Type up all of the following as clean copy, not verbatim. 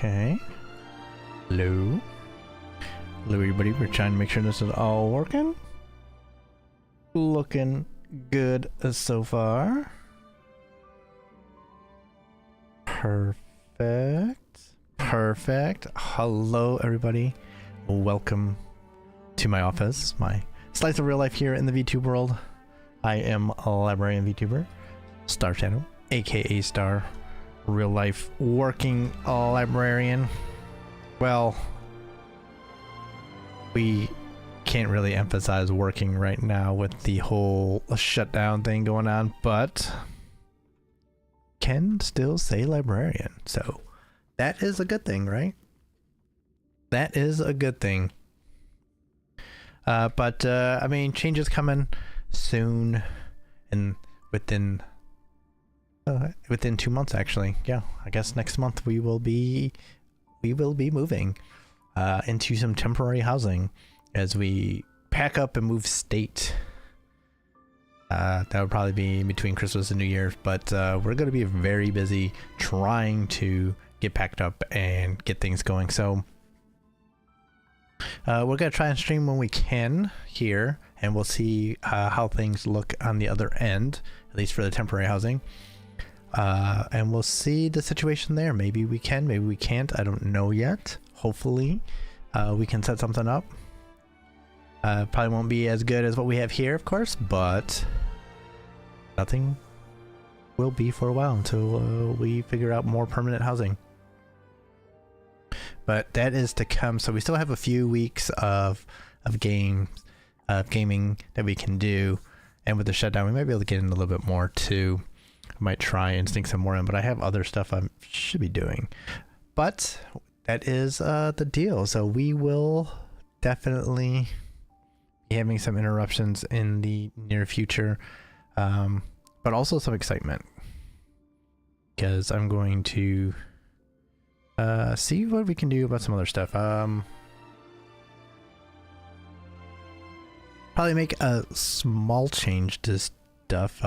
Okay. Hello. Hello everybody, we're trying to make sure this is all working. Looking good so far. Perfect. Perfect. Hello everybody. Welcome to my office, my slice of real life here in the VTube world. I am a librarian VTuber, Star Shadow, aka Star, real life working librarian. Well, we can't really emphasize working right now with the whole shutdown thing going on, but can still say librarian. So that is a good thing, right? That is a good thing. But I mean, changes coming soon, and within 2 months actually. Yeah, I guess next month we will be moving into some temporary housing as we pack up and move state. That would probably be between Christmas and New Year's, but we're going to be very busy trying to get packed up and get things going. So we're going to try and stream when we can here, and we'll see how things look on the other end, at least for the temporary housing. And we'll see the situation there. Maybe we can, maybe we can't. I don't know yet. Hopefully we can set something up. Probably won't be as good as what we have here, of course, but nothing will be for a while until we figure out more permanent housing. But that is to come. So we still have a few weeks of gaming that we can do, and with the shutdown we might be able to get in a little bit more too. I might try and sneak some more in, but I have other stuff I should be doing. But that is the deal. So we will definitely be having some interruptions in the near future, but also some excitement, because I'm going to see what we can do about some other stuff. Probably make a small change to stuff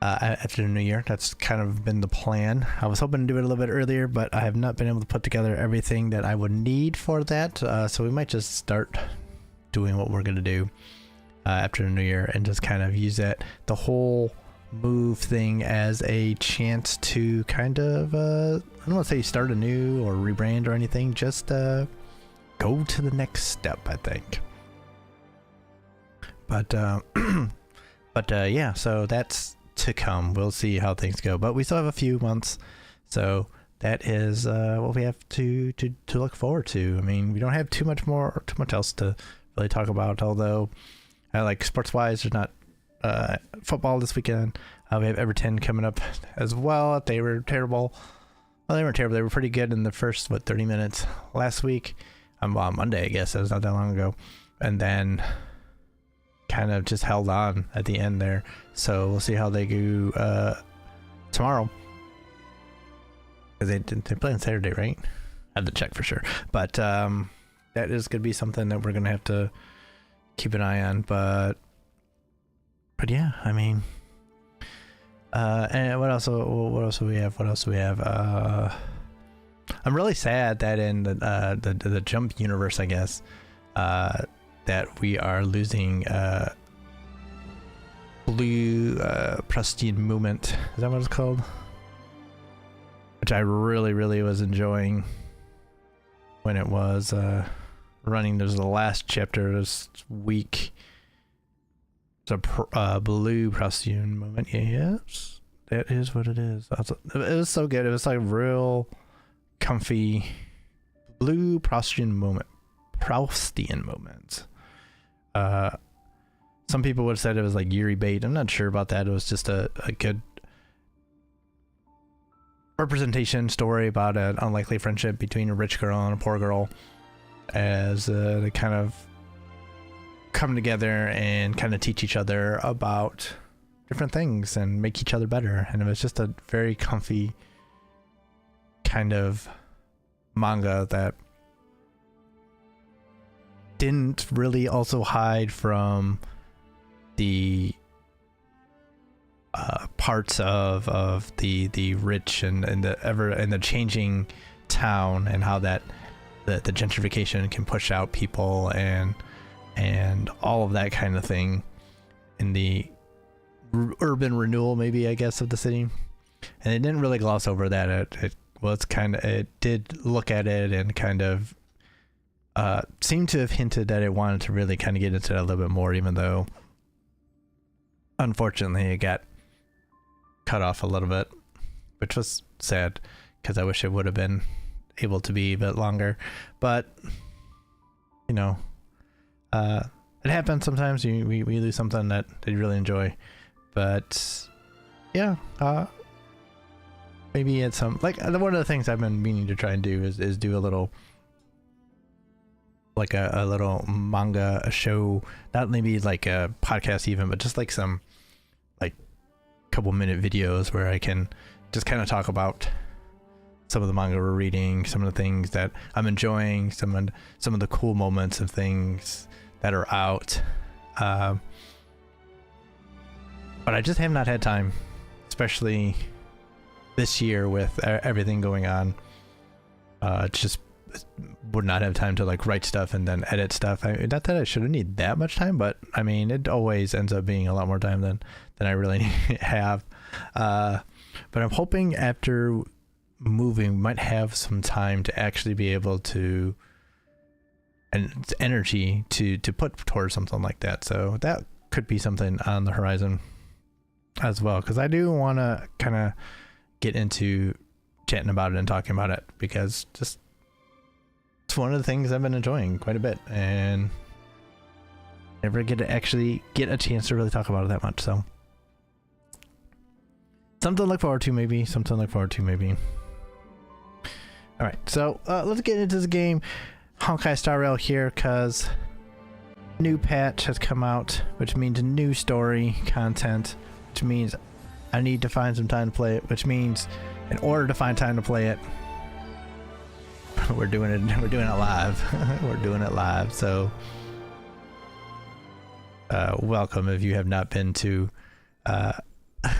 after the new year. That's kind of been the plan. I was hoping to do it a little bit earlier, but I have not been able to put together everything that I would need for that. So we might just start doing what we're going to do after the new year, and just kind of use the whole move thing as a chance to kind of, I don't want to say start anew or rebrand or anything, just go to the next step, I think. But yeah, so that's to come. We'll see how things go, but we still have a few months, so that is what we have to look forward to. I mean, we don't have too much else to really talk about, although like sports wise, there's not football this weekend. We have Everton coming up as well. They were terrible. Well, they weren't terrible. They were pretty good in the first 30 minutes last week. Well, Monday, I guess. It was not that long ago, and then kind of just held on at the end there. So we'll see how they do tomorrow. They play on Saturday, right? I have to check for sure. But that is going to be something that we're going to have to keep an eye on. But yeah, I mean, and what else do we have? I'm really sad that in the Jump universe, I guess, that we are losing Blue Pristine Movement. Is that what it's called? Which I really was enjoying when it was running. There's the last chapter this week. It's a Blue Pristine Movement. Yes, that is what it is. It was so good. It was like real comfy Blue Proustian moment. Some people would have said it was like Yuri bait. I'm not sure about that. It was just a good representation story about an unlikely friendship between a rich girl and a poor girl, as they kind of come together and kind of teach each other about different things and make each other better. And it was just a very comfy kind of manga that didn't really also hide from the parts of the rich and the changing town, and how that the gentrification can push out people and all of that kind of thing in the urban renewal, maybe, I guess, of the city. And it didn't really gloss over that. It did look at it and kind of seemed to have hinted that it wanted to really kind of get into that a little bit more, even though unfortunately it got cut off a little bit, which was sad because I wish it would have been able to be a bit longer. But you know, it happens sometimes. We lose something that you really enjoy. But yeah, maybe it's some, like, one of the things I've been meaning to try and do is do a little, like a little manga, a show, not maybe like a podcast even, but just like some like couple minute videos where I can just kind of talk about some of the manga we're reading, some of the things that I'm enjoying, some of the cool moments of things that are out. But I just have not had time, especially this year with everything going on. Just would not have time to like write stuff and then edit stuff. Not that I shouldn't need that much time, but I mean, it always ends up being a lot more time than I really have. But I'm hoping after moving, we might have some time to actually be able to, and energy to put towards something like that. So that could be something on the horizon as well, because I do want to kind of get into chatting about it and talking about it, because just it's one of the things I've been enjoying quite a bit and never get to actually get a chance to really talk about it that much. So something to look forward to, maybe. All right, so let's get into the game. Honkai Star Rail here, because new patch has come out, which means new story content, which means I need to find some time to play it, which means in order to find time to play it, we're doing it live. We're doing it live. So welcome if you have not been to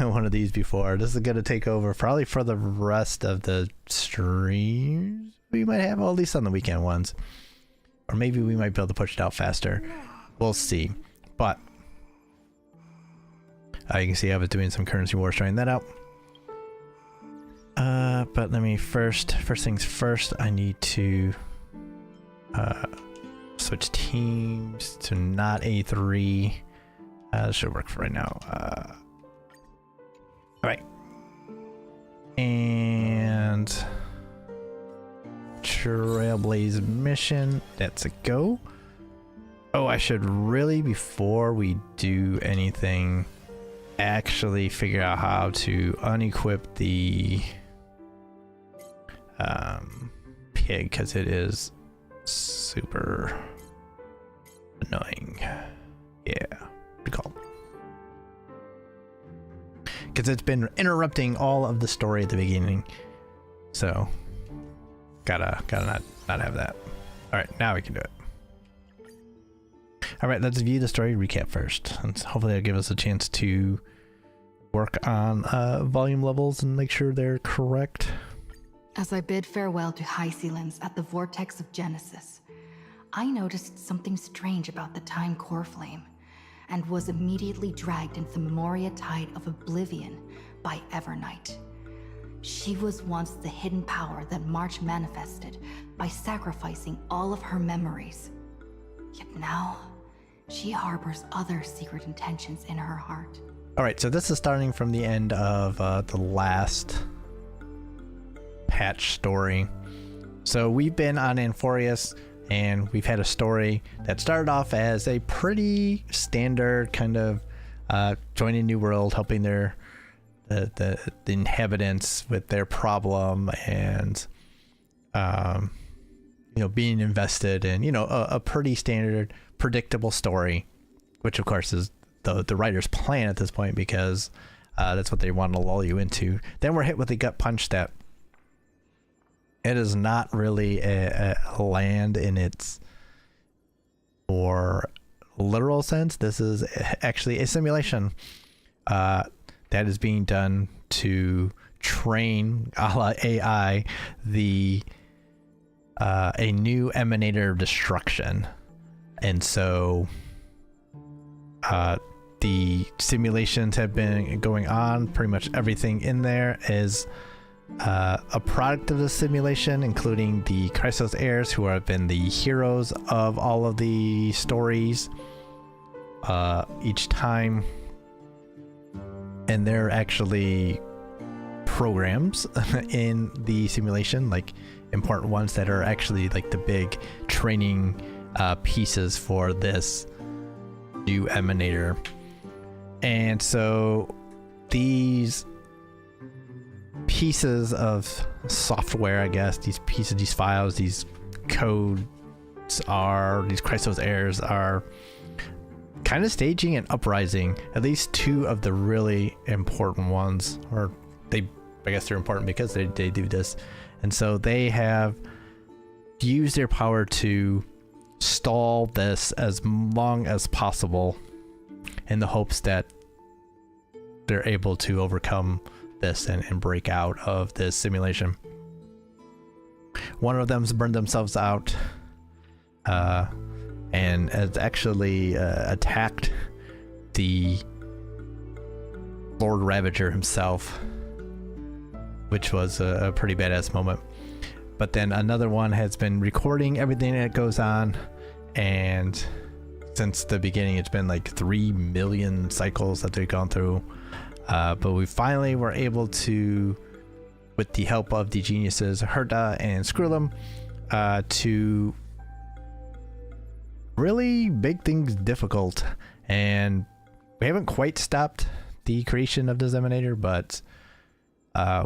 one of these before. This is going to take over probably for the rest of the streams we might have, at least on the weekend ones, or maybe we might be able to push it out faster. We'll see. But you can see I was doing some currency wars, trying that out. But let me first things first, I need to switch teams to not A3. This should work for right now. All right. And Trailblaze mission, that's a go. Oh, I should really, before we do anything, actually figure out how to unequip the pig, because it is super annoying. Yeah, good call. Because it's been interrupting all of the story at the beginning, so gotta not have that. All right, now we can do it. All right, let's view the story recap first, and hopefully it'll give us a chance to work on volume levels and make sure they're correct. As I bid farewell to High Sealands at the Vortex of Genesis, I noticed something strange about the Time Core Flame, and was immediately dragged into the Memoria Tide of Oblivion by Evernight. She was once the hidden power that March manifested by sacrificing all of her memories. Yet now, she harbors other secret intentions in her heart. All right, so this is starting from the end of the last patch story. So we've been on Amphorius, and we've had a story that started off as a pretty standard kind of joining New World, helping the inhabitants with their problem, and being invested in a pretty standard, predictable story, which of course is the writer's plan at this point, because that's what they want to lull you into. Then we're hit with the gut punch that it is not really a land in its more literal sense. This is actually a simulation. that is being done to train a la AI a new emanator of destruction. And so the simulations have been going on. Pretty much everything in there is a product of the simulation, including the Chrysos heirs, who have been the heroes of all of the stories each time. And they're actually programs in the simulation, like important ones that are actually like the big training pieces for this new emanator. And so these pieces of software, I guess, these files, these codes these Chrysos heirs are kind of staging an uprising. At least two of the really important ones, or I guess they're important because they do this. And so they have used their power to stall this as long as possible in the hopes that they're able to overcome this and break out of this simulation. One of them's burned themselves out and has actually attacked the Lord Ravager himself, which was a pretty badass moment. But then another one has been recording everything that goes on, and since the beginning it's been like 3 million cycles that they've gone through. But we finally were able to, with the help of the geniuses Herda and Skrullum, to really make things difficult. And we haven't quite stopped the creation of the Zeminator, but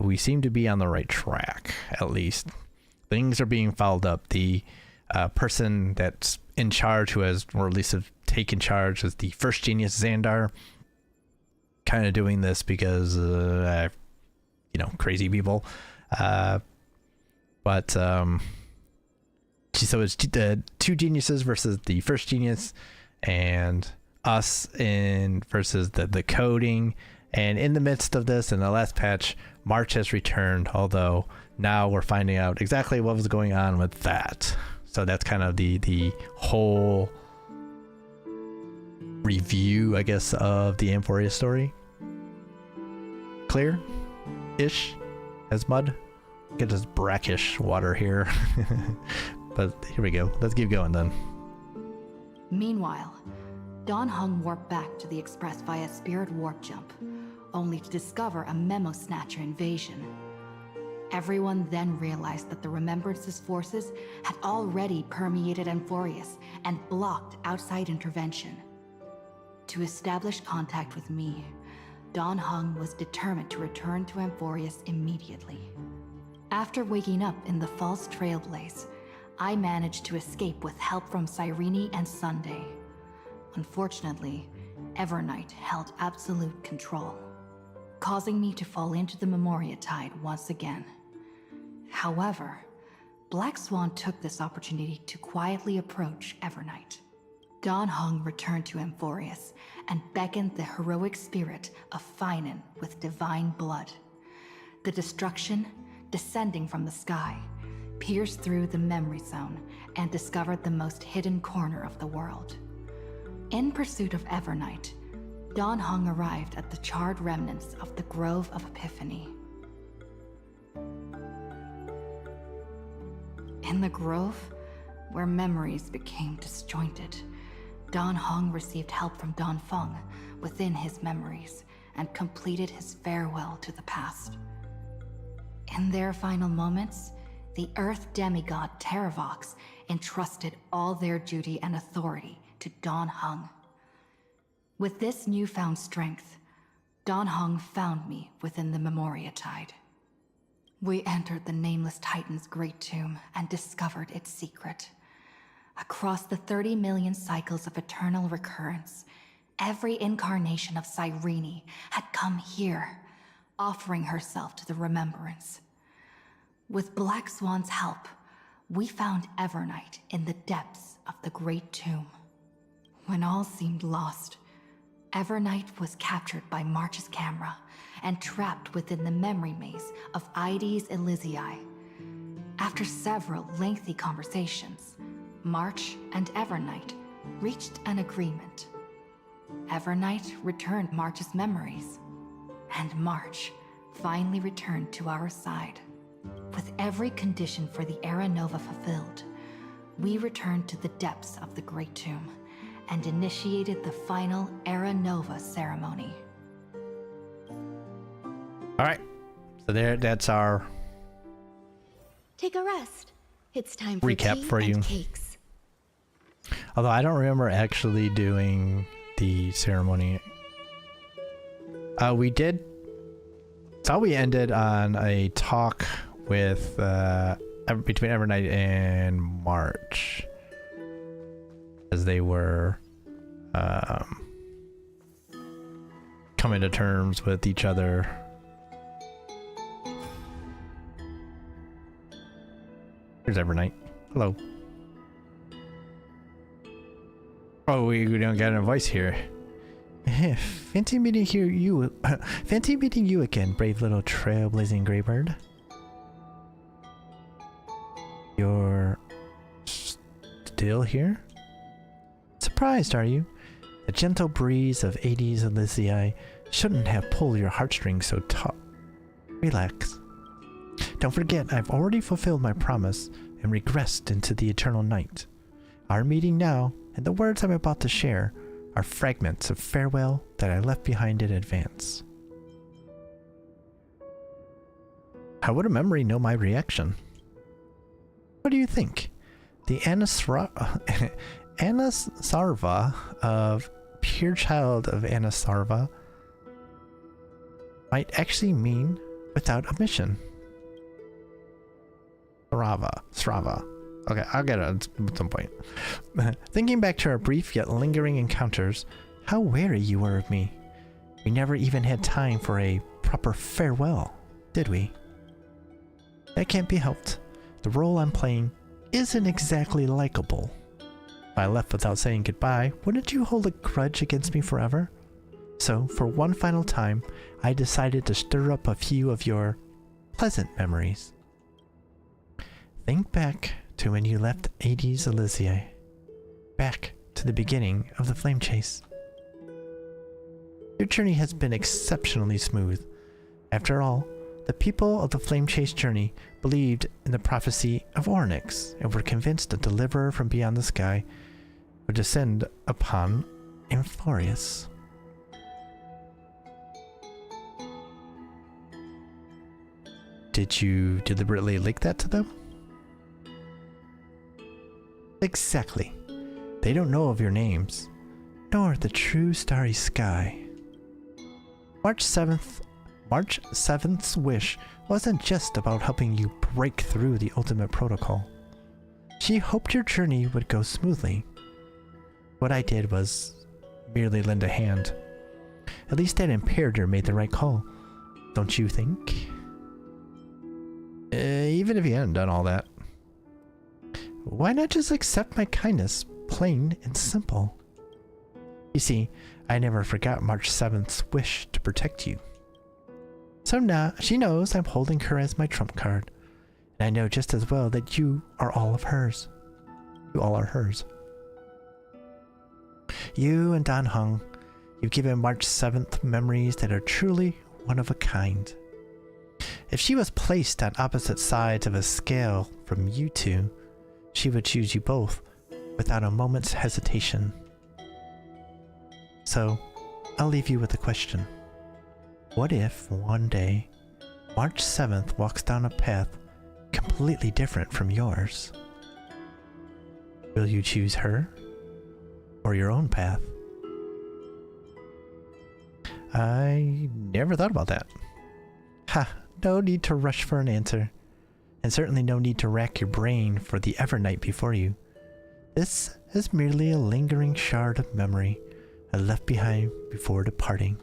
we seem to be on the right track, at least. Things are being followed up. The person that's in charge, who has, or at least have taken charge, is the first genius, Xandar. Kind of doing this because, crazy people. So it's two geniuses versus the first genius, and us versus the coding. And in the midst of this, in the last patch, March has returned, although now we're finding out exactly what was going on with that. So that's kind of the whole review, I guess, of the Amphoria story. Clear-ish as mud. Get this brackish water here. But here we go. Let's keep going then. Meanwhile, Dan Heng warped back to the Express via Spirit Warp Jump, only to discover a Memo Snatcher invasion. Everyone then realized that the Remembrance's forces had already permeated Amphorius and blocked outside intervention. To establish contact with me, Dan Heng was determined to return to Amphorius immediately. After waking up in the false Trailblaze, I managed to escape with help from Cyrene and Sunday. Unfortunately, Evernight held absolute control, causing me to fall into the Memoria Tide once again. However, Black Swan took this opportunity to quietly approach Evernight. Dan Heng returned to Amphorius and beckoned the heroic spirit of Finan with divine blood. The destruction, descending from the sky, pierced through the memory zone and discovered the most hidden corner of the world. In pursuit of Evernight, Dan Heng arrived at the charred remnants of the Grove of Epiphany. In the grove, where memories became disjointed, Dan Heng received help from Dan Feng within his memories and completed his farewell to the past. In their final moments, the Earth demigod Terravox entrusted all their duty and authority to Dan Heng. With this newfound strength, Dan Heng found me within the Memoria Tide. We entered the Nameless Titan's great tomb and discovered its secret. Across the 30 million cycles of eternal recurrence, every incarnation of Cyrene had come here, offering herself to the Remembrance. With Black Swan's help, we found Evernight in the depths of the Great Tomb. When all seemed lost, Evernight was captured by March's camera and trapped within the memory maze of Ides Elysiae. After several lengthy conversations, March and Evernight reached an agreement. Evernight returned March's memories, and March finally returned to our side. With every condition for the Era Nova fulfilled, we returned to the depths of the Great Tomb and initiated the final Era Nova ceremony. All right, so that's our Take a rest. It's time for recap tea for and you. cakes. Although I don't remember actually doing the ceremony. We did. So we ended on a talk with between Evernight and March, as they were coming to terms with each other. Here's Evernight. Hello. Oh, we don't get a voice here. Fancy meeting you. Fancy meeting you again, brave little trailblazing greybird. You're still here? Surprised, are you? The gentle breeze of Ides Elysiae shouldn't have pulled your heartstrings so taut. Relax. Don't forget, I've already fulfilled my promise and regressed into the eternal night. Our meeting now, and the words I'm about to share, are fragments of farewell that I left behind in advance. How would a memory know my reaction? What do you think? The Anasarva of pure child of Anasarva might actually mean without omission. Srava. Okay, I'll get it at some point. Thinking back to our brief yet lingering encounters, how wary you were of me. We never even had time for a proper farewell, did we? That can't be helped. The role I'm playing isn't exactly likable. If I left without saying goodbye, wouldn't you hold a grudge against me forever? So, for one final time, I decided to stir up a few of your pleasant memories. Think back to when you left Ides Elysiae. Back to the beginning of the flame chase. Your journey has been exceptionally smooth. After all, the people of the flame chase journey believed in the prophecy of Ornyx and were convinced a deliverer from beyond the sky would descend upon Inflorius. Did you deliberately leak that to them? Exactly. They don't know of your names, nor the true starry sky. March 7th's wish wasn't just about helping you break through the ultimate protocol. She hoped your journey would go smoothly. What I did was merely lend a hand. At least that Imperator made the right call, don't you think? Even if you hadn't done all that. Why not just accept my kindness, plain and simple? You see, I never forgot March 7th's wish to protect you. So now she knows I'm holding her as my trump card, and I know just as well that you are all of hers. You all are hers. You and Dan Heng, you've given March 7th memories that are truly one of a kind. If she was placed on opposite sides of a scale from you two, she would choose you both without a moment's hesitation. So, I'll leave you with a question. What if one day, March 7th walks down a path completely different from yours? Will you choose her or your own path? I never thought about that. Ha, no need to rush for an answer. And certainly no need to rack your brain for the Evernight before you. This is merely a lingering shard of memory I left behind before departing.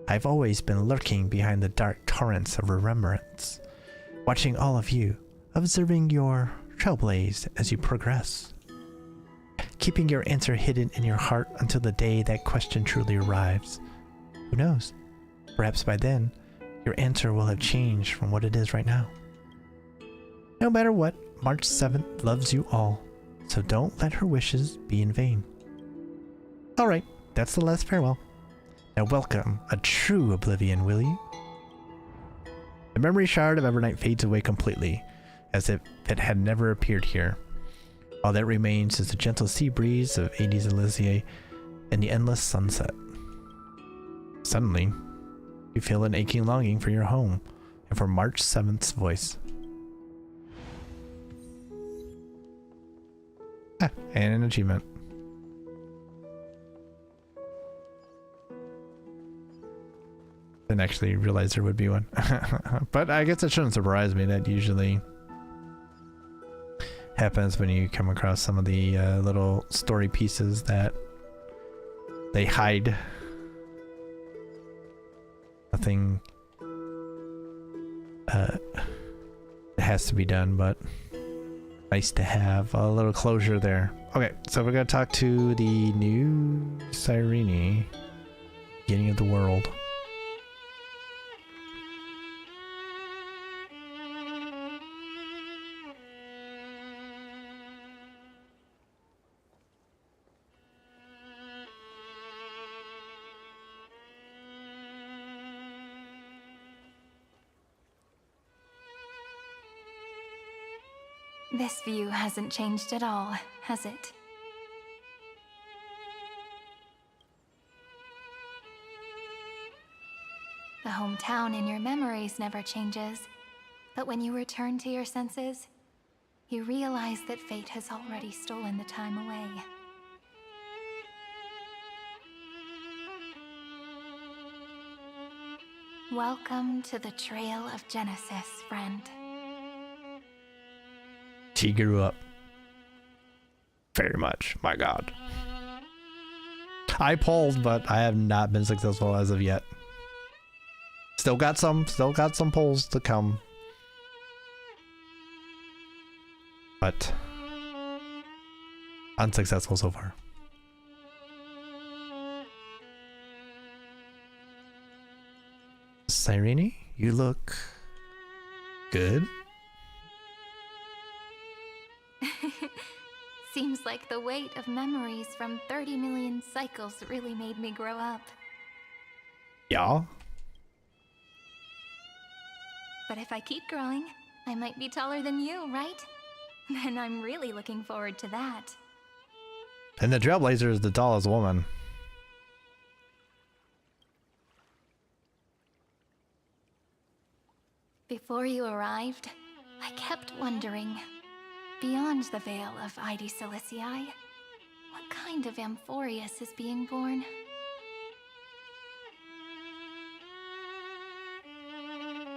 I've always been lurking behind the dark torrents of remembrance, watching all of you, observing your Trailblaze as you progress. keeping your answer hidden in your heart until the day that question truly arrives. Who knows? Perhaps by then, your answer will have changed from what it is right now. No matter what, March 7th loves you all, so don't let her wishes be in vain. Alright, that's the last farewell. Now welcome a true oblivion, will you? The memory shard of Evernight fades away completely, as if it had never appeared here. All that remains is the gentle sea breeze of 80s Elysiae and the endless sunset. Suddenly, you feel an aching longing for your home and for March 7th's voice. And an achievement. Didn't actually realize there would be one. But I guess it shouldn't surprise me. That usually happens when you come across some of the little story pieces that they hide. Nothing has to be done, but nice to have a little closure there. Okay, so we're gonna talk to the new Cyrene, beginning of the world. This view hasn't changed at all, has it? The hometown in your memories never changes, but when you return to your senses, you realize that fate has already stolen the time away. Welcome to the Trail of Genesis, friend. She grew up very much. My God. I pulled, but I have not been successful as of yet. Still got some pulls to come. But unsuccessful so far. Cyrene, you look good. Seems like the weight of memories from 30 million cycles really made me grow up. Yeah. But if I keep growing, I might be taller than you, right? Then I'm really looking forward to that. And the Trailblazer is the tallest woman. Before you arrived, I kept wondering, beyond the veil of Id Silicii, what kind of Amphorius is being born?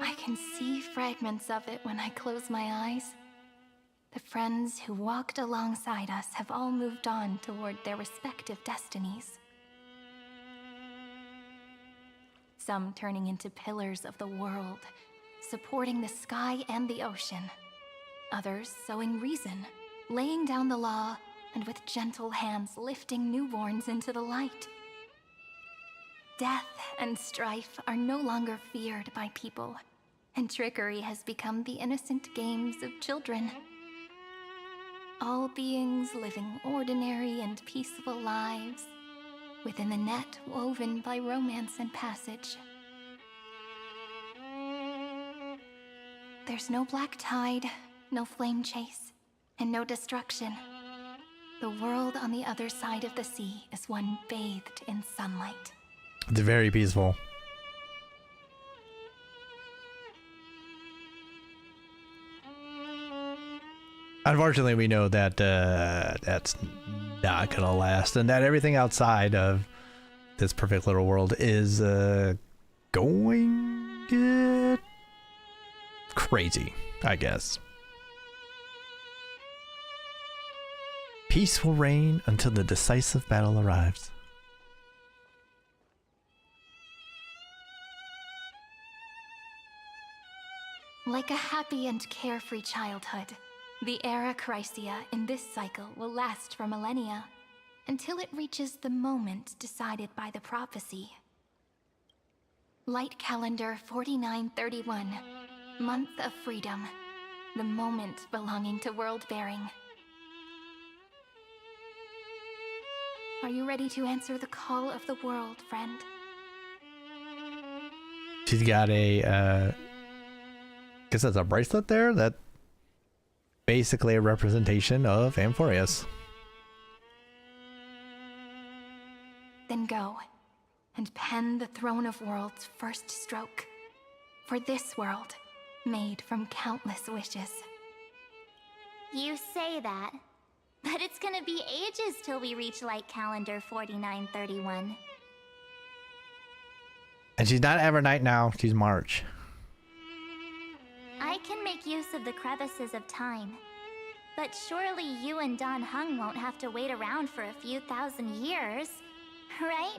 I can see fragments of it when I close my eyes. The friends who walked alongside us have all moved on toward their respective destinies. Some turning into pillars of the world, supporting the sky and the ocean. Others sowing reason, laying down the law, and with gentle hands lifting newborns into the light. Death and strife are no longer feared by people, and trickery has become the innocent games of children. All beings living ordinary and peaceful lives, within the net woven by romance and passage. There's no black tide, no flame chase, and no destruction. The world on the other side of the sea is one bathed in sunlight. It's very peaceful. Unfortunately, we know that that's not gonna last, and that everything outside of this perfect little world is going to get crazy, I guess. Peace will reign until the decisive battle arrives. Like a happy and carefree childhood, the era Chrysia in this cycle will last for millennia. until it reaches the moment decided by the prophecy. Light calendar 4931, month of freedom, the moment belonging to world bearing. Are you ready to answer the call of the world, friend? She's got a, guess that's a bracelet there? That basically a representation of Amphorius. Then go, and pen the Throne of Worlds' first stroke. For this world, made from countless wishes. You say that, but it's gonna be ages till we reach light calendar 4931. And she's not Evernight now, she's March. I can make use of the crevices of time, but surely you and Dan Heng won't have to wait around for a few thousand years, right?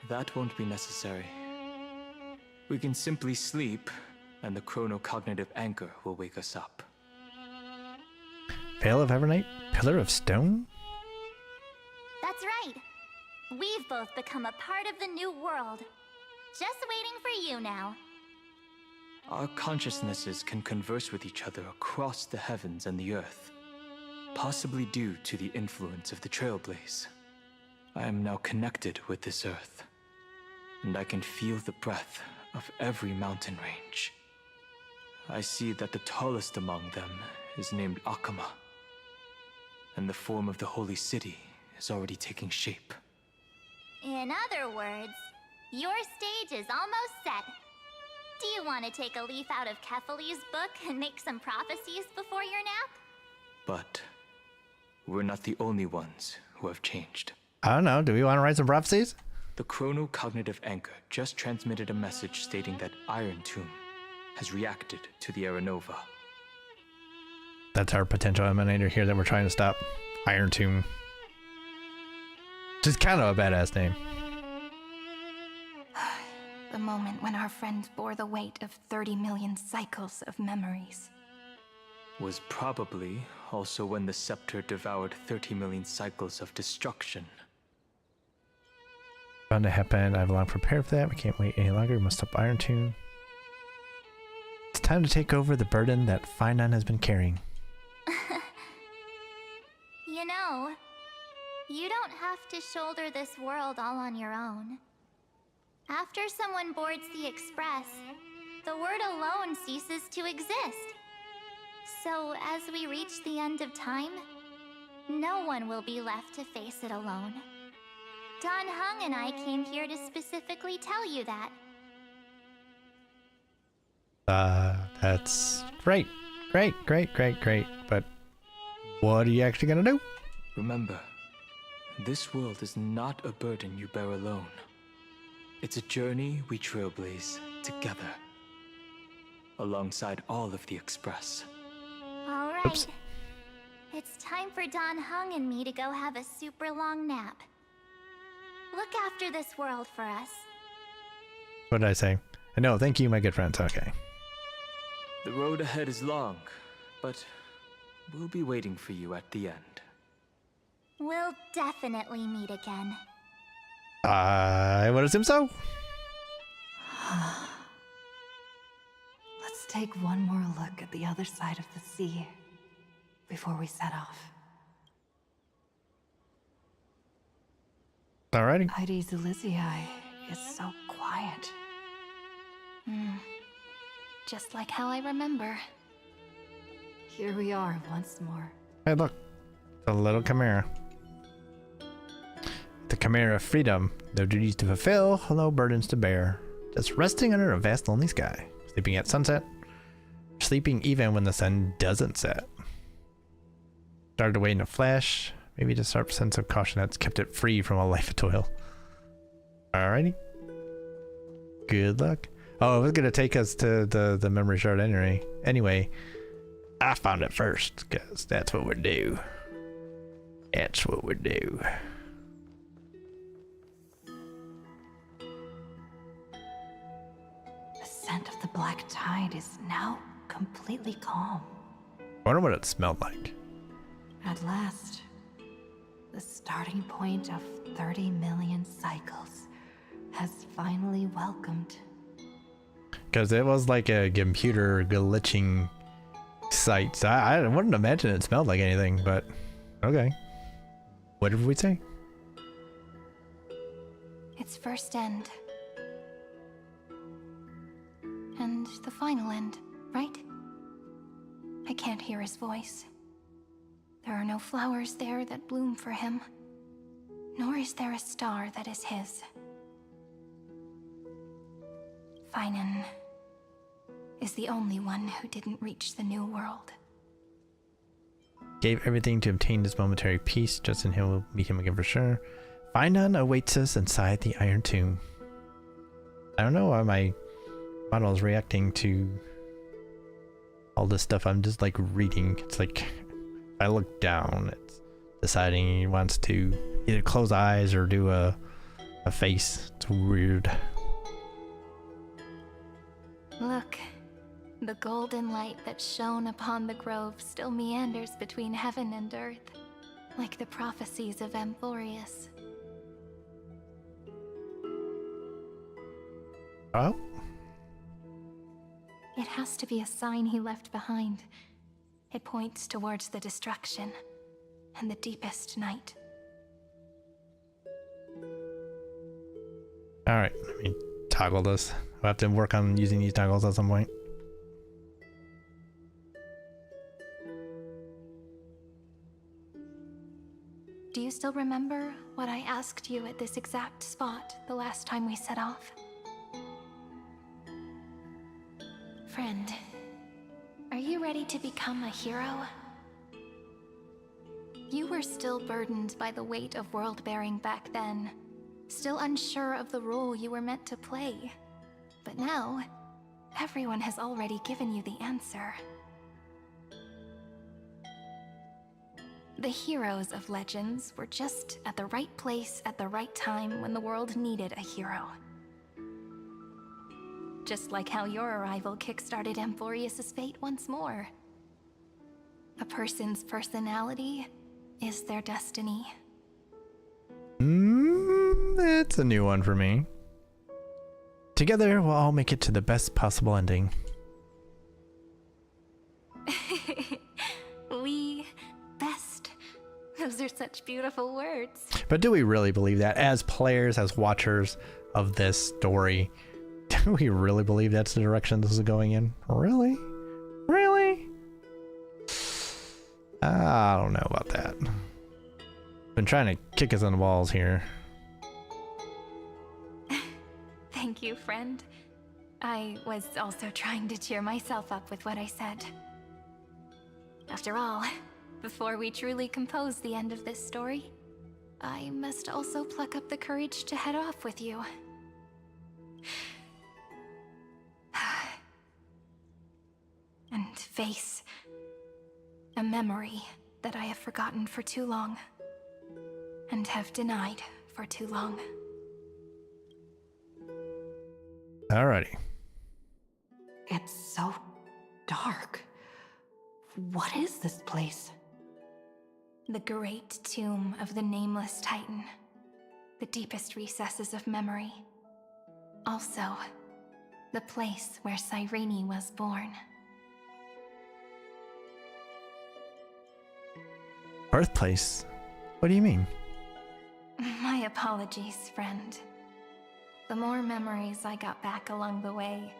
That won't be necessary. We can simply sleep, and the chronocognitive anchor will wake us up. Veil of Evernight? Pillar of Stone? That's right. We've both become a part of the new world. Just waiting for you now. Our consciousnesses can converse with each other across the heavens and the earth, possibly due to the influence of the Trailblaze. I am now connected with this earth, and I can feel the breath of every mountain range. I see that the tallest among them is named Akama, and the form of the holy city is already taking shape. In other words, your stage is almost set. Do you want to take a leaf out of Kefali's book and make some prophecies before your nap? But we're not the only ones who have changed. I don't know, do we want to write some prophecies? The chronocognitive anchor just transmitted a message stating that Iron Tomb has reacted to the Aranova. That's our potential emanator here that we're trying to stop. Iron Tomb. Which is kind of a badass name. The moment when our friend bore the weight of 30 million cycles of memories. Was probably also when the scepter devoured 30 million cycles of destruction. Bound to happen. I've long prepared for that. We can't wait any longer. We must stop Iron Tomb. It's time to take over the burden that Finon has been carrying. You know, you don't have to shoulder this world all on your own. After someone boards the Express, the word alone ceases to exist. So as we reach the end of time, no one will be left to face it alone. Dan Heng and I came here to specifically tell you that. That's great. Great. But what are you actually gonna do? Remember, this world is not a burden you bear alone. It's a journey we trailblaze together, alongside all of the Express. All right. Oops. It's time for Dan Heng and me to go have a super long nap. Look after this world for us. What did I say? No, thank you, my good friends. Okay. The road ahead is long, but we'll be waiting for you at the end. We'll definitely meet again. I would assume so. Let's take one more look at the other side of the sea before we set off. Alrighty. Heidi Zulizii is so quiet. Just like how I remember. Here we are once more. Hey, look. The little chimera. The chimera of freedom. No duties to fulfill, no burdens to bear. Just resting under a vast lonely sky. Sleeping at sunset. Sleeping even when the sun doesn't set. Started away in a flash. Maybe the sharp sense of caution that's kept it free from a life of toil. Alrighty. Good luck. Oh, it was gonna take us to the memory shard anyway. Anyway, I found it first, because that's what we do. That's what we do. The scent of the black tide is now completely calm. I wonder what it smelled like. At last, The starting point of 30 million cycles has finally welcomed. Because it was like a computer glitching site. So I wouldn't imagine it smelled like anything, but okay. What did we say? Its first end. And the final end, right? I can't hear his voice. There are no flowers there that bloom for him, nor is there a star that is his. Finan is the only one who didn't reach the new world. Gave everything to obtain this momentary peace. Justin Hill will meet him again for sure. Finan awaits us inside the Iron Tomb. I don't know why my model is reacting to all this stuff. I'm just like reading. It's like if I look down, it's deciding he wants to either close eyes or do a face. It's weird. Look, the golden light that shone upon the grove still meanders between heaven and earth, like the prophecies of Amphorius. Oh? It has to be a sign he left behind. It points towards the destruction and the deepest night. Alright, let me toggle this. I'll have to work on using these toggles at some point. Do you still remember what I asked you at this exact spot the last time we set off? Friend, are you ready to become a hero? You were still burdened by the weight of world-bearing back then, still unsure of the role you were meant to play. But now, everyone has already given you the answer. The heroes of legends were just at the right place at the right time when the world needed a hero. Just like how your arrival kickstarted Amphorius' fate once more. A person's personality is their destiny. That's a new one for me. Together, we'll all make it to the best possible ending. We best. Those are such beautiful words. But do we really believe that? As players, as watchers of this story, do we really believe that's the direction this is going in? Really? Really? I don't know about that. Been trying to kick us in the balls here. Thank you, friend. I was also trying to cheer myself up with what I said. After all, before we truly compose the end of this story, I must also pluck up the courage to head off with you. And face a memory that I have forgotten for too long, and have denied for too long. Alrighty. It's so dark. What is this place? The great tomb of the nameless Titan. The deepest recesses of memory. Also, the place where Cyrene was born. Birthplace? What do you mean? My apologies, friend. The more memories I got back along the way,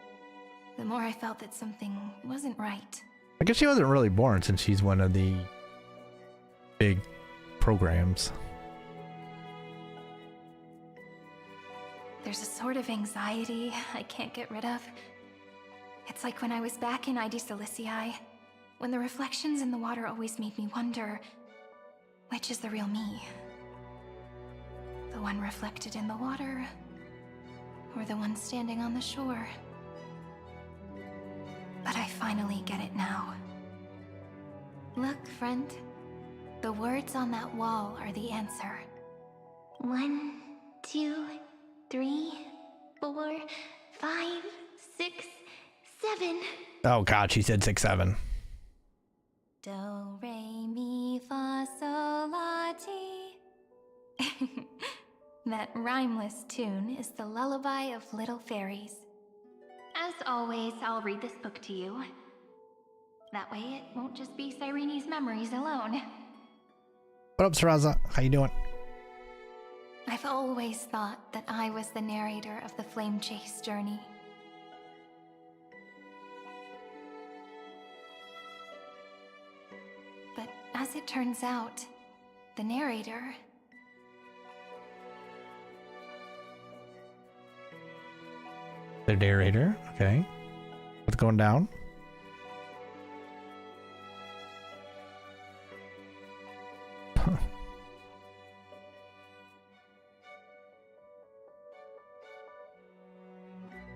the more I felt that something wasn't right. I guess she wasn't really born since she's one of the big programs. There's a sort of anxiety I can't get rid of. It's like when I was back in ID Silicii, when the reflections in the water always made me wonder, which is the real me? The one reflected in the water, or the one standing on the shore? But I finally get it now. Look, friend. The words on that wall are the answer. 1, 2, 3, 4, 5, 6, 7. Oh god, she said 6, 7. Do, re, mi, fa, sol, la, ti. That rhymeless tune is the lullaby of little fairies. As always, I'll read this book to you. That way it won't just be Cyrene's memories alone. What up, Saraza? How you doing? I've always thought that I was the narrator of the Flame Chase journey. But as it turns out, the narrator... The narrator, okay. What's going down?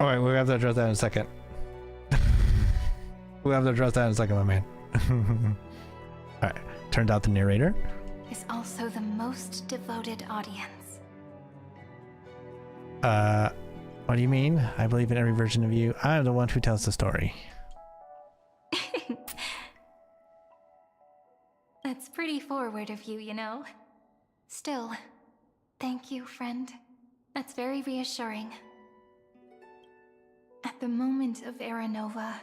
Alright, we'll have to address that in a second. We'll have to address that in a second, my man. Alright, turned out the narrator is also the most devoted audience. What do you mean? I believe in every version of you. I'm the one who tells the story. That's pretty forward of you, you know. Still, thank you, friend. That's very reassuring. At the moment of Era Nova,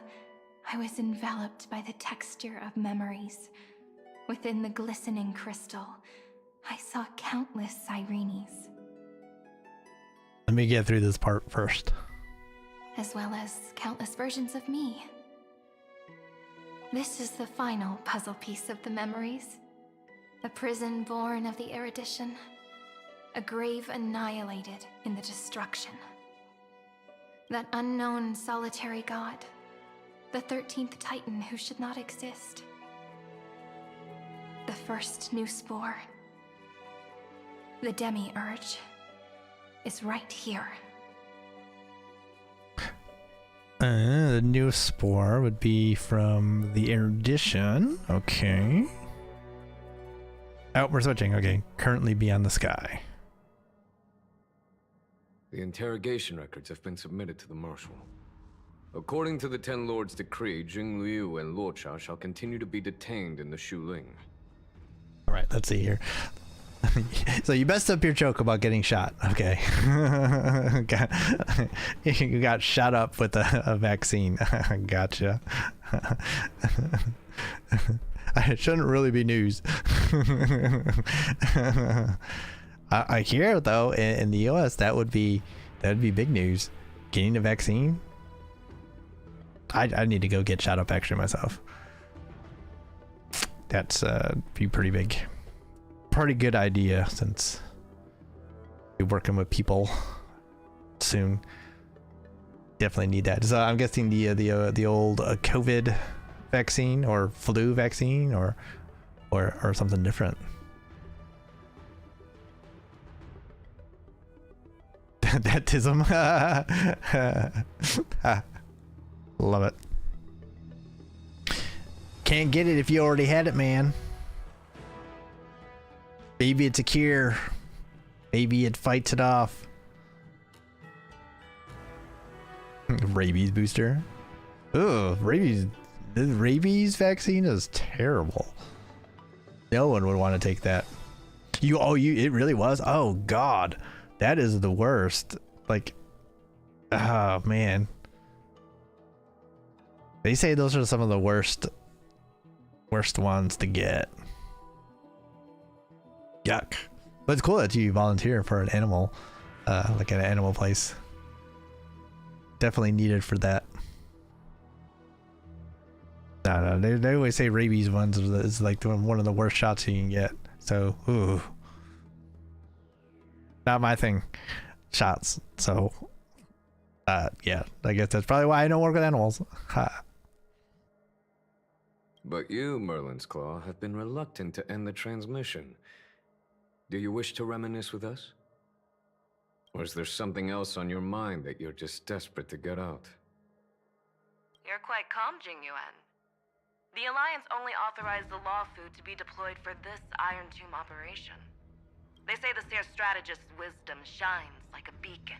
I was enveloped by the texture of memories. Within the glistening crystal, I saw countless Cyrenes. Let me get through this part first. As well as countless versions of me. This is the final puzzle piece of the memories. A prison born of the erudition. A grave annihilated in the destruction. That unknown solitary god. The 13th Titan who should not exist. The first new spore. The demi-urge. Is right here. The new spore would be from the erudition. Okay. Oh, we're switching. Okay. Currently beyond the sky. The interrogation records have been submitted to the Marshal. According to the Ten Lords' decree, Jing Liu and Luocha shall continue to be detained in the Shuling. All right, let's see here. So you messed up your joke about getting shot. Okay. You got shot up with a vaccine. Gotcha. It shouldn't really be news. I hear though in the US that would be big news. Getting the vaccine. I need to go get shot up actually myself. That's be pretty big. Pretty good idea since we're working with people soon. Definitely need that. So I'm guessing the old COVID vaccine or flu vaccine or something different. Baptism. Love it. Can't get it if you already had it, man. Maybe it's a cure. Maybe it fights it off. Rabies booster. Ugh, rabies. The rabies vaccine is terrible. No one would want to take that. It really was? Oh God. That is the worst. Like, oh man. They say those are some of the worst ones to get. Yuck. But it's cool that you volunteer for an animal, like at an animal place. Definitely needed for that. No, they always say rabies ones is like one of the worst shots you can get. So, ooh. Not my thing. Shots. So, yeah, I guess that's probably why I don't work with animals. Ha. But you, Merlin's Claw, have been reluctant to end the transmission. Do you wish to reminisce with us? Or is there something else on your mind that you're just desperate to get out? You're quite calm, Jingyuan. The Alliance only authorized the law food to be deployed for this Iron Tomb operation. They say the Seer strategist's wisdom shines like a beacon.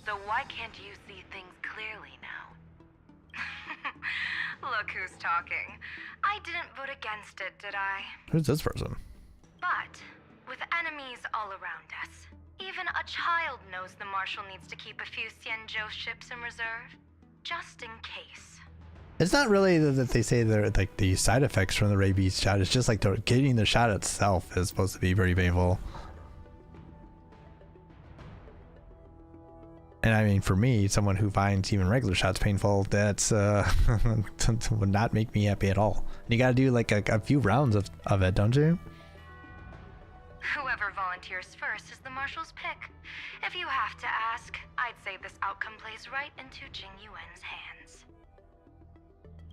So why can't you see things clearly now? Look who's talking. I didn't vote against it, did I? Who's this person? But With enemies all around us, even a child knows the Marshal needs to keep a few Xianzhou ships in reserve, just in case. It's not really that they say they're like the side effects from the rabies shot. It's just like getting the shot itself is supposed to be pretty painful. And I mean, for me, someone who finds even regular shots painful, that's would not make me happy at all. And you got to do like a few rounds of it, don't you? Whoever volunteers first is the Marshal's pick. If you have to ask, I'd say this outcome plays right into Jing Yuan's hands.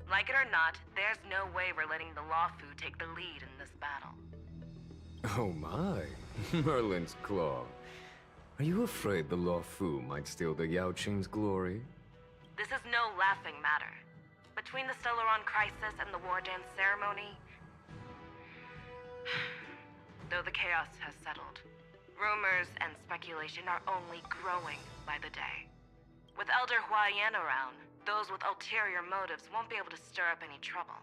Like it or not, there's no way we're letting the Lawfu take the lead in this battle. Oh my, Merlin's Claw. Are you afraid the Lawfu might steal the Yao Qing's glory? This is no laughing matter. Between the Stellaron crisis and the war dance ceremony, though the chaos has settled, rumors and speculation are only growing by the day. With Elder Huaiyan around, those with ulterior motives won't be able to stir up any trouble.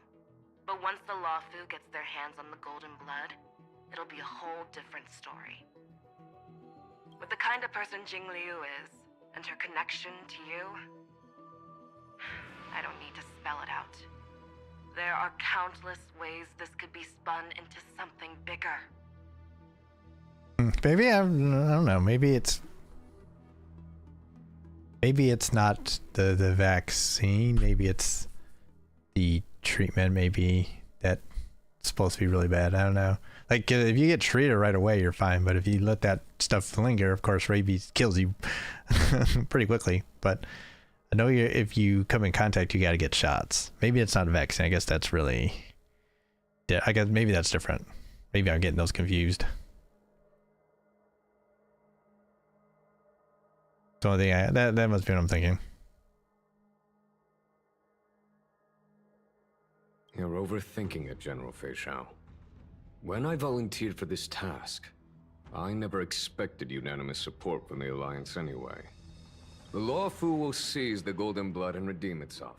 But once the Lawfu gets their hands on the golden blood, it'll be a whole different story. With the kind of person Jing Liu is, and her connection to you, I don't need to spell it out. There are countless ways this could be spun into something bigger. Maybe I don't know. Maybe it's not the vaccine. Maybe it's the treatment. Maybe that's supposed to be really bad. I don't know. Like if you get treated right away, you're fine. But if you let that stuff linger, of course, rabies kills you pretty quickly. But I know if you come in contact, you got to get shots. Maybe it's not a vaccine. I guess that's really. Yeah, I guess maybe that's different. Maybe I'm getting those confused. The only thing that must be what I'm thinking. You're overthinking it, General Fei Shao. When I volunteered for this task, I never expected unanimous support from the Alliance anyway. The Lawfu will seize the Golden Blood and redeem itself.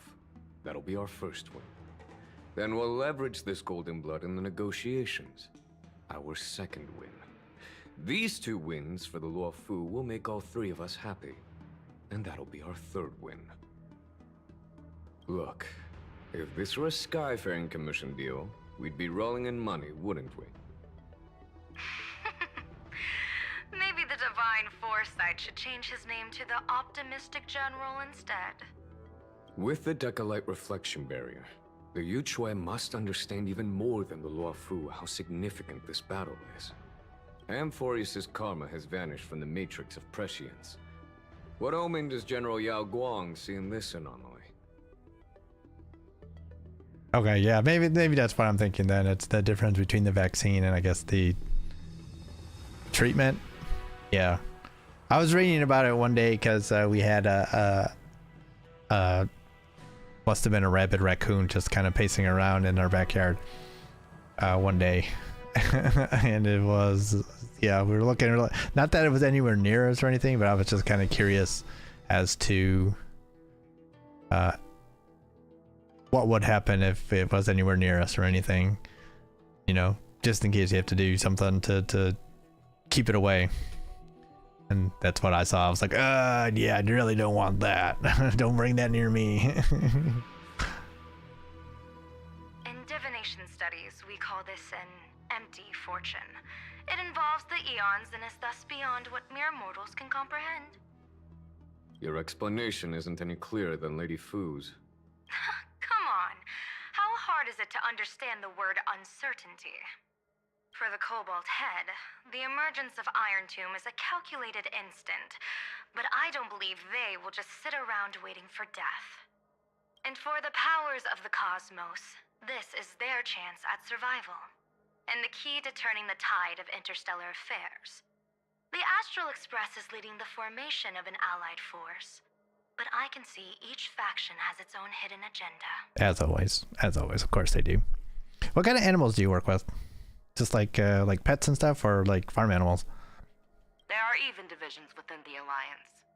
That'll be our first win. Then we'll leverage this Golden Blood in the negotiations. Our second win. These 2 wins for the Lawfu will make all 3 of us happy. And that'll be our third win. Look, if this were a Skyfaring Commission deal, we'd be rolling in money, wouldn't we? Maybe the Divine Foresight should change his name to the Optimistic General instead. With the Decalite Reflection Barrier, the Yuchue must understand even more than the Luofu how significant this battle is. Amphorius' karma has vanished from the matrix of prescience. What omen does General Yao Guang see in this anomaly? Okay, yeah, maybe that's what I'm thinking then. It's the difference between the vaccine and I guess the treatment. Yeah. I was reading about it one day because we had must have been a rabid raccoon just kind of pacing around in our backyard one day. And it was, yeah, we were looking, not that it was anywhere near us or anything, but I was just kind of curious as to what would happen if it was anywhere near us or anything, you know, just in case you have to do something to keep it away. And that's what I saw. I was like, yeah, I really don't want that. Don't bring that near me. In divination studies, we call this an empty fortune. It involves the eons and is thus beyond what mere mortals can comprehend. Your explanation isn't any clearer than Lady Fu's. Come on. How hard is it to understand the word uncertainty? For the Cobalt Head, the emergence of Iron Tomb is a calculated instant, but I don't believe they will just sit around waiting for death. And for the powers of the cosmos, this is their chance at survival, and the key to turning the tide of interstellar affairs. The Astral Express is leading the formation of an allied force, but I can see each faction has its own hidden agenda. As always, of course they do. What kind of animals do you work with? Just like pets and stuff, or like farm animals? There are even divisions within the Alliance,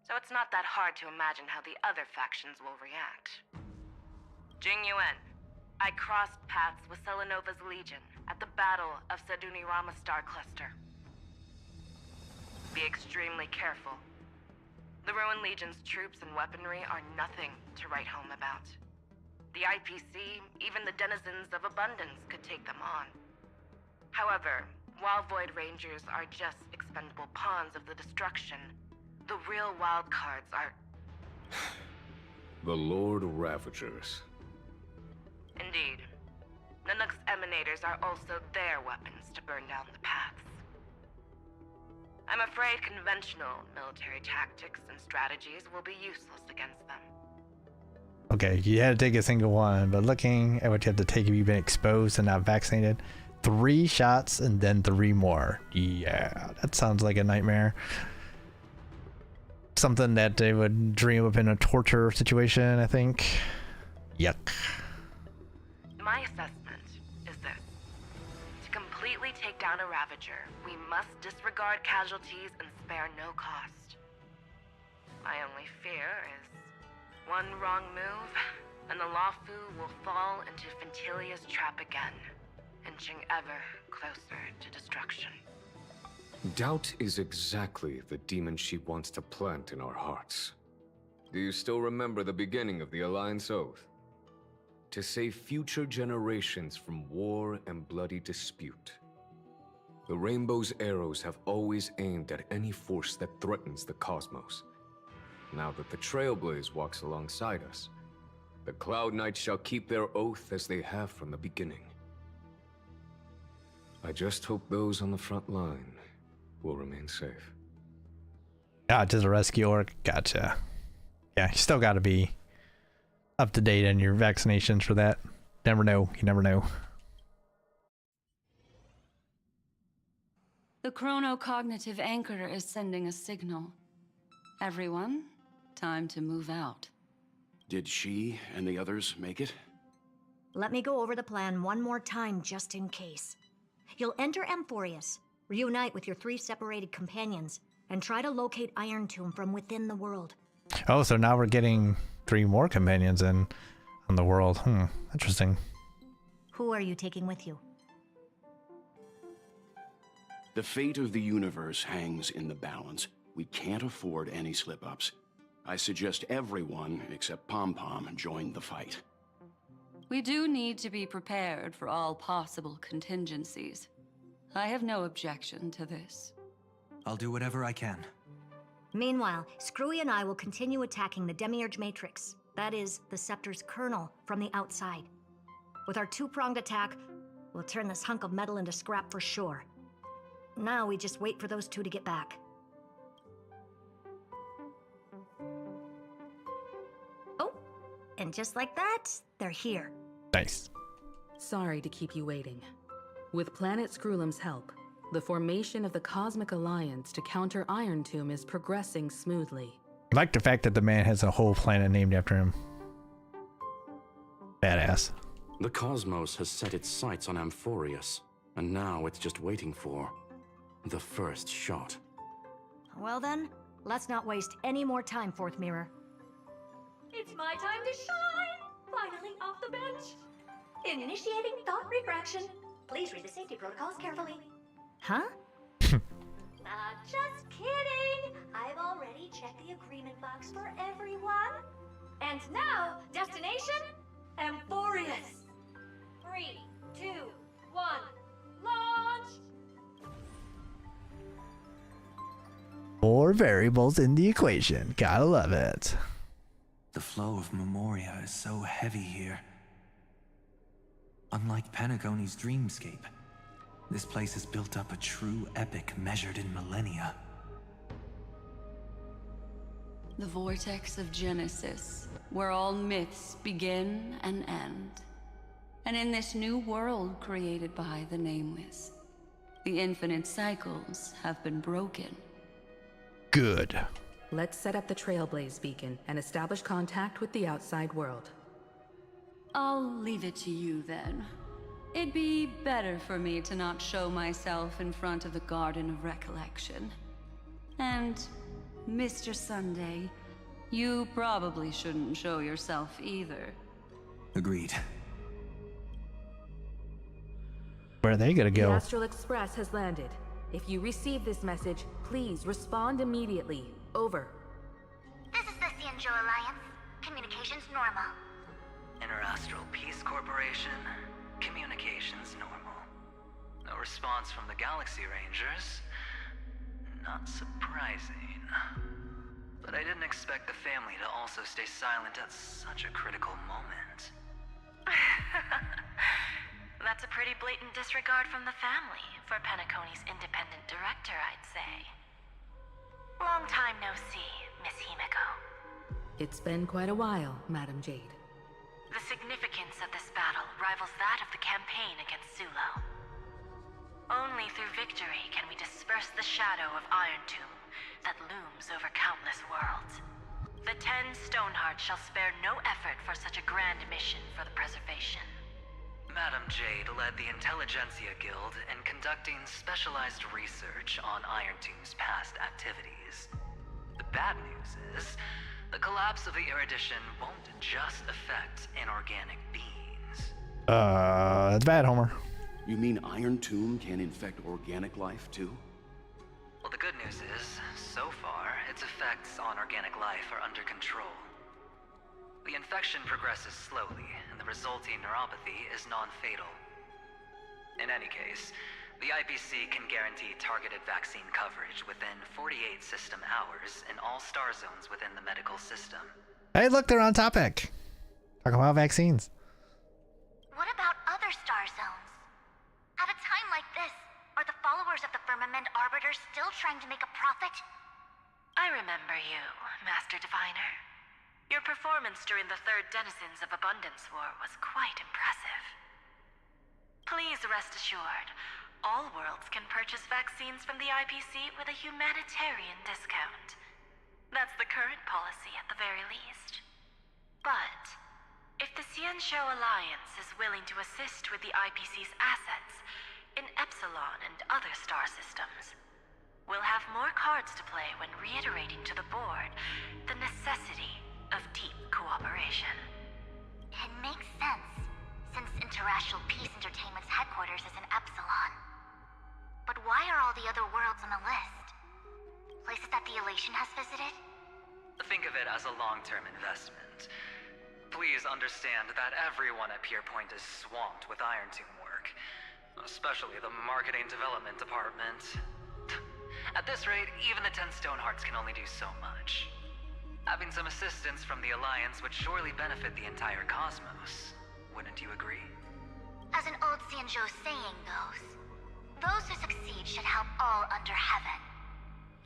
so it's not that hard to imagine how the other factions will react. Jing Yuan, I crossed paths with Selenova's Legion at the Battle of Sedunirama Star Cluster. Be extremely careful. The Ruin Legion's troops and weaponry are nothing to write home about. The IPC, even the denizens of Abundance, could take them on. However, while Void Rangers are just expendable pawns of the destruction, the real wild cards are... The Lord Ravagers. Indeed. Nanook's emanators are also their weapons to burn down the paths. I'm afraid conventional military tactics and strategies will be useless against them. Okay, you had to take a single one, but looking at what you have to take if you've been exposed and not vaccinated, 3 shots and then 3 more. Yeah, that sounds like a nightmare. Something that they would dream up in a torture situation, I think. Yuck. My assessment is this. To completely take down a Ravager, we must disregard casualties and spare no cost. My only fear is one wrong move, and the Lawfu will fall into Fintilia's trap again, inching ever closer to destruction. Doubt is exactly the demon she wants to plant in our hearts. Do you still remember the beginning of the Alliance Oath? To save future generations from war and bloody dispute. The Rainbow's arrows have always aimed at any force that threatens the cosmos. Now that the Trailblaze walks alongside us, the Cloud Knights shall keep their oath as they have from the beginning. I just hope those on the front line will remain safe. Ah, just a rescue orc. Gotcha. Yeah, you still got to be up to date on your vaccinations for that. Never know. You never know. The chronocognitive anchor is sending a signal. Everyone, time to move out. Did she and the others make it? Let me go over the plan one more time just in case. You'll enter Amphorius, reunite with your 3 separated companions, and try to locate Iron Tomb from within the world. Oh, so now we're getting 3 more companions on the world. Interesting. Who are you taking with you? The fate of the universe hangs in the balance. We can't afford any slip-ups. I suggest everyone, except Pom-Pom, join the fight. We do need to be prepared for all possible contingencies. I have no objection to this. I'll do whatever I can. Meanwhile, Screwy and I will continue attacking the Demiurge Matrix. That is, the Scepter's kernel, from the outside. With our 2-pronged attack, we'll turn this hunk of metal into scrap for sure. Now we just wait for those 2 to get back. Oh, and just like that, they're here. Nice. Sorry to keep you waiting. With Planet Screwlum's help, the formation of the Cosmic Alliance to counter Iron Tomb is progressing smoothly. I like the fact that the man has a whole planet named after him. Badass. The cosmos has set its sights on Amphorius, and now it's just waiting for the first shot. Well then, let's not waste any more time, Fourth Mirror. It's my time to shine! Finally off the bench! Initiating thought refraction. Please read the safety protocols carefully. Huh? Just kidding! I've already checked the agreement box for everyone. And now, destination? Amphorius! 3, 2, 1, launch! 4 variables in the equation. Gotta love it. The flow of Memoria is so heavy here. Unlike Panagoni's dreamscape, this place has built up a true epic measured in millennia. The vortex of Genesis, where all myths begin and end. And in this new world created by the Nameless, the infinite cycles have been broken. Good. Let's set up the Trailblaze beacon and establish contact with the outside world. I'll leave it to you then. It'd be better for me to not show myself in front of the Garden of Recollection. And, Mr. Sunday, you probably shouldn't show yourself either. Agreed. Where are they gonna The go? Astral Express has landed. If you receive this message, please respond immediately. Over. This is the Xianzhou Alliance. Communications normal. Interastral Peace Corporation. Communications normal. No response from the Galaxy Rangers. Not surprising. But I didn't expect the family to also stay silent at such a critical moment. That's a pretty blatant disregard from the family for Penacony's independent director, I'd say. Long time no see, Miss Himiko. It's been quite a while, Madam Jade. The significance of this battle rivals that of the campaign against Sulo. Only through victory can we disperse the shadow of Iron Tomb that looms over countless worlds. The 10 Stonehearts shall spare no effort for such a grand mission for the preservation. Madam Jade led the Intelligentsia Guild in conducting specialized research on Iron Tomb's past activities. The bad news is, the collapse of the erudition won't just affect inorganic beings. That's bad, Homer. You mean Iron Tomb can infect organic life, too? Well, the good news is, so far, its effects on organic life are under control. The infection progresses slowly, and the resulting neuropathy is non-fatal. In any case, the IPC can guarantee targeted vaccine coverage within 48 system hours in all star zones within the medical system. Hey, look, they're on topic. Talking about vaccines. What about other star zones? At a time like this, are the followers of the Firmament Arbiter still trying to make a profit? I remember you, Master Diviner. Your performance during the Third Denizens of Abundance War was quite impressive. Please rest assured, all worlds can purchase vaccines from the IPC with a humanitarian discount. That's the current policy at the very least. But if the Xianzhou Alliance is willing to assist with the IPC's assets in Epsilon and other star systems, we'll have more cards to play when reiterating to the board the necessity of deep cooperation. It makes sense, since Interastral Peace Entertainment's headquarters is in Epsilon. But why are all the other worlds on the list? Places that the Elation has visited? Think of it as a long-term investment. Please understand that everyone at Pierpoint is swamped with Iron Tomb work, especially the Marketing Development Department. At this rate, even the 10 Stonehearts can only do so much. Having some assistance from the Alliance would surely benefit the entire cosmos. Wouldn't you agree? As an old Xianzhou saying goes, those who succeed should help all under heaven.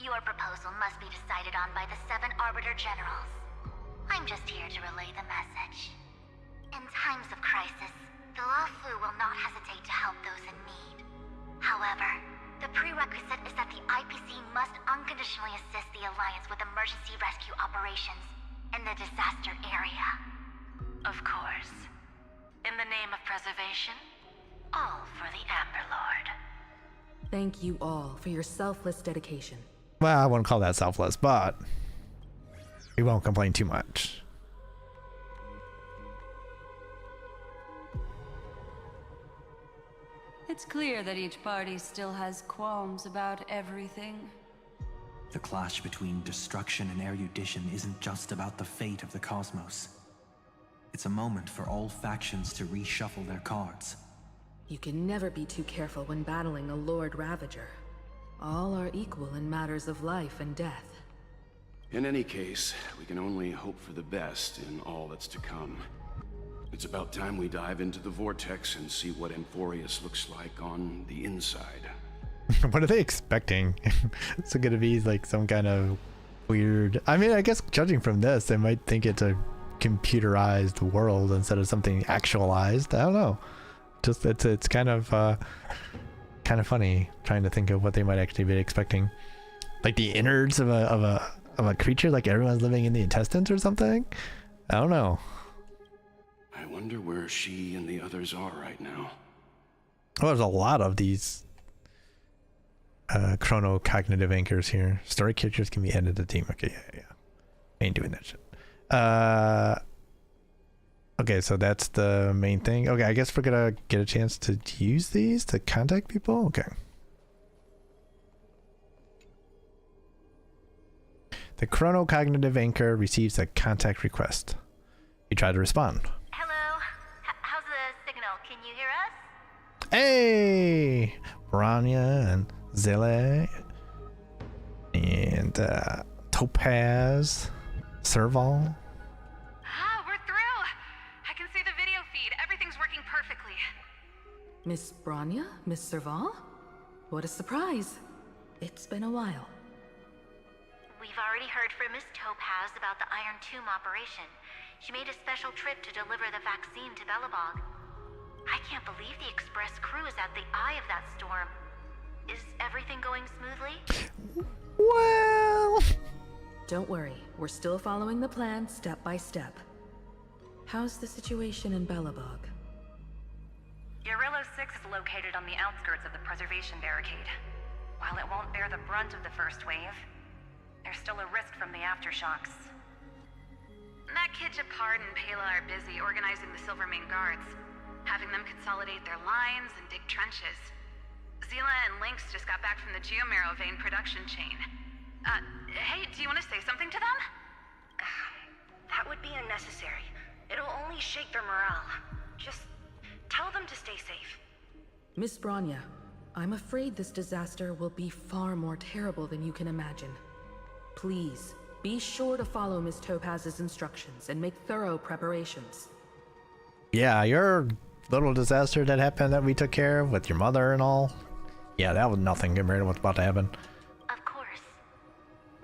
Your proposal must be decided on by the 7 Arbiter Generals. I'm just here to relay the message. In times of crisis, the Luofu will not hesitate to help those in need. However, the prerequisite is that the IPC must unconditionally assist the Alliance with emergency rescue operations in the disaster area. Of course. In the name of preservation, all for the Amber Lord. Thank you all for your selfless dedication. Well, I wouldn't call that selfless, but we won't complain too much. It's clear that each party still has qualms about everything. The clash between destruction and erudition isn't just about the fate of the cosmos. It's a moment for all factions to reshuffle their cards. You can never be too careful when battling a Lord Ravager. All are equal in matters of life and death. In any case, we can only hope for the best in all that's to come. It's about time we dive into the vortex and see what Amphorius looks like on the inside. What are they expecting? It's gonna be like some kind of weird... I mean, I guess judging from this, they might think it's a computerized world instead of something actualized. I don't know. Just it's kind of funny trying to think of what they might actually be expecting. Like the innards of a creature, like everyone's living in the intestines or something. I don't know. I wonder where she and the others are right now. Well, there's a lot of these chrono-cognitive anchors here. Story characters can be added to the team. Okay, yeah. Ain't doing that shit. Okay, so that's the main thing. Okay, I guess we're gonna get a chance to use these to contact people. Okay. The chronocognitive anchor receives a contact request. You try to respond. Hello? How's the signal? Can you hear us? Hey! Branya and Zille and Topaz, Serval. Ah, we're through! I can see the video feed. Everything's working perfectly. Miss Branya? Miss Serval? What a surprise. It's been a while. We've already heard from Miss Topaz about the Iron Tomb operation. She made a special trip to deliver the vaccine to Belobog. I can't believe the Express crew is at the eye of that storm. Is everything going smoothly? Well... Don't worry, we're still following the plan step by step. How's the situation in Belobog? Urillo 6 is located on the outskirts of the preservation barricade. While it won't bear the brunt of the first wave, there's still a risk from the aftershocks. That kid Japard and Pela are busy organizing the Silvermane guards, having them consolidate their lines and dig trenches. Zila and Lynx just got back from the Geomarrow vein production chain. Hey, do you want to say something to them? That would be unnecessary. It'll only shake their morale. Just tell them to stay safe. Miss Branya, I'm afraid this disaster will be far more terrible than you can imagine. Please, be sure to follow Miss Topaz's instructions and make thorough preparations. Yeah, your little disaster that happened that we took care of with your mother and all. Yeah, that was nothing compared to what's about to happen. Of course.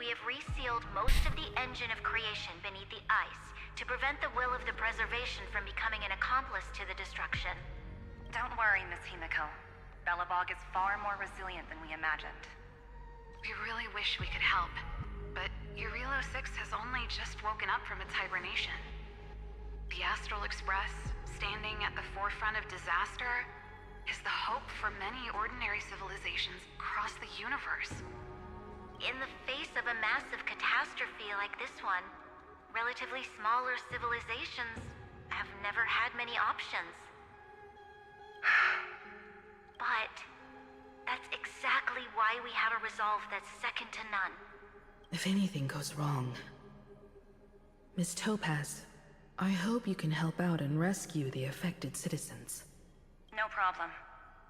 We have resealed most of the engine of creation beneath the ice to prevent the will of the preservation from becoming an accomplice to the destruction. Don't worry, Miss Himiko. Belobog is far more resilient than we imagined. We really wish we could help, but Urillo 6 has only just woken up from its hibernation. The Astral Express, standing at the forefront of disaster, is the hope for many ordinary civilizations across the universe. In the face of a massive catastrophe like this one, relatively smaller civilizations have never had many options. But that's exactly why we have a resolve that's second to none. If anything goes wrong... Miss Topaz, I hope you can help out and rescue the affected citizens. No problem.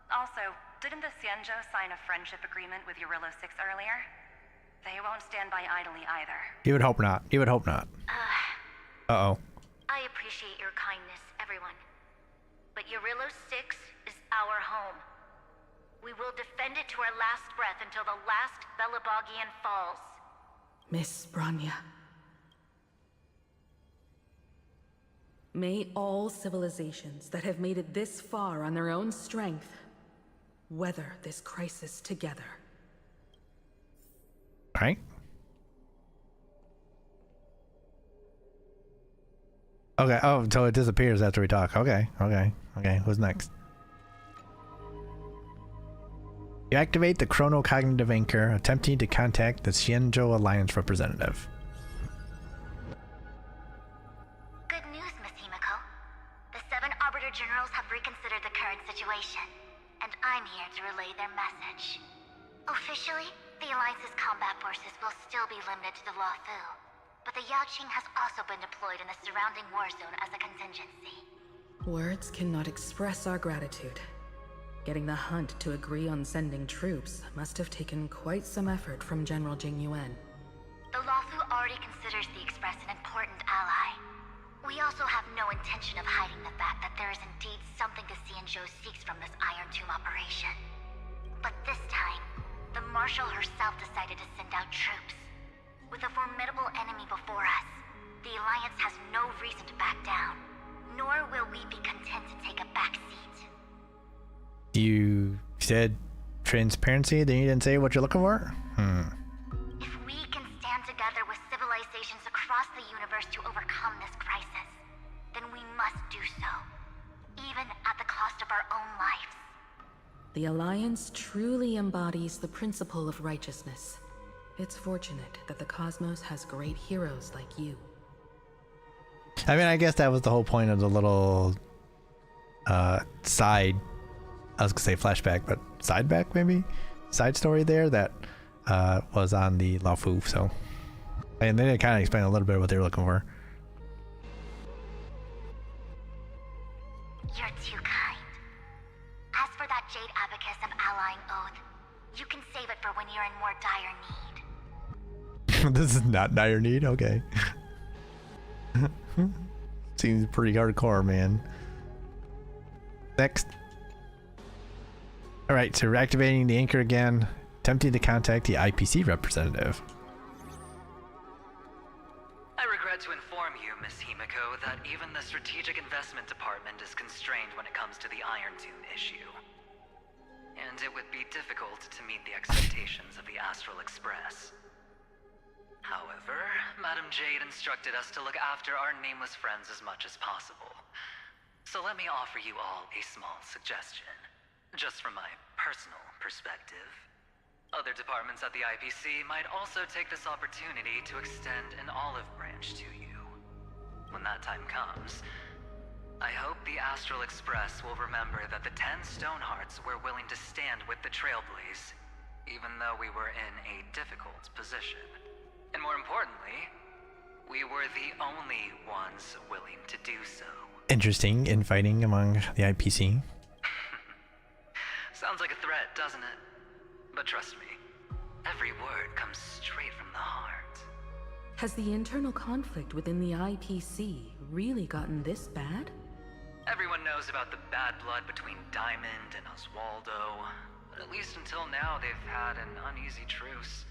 Also, didn't the Xianzhou sign a friendship agreement with Urillo 6 earlier? They won't stand by idly either. You would hope not. You would hope not. Uh-oh. I appreciate your kindness, everyone. But Urillo 6 is our home. We will defend it to our last breath until the last Belobogian falls. Miss Branya. May all civilizations that have made it this far on their own strength weather this crisis together. All right. Okay, oh, so it disappears after we talk. Okay. Who's next? You activate the chronocognitive anchor, attempting to contact the Xianzhou Alliance representative. Good news, Miss Himiko. The 7 Arbiter Generals have reconsidered the current situation, and I'm here to relay their message. Officially, the Alliance's combat forces will still be limited to the Luofu, but the Yaoqing has also been deployed in the surrounding war zone as a contingency. Words cannot express our gratitude. Getting the Hunt to agree on sending troops must have taken quite some effort from General Jing Yuan. The Luofu already considers the Express an important ally. We also have no intention of hiding the fact that there is indeed something the Xianzhou seeks from this Iron Tomb operation. But this time, the Marshal herself decided to send out troops. With a formidable enemy before us, the Alliance has no reason to back down, nor will we be content to take a back seat. You said transparency, then you didn't say what you're looking for? If we can stand together with civilizations across the universe to overcome this crisis, then we must do so, even at the cost of our own lives. The Alliance truly embodies the principle of righteousness. It's fortunate that the cosmos has great heroes like you. I mean, I guess that was the whole point of the little side, I was gonna say flashback, but sideback maybe? Side story there that was on the Laofu, so. And they kind of explain a little bit of what they were looking for. You're too kind. As for that Jade Abacus of Allying Oath, you can save it for when you're in more dire need. This is not dire need? Okay. Seems pretty hardcore, man. Next. Alright, so we're activating the anchor again. Attempting to contact the IPC representative. I regret to inform you, Miss Himiko, that even the Strategic Investment Department is constrained when it comes to the Iron Tomb issue. And it would be difficult to meet the expectations of the Astral Express. However, Madam Jade instructed us to look after our nameless friends as much as possible. So let me offer you all a small suggestion, just from my personal perspective. Other departments at the IPC might also take this opportunity to extend an olive branch to you. When that time comes, I hope the Astral Express will remember that the 10 Stonehearts were willing to stand with the Trailblaze, even though we were in a difficult position. And more importantly, we were the only ones willing to do so. Interesting infighting among the IPC. Sounds like a threat, doesn't it? But trust me, every word comes straight from the heart. Has the internal conflict within the IPC really gotten this bad? Everyone knows about the bad blood between Diamond and Oswaldo, but at least until now they've had an uneasy truce.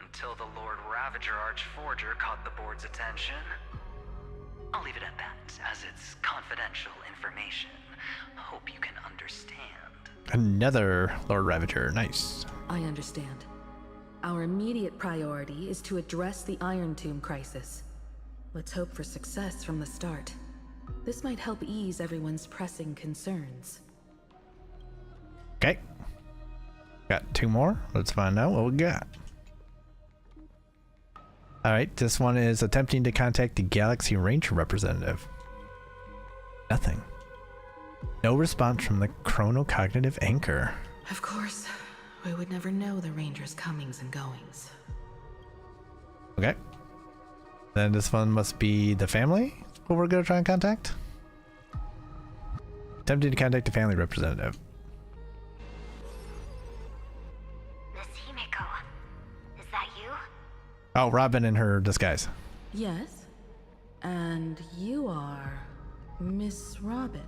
Until the Lord Ravager Archforger caught the board's attention. I'll leave it at that, as it's confidential information. Hope you can understand. Another Lord Ravager, nice. I understand. Our immediate priority is to address the Iron Tomb crisis. Let's hope for success from the start. This might help ease everyone's pressing concerns. Okay. Got 2 more. Let's find out what we got. Alright, this one is attempting to contact the Galaxy Ranger representative. Nothing. No response from the chronocognitive anchor. Of course, we would never know the Ranger's comings and goings. Okay. Then this one must be the family? What we're gonna try and contact? Attempting to contact the family representative. Miss Himiko, is that you? Oh, Robin in her disguise. Yes? And you are Miss Robin.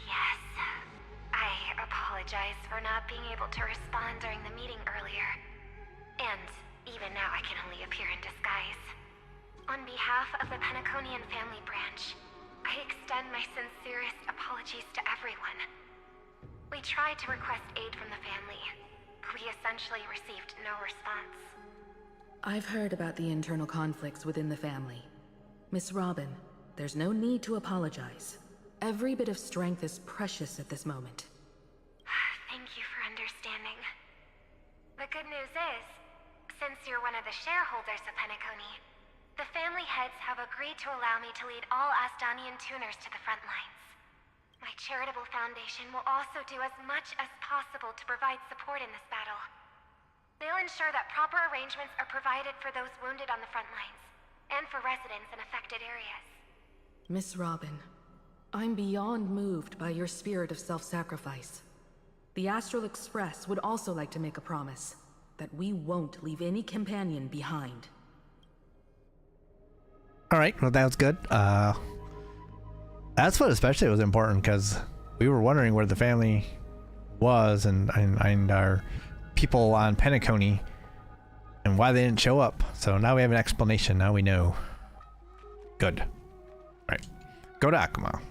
Yes. I apologize for not being able to respond during the meeting earlier. And even now I can only appear in disguise. On behalf of the Penaconian family branch, I extend my sincerest apologies to everyone. We tried to request aid from the family, but we essentially received no response. I've heard about the internal conflicts within the family. Miss Robin, there's no need to apologize. Every bit of strength is precious at this moment. Thank you for understanding. The good news is, since you're one of the shareholders of Penacony, the family heads have agreed to allow me to lead all Asdanian tuners to the front lines. My charitable foundation will also do as much as possible to provide support in this battle. They'll ensure that proper arrangements are provided for those wounded on the front lines, and for residents in affected areas. Miss Robin, I'm beyond moved by your spirit of self-sacrifice. The Astral Express would also like to make a promise that we won't leave any companion behind. Alright, well that was good. That's what especially was important, because we were wondering where the family was and our people on Penacony and why they didn't show up. So now we have an explanation. Now we know. Good. Alright. Go to Akuma.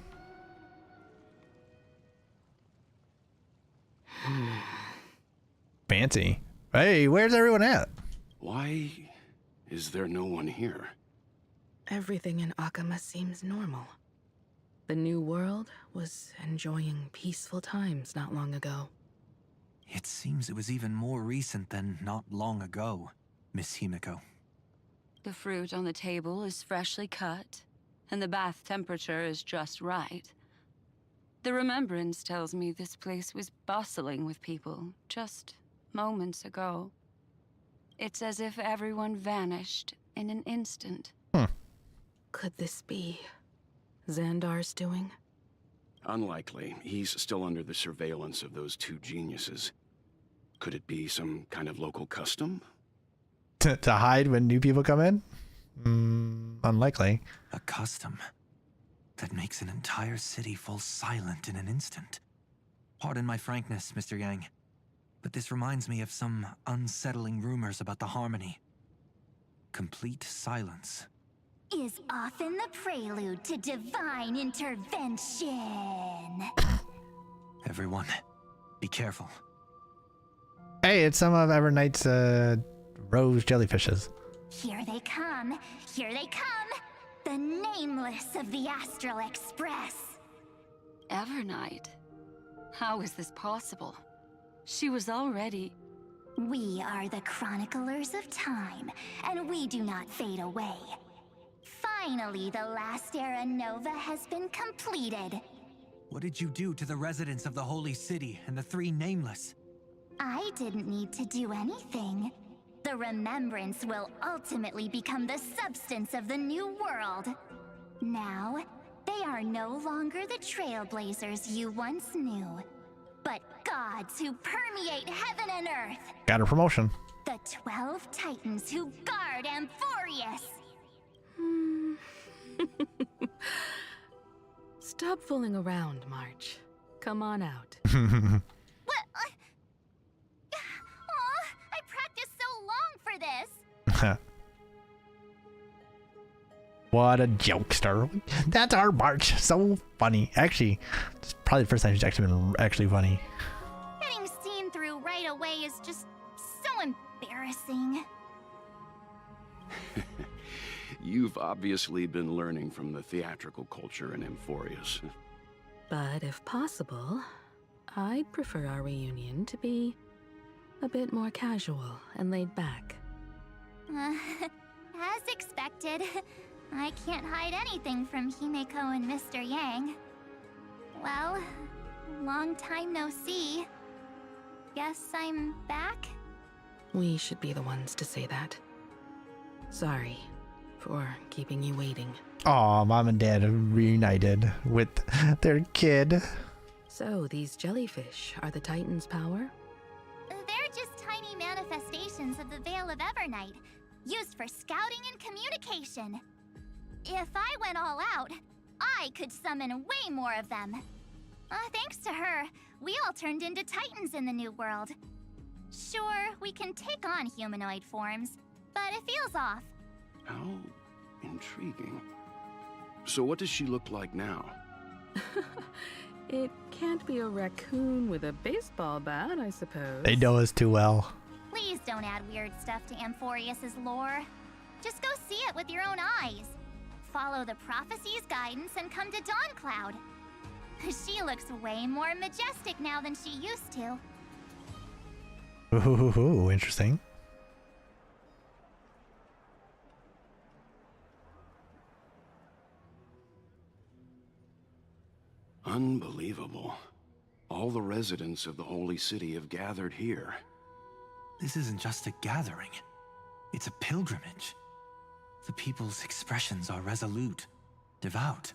Fancy. Hey, where's everyone at? Why is there no one here? Everything in Akuma seems normal. The new world was enjoying peaceful times not long ago. It seems it was even more recent than not long ago, Miss Himiko. The fruit on the table is freshly cut, and the bath temperature is just right. The remembrance tells me this place was bustling with people just moments ago. It's as if everyone vanished in an instant. Could this be Xandar's doing? Unlikely. He's still under the surveillance of those two geniuses. Could it be some kind of local custom? To hide when new people come in? Unlikely. A custom that makes an entire city fall silent in an instant. Pardon my frankness, Mr. Yang, but this reminds me of some unsettling rumors about the Harmony. Complete silence is often the prelude to divine intervention. Everyone, be careful. Hey, it's some of Evernight's rose jellyfishes. Here they come. Here they come. The nameless of the Astral Express. Evernight? How is this possible? She was already... We are the chroniclers of time, and we do not fade away. Finally, the last era Nova has been completed. What did you do to the residents of the Holy City and the three Nameless? I didn't need to do anything. The remembrance will ultimately become the substance of the new world. Now, they are no longer the Trailblazers you once knew, but gods who permeate heaven and earth. Got a promotion. The 12 Titans who guard Amphorius. Stop fooling around, March. Come on out. What? I practiced so long for this. What a jokester. That's our March. So funny. Actually, it's probably the first time she's actually been actually funny. Getting seen through right away is just so embarrassing. You've obviously been learning from the theatrical culture in Amphorius. But if possible, I'd prefer our reunion to be a bit more casual and laid back. As expected, I can't hide anything from Himeko and Mr. Yang. Well, long time no see. Guess I'm back? We should be the ones to say that. Sorry for keeping you waiting. Aw, Mom and Dad are reunited with their kid. So, these jellyfish are the Titan's power? They're just tiny manifestations of the Veil of Evernight, used for scouting and communication. If I went all out, I could summon way more of them. Thanks to her, we all turned into Titans in the New World. Sure, we can take on humanoid forms, but it feels off. How intriguing. So what does she look like now? It can't be a raccoon with a baseball bat, I suppose. They know us too well. Please don't add weird stuff to Amphorius's lore. Just go see it with your own eyes. Follow the prophecy's guidance and come to Dawncloud. She looks way more majestic now than she used to. Ooh, interesting. Unbelievable. All the residents of the Holy City have gathered here. This isn't just a gathering. It's a pilgrimage. The people's expressions are resolute, devout,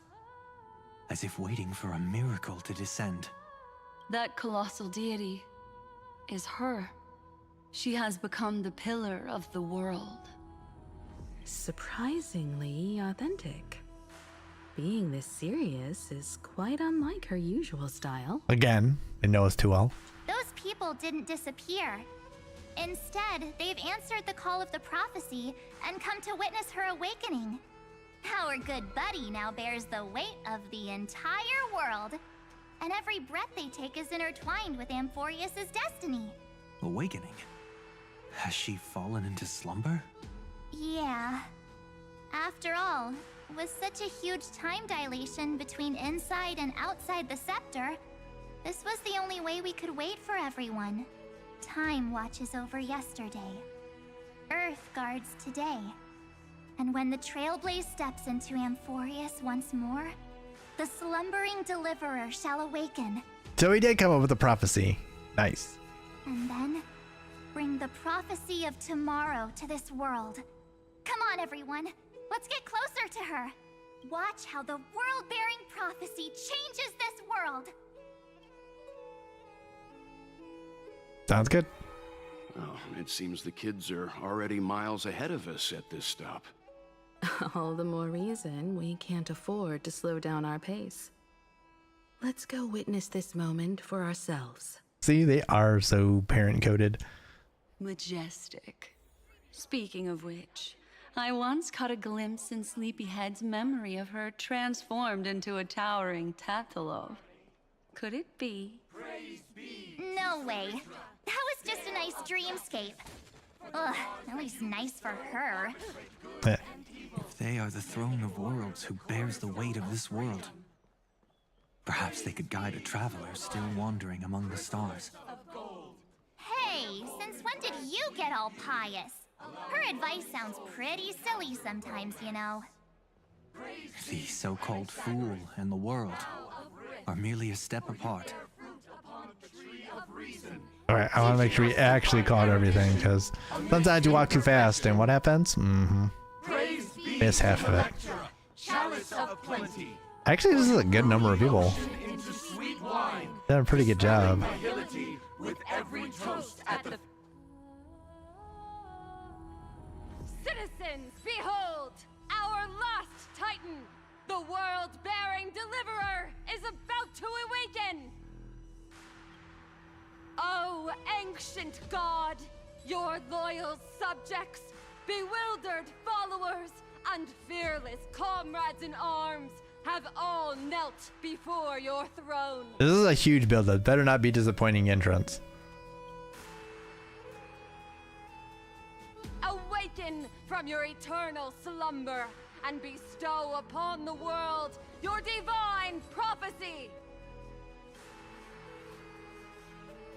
as if waiting for a miracle to descend. That colossal deity is her. She has become the pillar of the world. Surprisingly authentic. Being this serious is quite unlike her usual style. Again, they know us too well. Those people didn't disappear. Instead, they've answered the call of the prophecy and come to witness her awakening. Our good buddy now bears the weight of the entire world. And every breath they take is intertwined with Amphorius's destiny. Awakening? Has she fallen into slumber? Yeah. After all, with such a huge time dilation between inside and outside the scepter, this was the only way we could wait for everyone. Time watches over yesterday. Earth guards today. And when the Trailblaze steps into Amphorius once more, the slumbering deliverer shall awaken. So he did come up with a prophecy. Nice. And then, bring the prophecy of tomorrow to this world. Come on, everyone. Let's get closer to her. Watch how the world-bearing prophecy changes this world. Sounds good. Well, it seems the kids are already miles ahead of us at this stop. All the more reason we can't afford to slow down our pace. Let's go witness this moment for ourselves. See, they are so parent-coded. Majestic. Speaking of which, I once caught a glimpse in Sleepyhead's memory of her transformed into a towering Tathalov. Could it be? No way. That was just a nice dreamscape. Ugh, at least nice for her. If they are the throne of worlds who bears the weight of this world, perhaps they could guide a traveler still wandering among the stars. Hey, since when did you get all pious? Her advice sounds pretty silly sometimes, you know. The so-called fool and the world are merely a step apart. Alright, I want to make sure we actually caught everything, because sometimes you walk too fast, and what happens? Miss half of it. Actually, this is a good number of people. Done a pretty good job. Citizens, behold! Our last Titan, the world-bearing deliverer, is about to awaken! Oh, ancient god, your loyal subjects, bewildered followers, and fearless comrades in arms have all knelt before your throne. This is a huge build-up. Better not be disappointing entrance. Awaken from your eternal slumber and bestow upon the world your divine prophecy.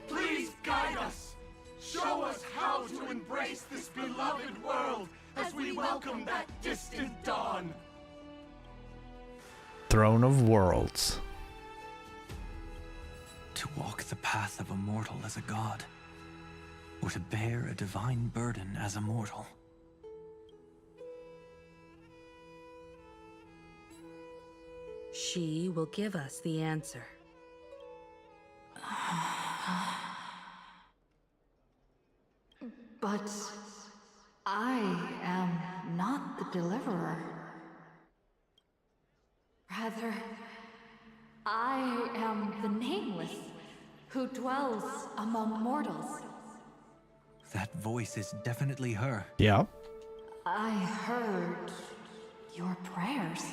Please guide us. Show us how to embrace this beloved world as we welcome that distant dawn. Throne of Worlds. To walk the path of a mortal as a god, or to bear a divine burden as a mortal. She will give us the answer. But I am not the deliverer. Rather, I am the nameless who dwells among mortals. That voice is definitely her. Yeah. I heard your prayers.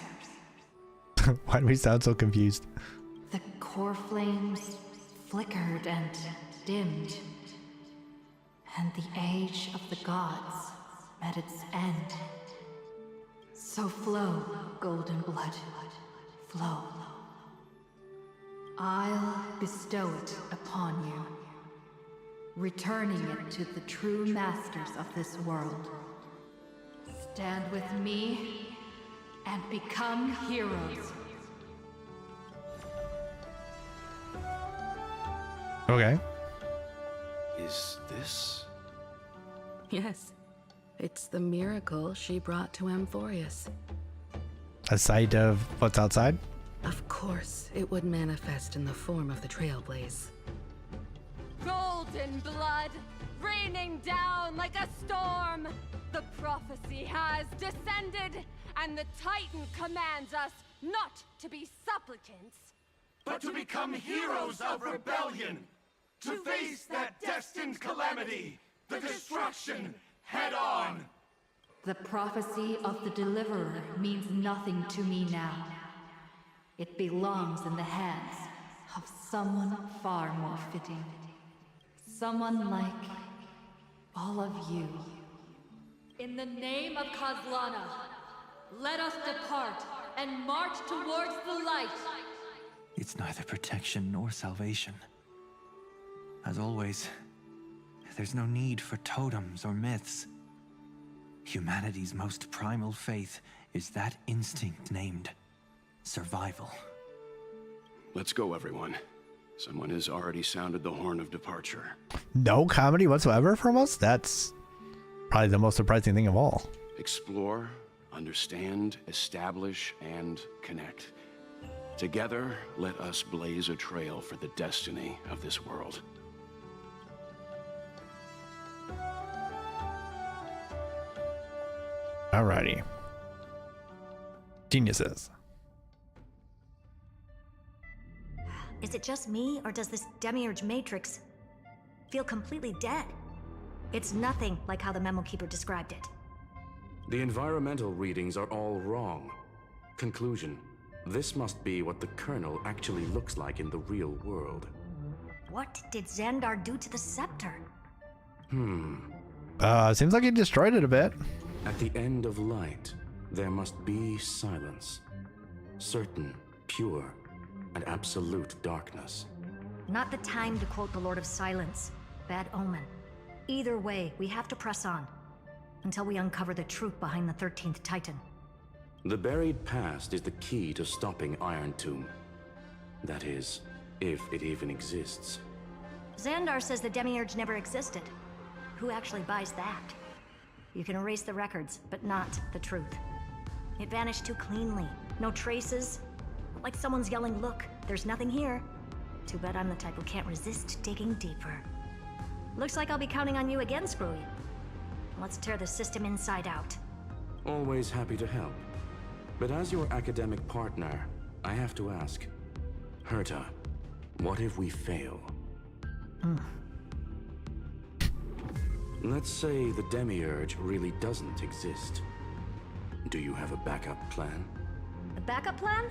Why do we sound so confused? The core flames flickered and dimmed, and the age of the gods met its end. So flow, golden blood, flow. I'll bestow it upon you, returning it to the true masters of this world. Stand with me and become heroes. Okay. Is this? Yes. It's the miracle she brought to Amphorius. A sight of what's outside? Of course, it would manifest in the form of the Trailblaze. Golden blood, raining down like a storm. The prophecy has descended, and the Titan commands us not to be supplicants, but to become heroes of rebellion, to face that destined calamity, the destruction, head on. The prophecy of the Deliverer means nothing to me now. It belongs in the hands of someone far more fitting. Someone like all of you. In the name of Kozlana, let us depart and march towards the light. It's neither protection nor salvation. As always, there's no need for totems or myths. Humanity's most primal faith is that instinct named survival. Let's go, everyone. Someone has already sounded the horn of departure. No comedy whatsoever from us? That's probably the most surprising thing of all. Explore, understand, establish, and connect. Together, let us blaze a trail for the destiny of this world. Alrighty. Geniuses. Is it just me, or does this Demiurge Matrix feel completely dead? It's nothing like how the Memo Keeper described it. The environmental readings are all wrong. Conclusion: this must be what the kernel actually looks like in the real world. What did Xandar do to the scepter? Seems like he destroyed it a bit. At the end of light, there must be silence. Certain, pure, and absolute darkness. Not the time to quote the Lord of Silence. Bad omen. Either way, we have to press on. Until we uncover the truth behind the 13th Titan. The buried past is the key to stopping Iron Tomb. That is, if it even exists. Xandar says the Demiurge never existed. Who actually buys that? You can erase the records, but not the truth. It vanished too cleanly. No traces. Like someone's yelling, "Look, there's nothing here." Too bad I'm the type who can't resist digging deeper. Looks like I'll be counting on you again, Screwy. Let's tear the system inside out. Always happy to help. But as your academic partner, I have to ask, Herta, what if we fail? Let's say the Demiurge really doesn't exist. Do you have a backup plan? A backup plan?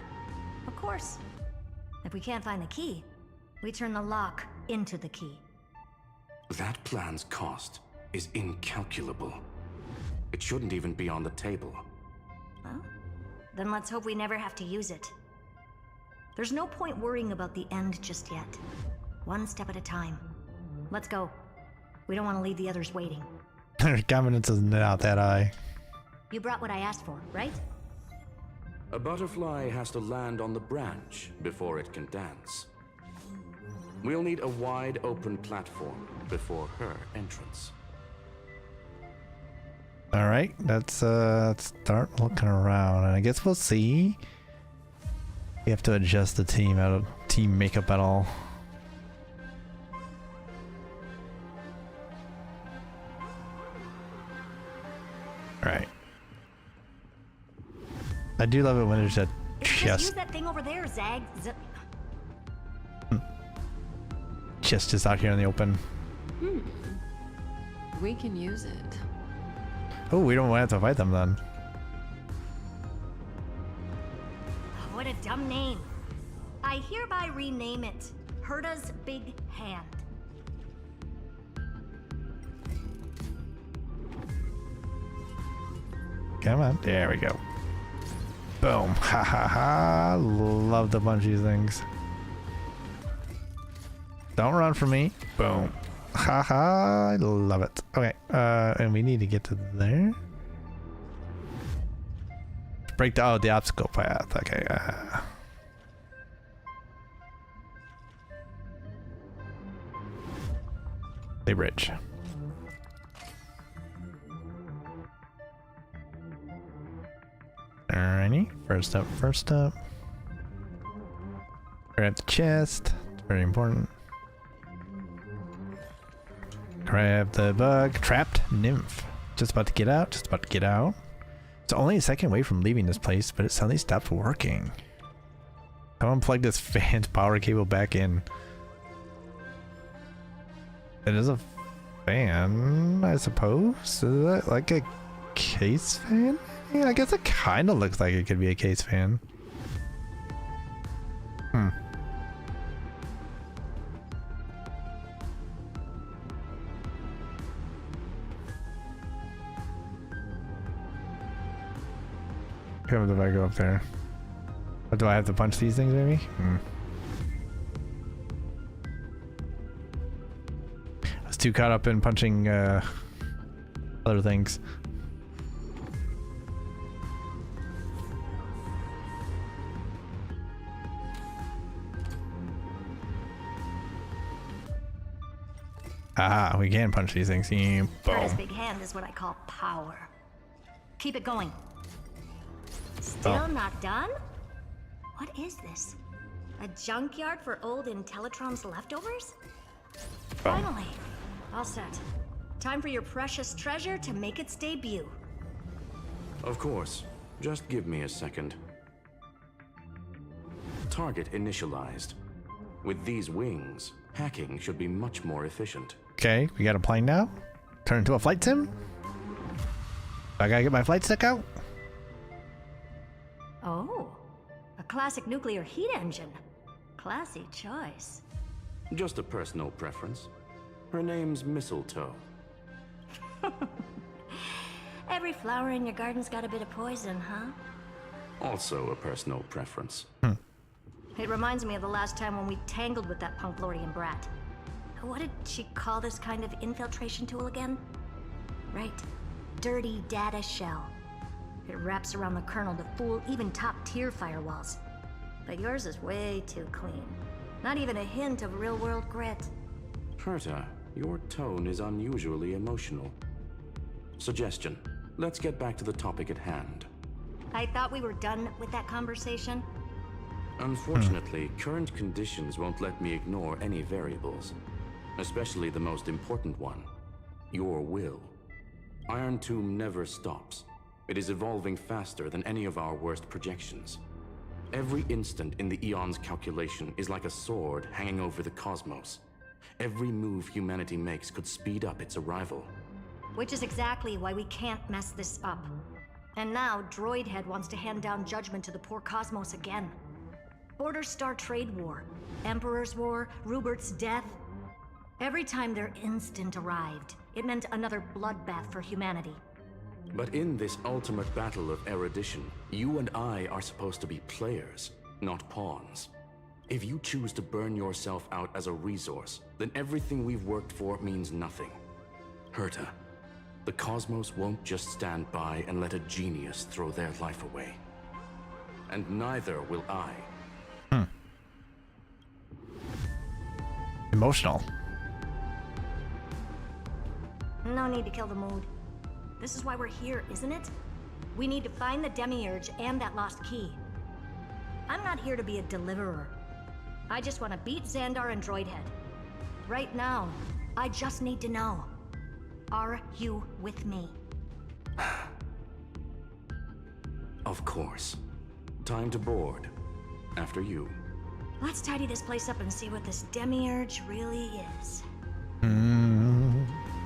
Of course. If we can't find the key, we turn the lock into the key. That plan's cost is incalculable. It shouldn't even be on the table. Well, then let's hope we never have to use it. There's no point worrying about the end just yet. One step at a time. Let's go. We don't want to leave the others waiting. Confidence is not that high. You brought what I asked for, right? A butterfly has to land on the branch before it can dance. We'll need a wide open platform before her entrance. Alright, let's start looking around, and I guess we'll see. We have to adjust the team makeup at all. Alright. I do love it when there's a Just use that thing over there, Zag. Chest is out here in the open. We can use it. Oh, we don't have to fight them then. What a dumb name. I hereby rename it Herta's Big Hand. Come on. There we go. Boom. Ha ha ha. Love the bungee things. Don't run from me. Boom. Ha ha. I love it. Okay. And we need to get to there. Break the obstacle path. Okay. The bridge. Alrighty, first up. Grab the chest, it's very important. Grab the bug, trapped nymph. Just about to get out, It's only a second away from leaving this place, but it suddenly stopped working. I'll unplug this fan's power cable back in. It is a fan, I suppose? Is that like a case fan? Yeah, I guess it kind of looks like it could be a case fan. What happens if I go up there? Or do I have to punch these things maybe? I was too caught up in punching other things. Ah, we can punch these things. Boom. Curtis' big hand is what I call power. Keep it going. Still not done? What is this? A junkyard for old Intellitron's leftovers? Finally, all set. Time for your precious treasure to make its debut. Of course. Just give me a second. Target initialized. With these wings, hacking should be much more efficient. Okay, we got a plane now. Turn into a flight sim. I gotta get my flight stick out. Oh, a classic nuclear heat engine. Classy choice. Just a personal preference. Her name's Mistletoe. Every flower in your garden's got a bit of poison, huh? Also a personal preference. It reminds me of the last time when we tangled with that Punklordian brat. What did she call this kind of infiltration tool again? Right. Dirty data shell. It wraps around the kernel to fool even top-tier firewalls. But yours is way too clean. Not even a hint of real-world grit. Herta, your tone is unusually emotional. Suggestion. Let's get back to the topic at hand. I thought we were done with that conversation. Unfortunately, current conditions won't let me ignore any variables. Especially the most important one. Your will. Iron Tomb never stops. It is evolving faster than any of our worst projections. Every instant in the Eon's calculation is like a sword hanging over the cosmos. Every move humanity makes could speed up its arrival. Which is exactly why we can't mess this up. And now, Droidhead wants to hand down judgment to the poor cosmos again. Border Star Trade War, Emperor's War, Rupert's death. Every time their instant arrived, it meant another bloodbath for humanity. But in this ultimate battle of erudition, you and I are supposed to be players, not pawns. If you choose to burn yourself out as a resource, then everything we've worked for means nothing. Herta, the cosmos won't just stand by and let a genius throw their life away. And neither will I. Emotional. No need to kill the mood. This is why we're here, isn't it? We need to find the Demiurge and that lost key. I'm not here to be a deliverer. I just want to beat Xandar and Droidhead. Right now, I just need to know. Are you with me? Of course. Time to board. After you. Let's tidy this place up and see what this Demiurge really is.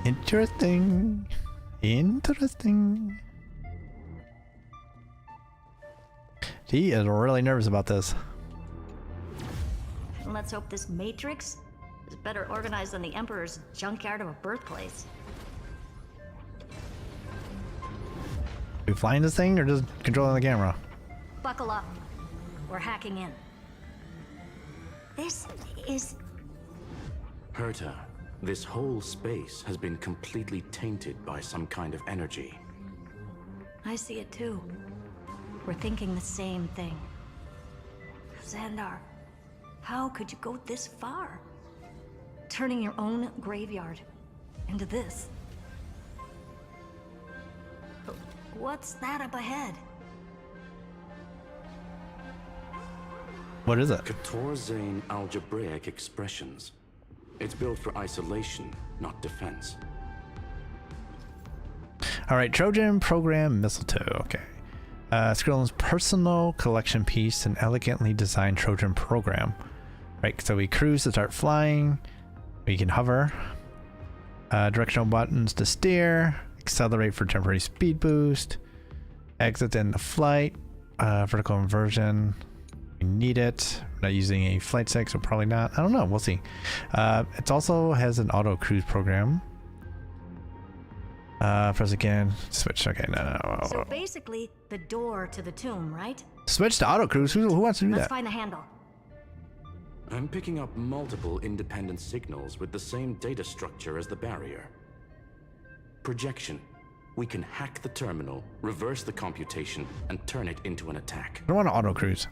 Interesting. Interesting. He is really nervous about this. Let's hope this Matrix is better organized than the Emperor's junkyard of a birthplace. We flying this thing or just controlling the camera? Buckle up. We're hacking in. This is... Herta, this whole space has been completely tainted by some kind of energy. I see it too. We're thinking the same thing. Xandar, how could you go this far? Turning your own graveyard into this. What's that up ahead? What is it? Katorzane algebraic expressions. It's built for isolation, not defense. All right, Trojan program Mistletoe. Okay. Skrill's personal collection piece, an elegantly designed Trojan program. Right, so we cruise to start flying. We can hover. Directional buttons to steer. Accelerate for temporary speed boost. Exit in the flight. Vertical inversion. We need it. We're not using a flight stick, so probably not. I don't know. We'll see. It also has an auto cruise program. Press again. Switch. Okay, no. So basically, the door to the tomb, right? Switch to auto cruise. Who wants to do Let's that? find the handle. I'm picking up multiple independent signals with the same data structure as the barrier. Projection. We can hack the terminal, reverse the computation, and turn it into an attack. I don't want to auto cruise.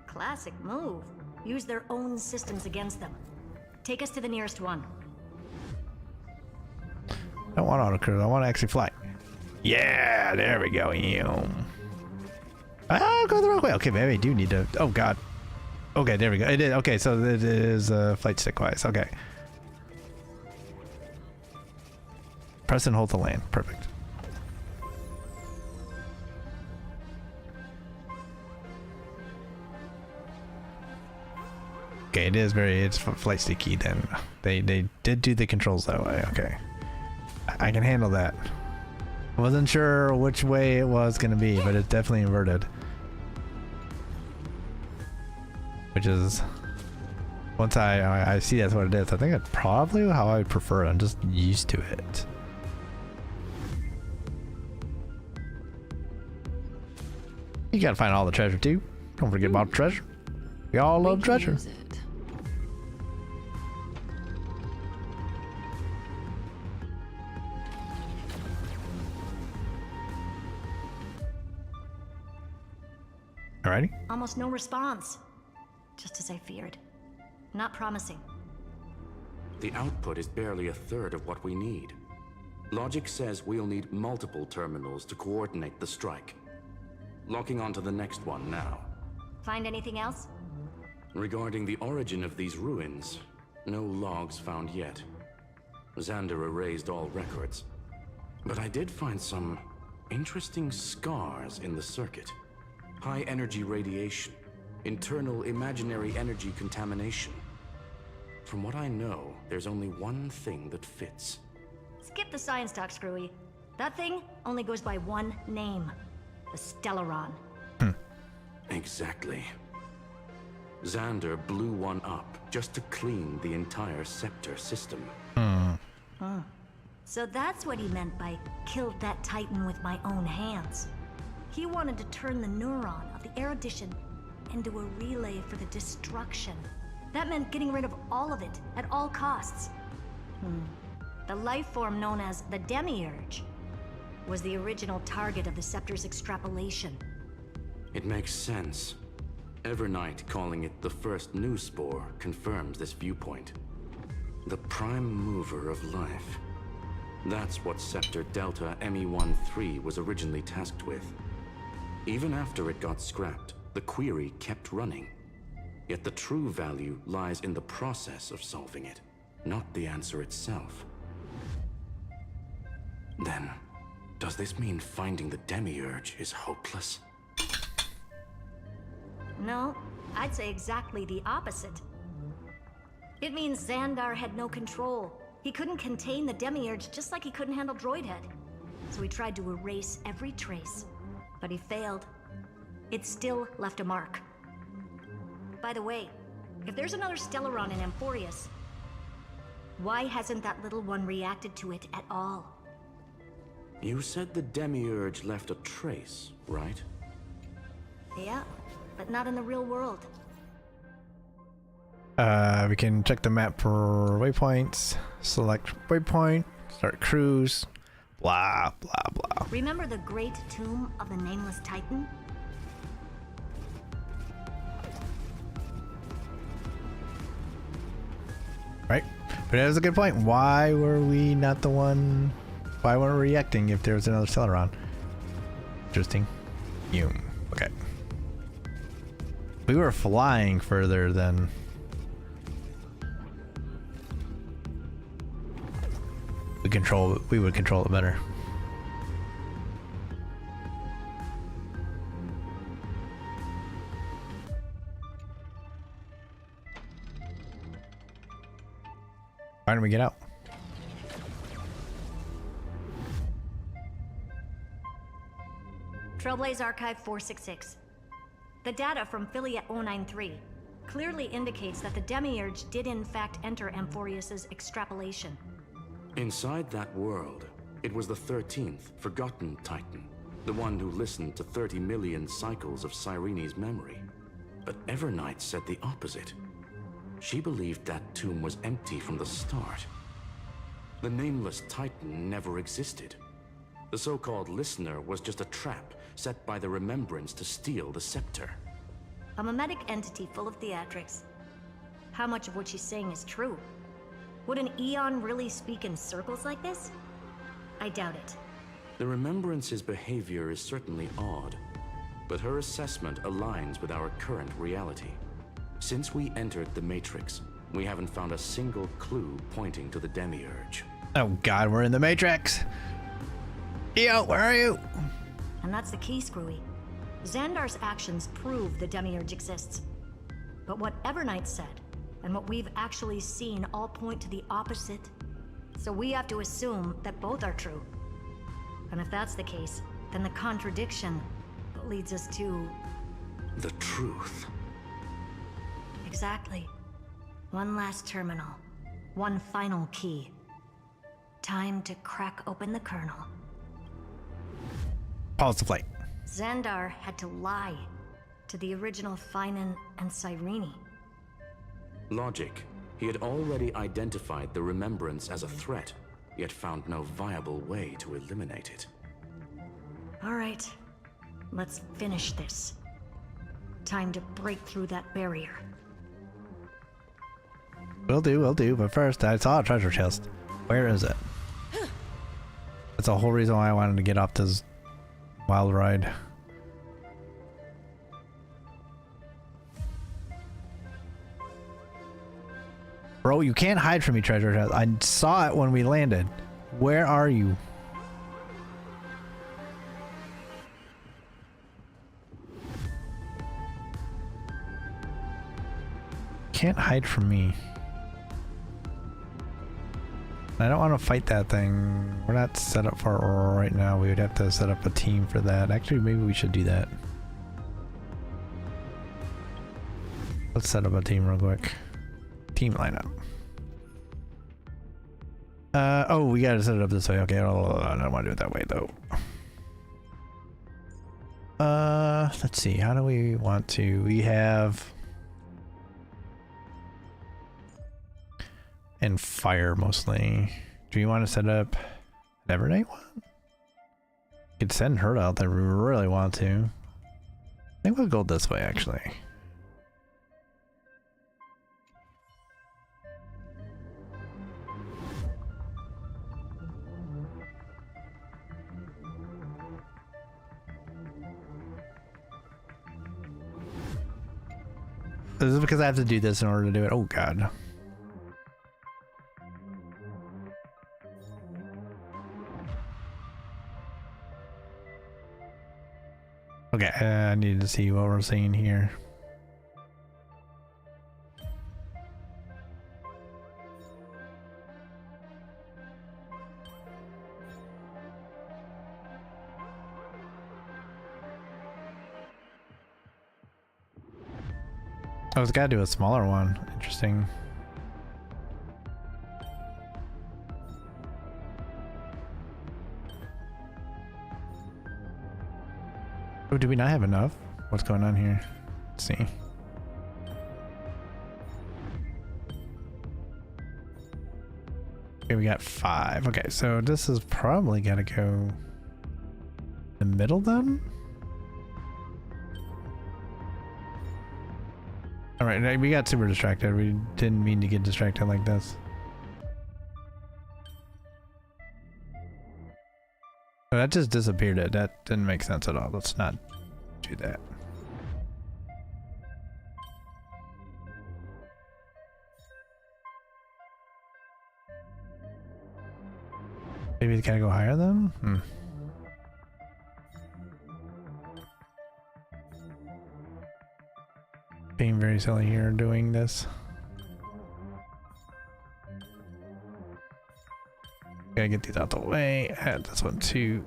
Classic move. Use their own systems against them. Take us to the nearest one. don't want auto cruise. I want to actually fly. Yeah, there we go. Ah, go the wrong way. Okay, maybe I do need to. Oh god. Okay, there we go. It is okay. So it is flight stick wise. Okay. Press and hold to land. Perfect. Okay, it is very. It's flight sticky. Then they did do the controls that way. Okay, I can handle that. I wasn't sure which way it was gonna be, but it's definitely inverted. Which is, once I see that's what it is, I think that's probably how I would prefer it. I'm just used to it. You gotta find all the treasure too. Don't forget about treasure. We all love treasure. Alrighty. Almost no response. Just as I feared. Not promising. The output is barely a third of what we need. Logic says we'll need multiple terminals to coordinate the strike. Locking onto the next one now. Find anything else? Regarding the origin of these ruins, no logs found yet. Xander erased all records. But I did find some interesting scars in the circuit. High energy radiation, internal imaginary energy contamination. From what I know, there's only one thing that fits. Skip the science talk, Screwy. That thing only goes by one name. The Stellaron. Exactly. Xander blew one up just to clean the entire scepter system. So that's what he meant by killed that Titan with my own hands. He wanted to turn the neuron of the erudition into a relay for the destruction. That meant getting rid of all of it at all costs. The life form known as the Demiurge was the original target of the Scepter's extrapolation. It makes sense. Evernight calling it the first new spore confirms this viewpoint. The prime mover of life. That's what Scepter Delta ME-13 was originally tasked with. Even after it got scrapped, the query kept running. Yet the true value lies in the process of solving it, not the answer itself. Then, does this mean finding the Demiurge is hopeless? No, I'd say exactly the opposite. It means Xandar had no control. He couldn't contain the Demiurge just like he couldn't handle Droidhead. So he tried to erase every trace. But he failed. It still left a mark. By the way, if there's another Stellaron in Amphorius, why hasn't that little one reacted to it at all? You said the Demiurge left a trace, right? Yeah, but not in the real world. We can check the map for waypoints. Select waypoint. Start cruise. Blah, blah, blah. Remember the great tomb of the Nameless Titan? Right. But that was a good point. Why were we not the one... Why weren't we reacting if there was another Stellaron? Interesting. Okay. We were flying further than... We would control it better. Why don't we get out? Trailblaze Archive 466. The data from Philia 093 clearly indicates that the Demiurge did in fact enter Amphorius's extrapolation. Inside that world, it was the 13th, forgotten Titan. The one who listened to 30 million cycles of Cyrene's memory. But Evernight said the opposite. She believed that tomb was empty from the start. The Nameless Titan never existed. The so-called listener was just a trap set by the Remembrance to steal the scepter. A mimetic entity full of theatrics. How much of what she's saying is true? Would an Eon really speak in circles like this? I doubt it. The Remembrance's behavior is certainly odd, but her assessment aligns with our current reality. Since we entered the Matrix, we haven't found a single clue pointing to the Demiurge. Oh god, we're in the Matrix! Yo, where are you? And that's the key, Screwy. Xandar's actions prove the Demiurge exists. But what Evernight said, and what we've actually seen all point to the opposite. So we have to assume that both are true. And if that's the case, then the contradiction leads us to... the truth. Exactly. One last terminal. One final key. Time to crack open the kernel. Pause the flight. Xandar had to lie to the original Finan and Cyrene. Logic. He had already identified the Remembrance as a threat, yet found no viable way to eliminate it. All right. Let's finish this. Time to break through that barrier. Will do, but first I saw a treasure chest. Where is it? That's the whole reason why I wanted to get off this wild ride. Bro, you can't hide from me, treasure chest. I saw it when we landed. Where are you? Can't hide from me. I don't want to fight that thing. We're not set up for it right now. We would have to set up a team for that. Actually, maybe we should do that. Let's set up a team real quick. Team lineup. Oh, we gotta set it up this way. Okay, I don't want to do it that way though. Let's see. How do we want to? We have... and fire mostly. Do you want to set up an Evernight one? Could send her out there if we really want to. I think we'll go this way actually. This is because I have to do this in order to do it. Oh god. Okay, I need to see what we're seeing here. I was gotta do a smaller one. Interesting. Oh, do we not have enough? What's going on here? Let's see. Okay, we got 5. Okay, so this is probably gotta go in the middle then? Alright, we got super distracted. We didn't mean to get distracted like this. Oh, that just disappeared. That didn't make sense at all. Let's not do that. Maybe it gotta go higher then? Being very silly here doing this. Gotta get these out the way. Add this one too.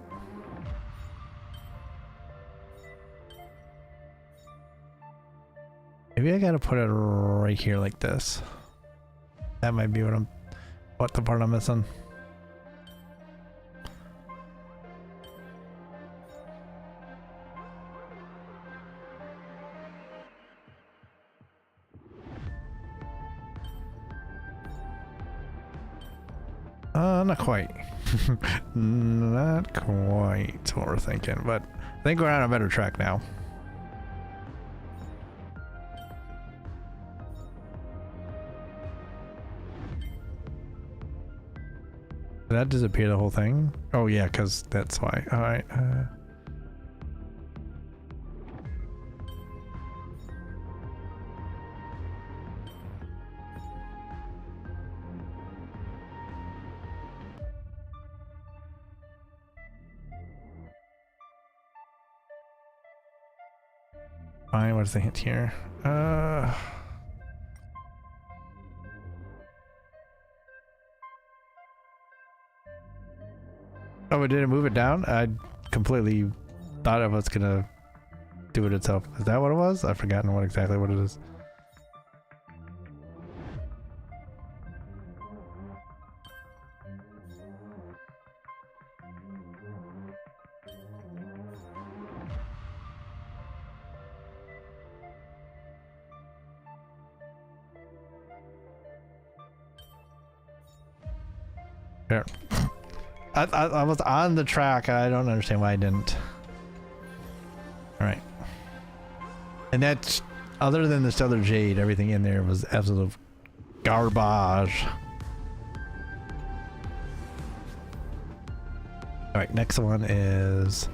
Maybe I gotta put it right here like this. That might be what the part I'm missing. Not quite. Not quite what we're thinking, but I think we're on a better track now. Did that disappear the whole thing? Oh yeah, because that's why. Alright, fine, what's the hint here? Oh, it didn't move it down? I completely thought it was gonna do it itself. Is that what it was? I've forgotten exactly what it is. There. I was on the track. I don't understand why I didn't. Alright. And that's, other than the Stellar Jade, everything in there was absolute garbage. Alright, next one is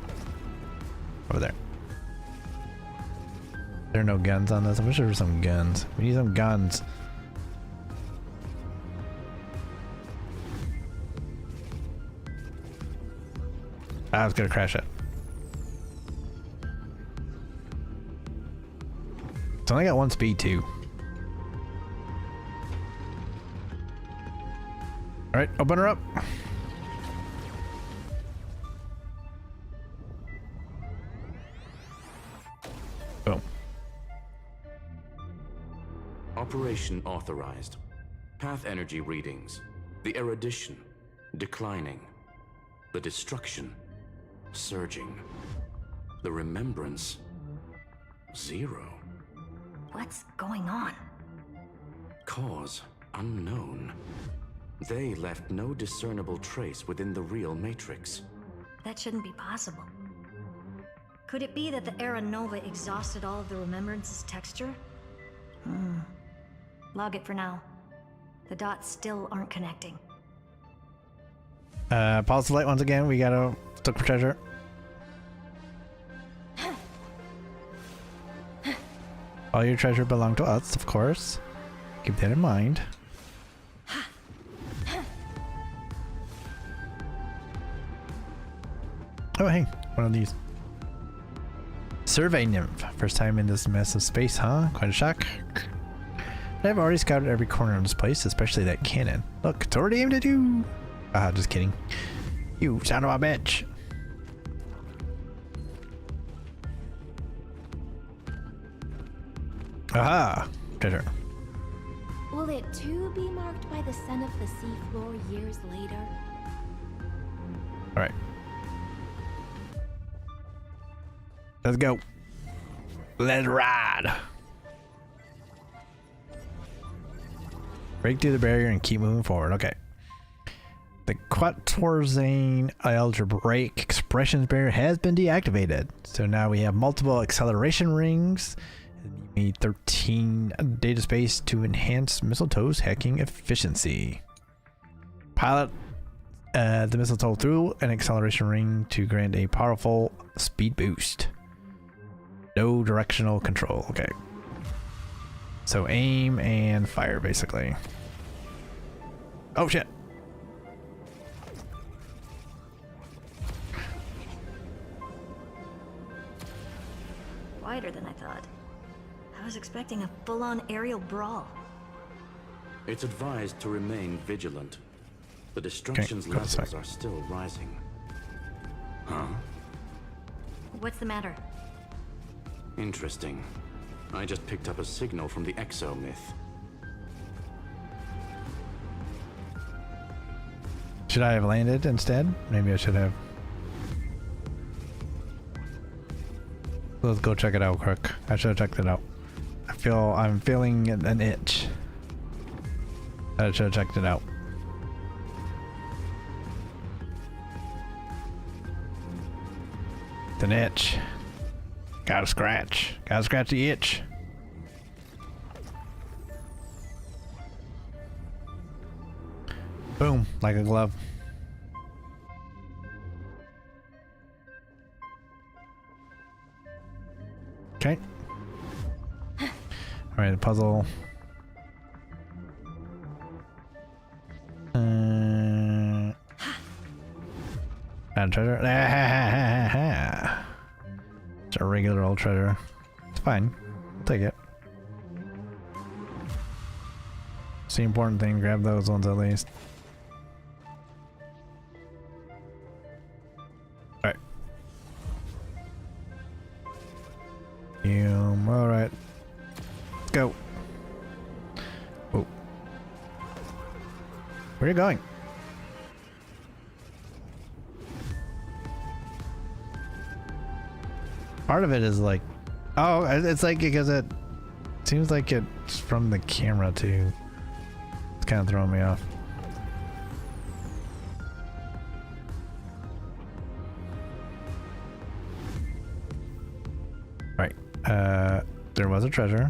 over there. There are no guns on this. I wish there were some guns. We need some guns. I was gonna crash it. It's only got one speed too. Alright, open her up. Boom. Operation authorized. Path energy readings. The erudition declining. The destruction surging. The remembrance 0. What's going on? Cause unknown. They left no discernible trace within the real matrix. That shouldn't be possible. Could it be that the Era Nova exhausted all of the Remembrance's texture? Log it for now. The dots still aren't connecting. Pause the light once again. We gotta look for treasure. All your treasure belong to us, of course. Keep that in mind. Oh, hey, one of these. Survey nymph. First time in this massive space, huh? Quite a shock. But I've already scouted every corner of this place, especially that cannon. Look, it's already aimed at you. Ah, just kidding. You son of a bitch. Aha! Treasure. Will it too be marked by the scent of the seafloor years later? Alright. Let's go. Let's ride. Break through the barrier and keep moving forward. Okay. The Quatorzane algebraic expressions barrier has been deactivated. So now we have multiple acceleration rings. You need 13 data space to enhance Mistletoe's hacking efficiency. Pilot the Mistletoe through an acceleration ring to grant a powerful speed boost. No directional control. Okay. So aim and fire, basically. Oh shit. Wider than I thought. I was expecting a full-on aerial brawl. It's advised to remain vigilant. The destruction's levels are still rising. Huh? What's the matter? Interesting. I just picked up a signal from the Exo myth. Should I have landed instead? Maybe I should have. Let's go check it out quick. I should have checked it out. I'm feeling an itch. I should have checked it out. It's an itch. Gotta scratch. Gotta scratch the itch. Boom, like a glove. Okay. All right, the puzzle. Found treasure. It's a regular old treasure. It's fine. I'll take it. It's the important thing. Grab those ones at least. Alright. Alright. Let's go. Oh. Where are you going? Part of it is like, oh, it's like because it seems like it's from the camera too. It's kind of throwing me off. Right. There was a treasure.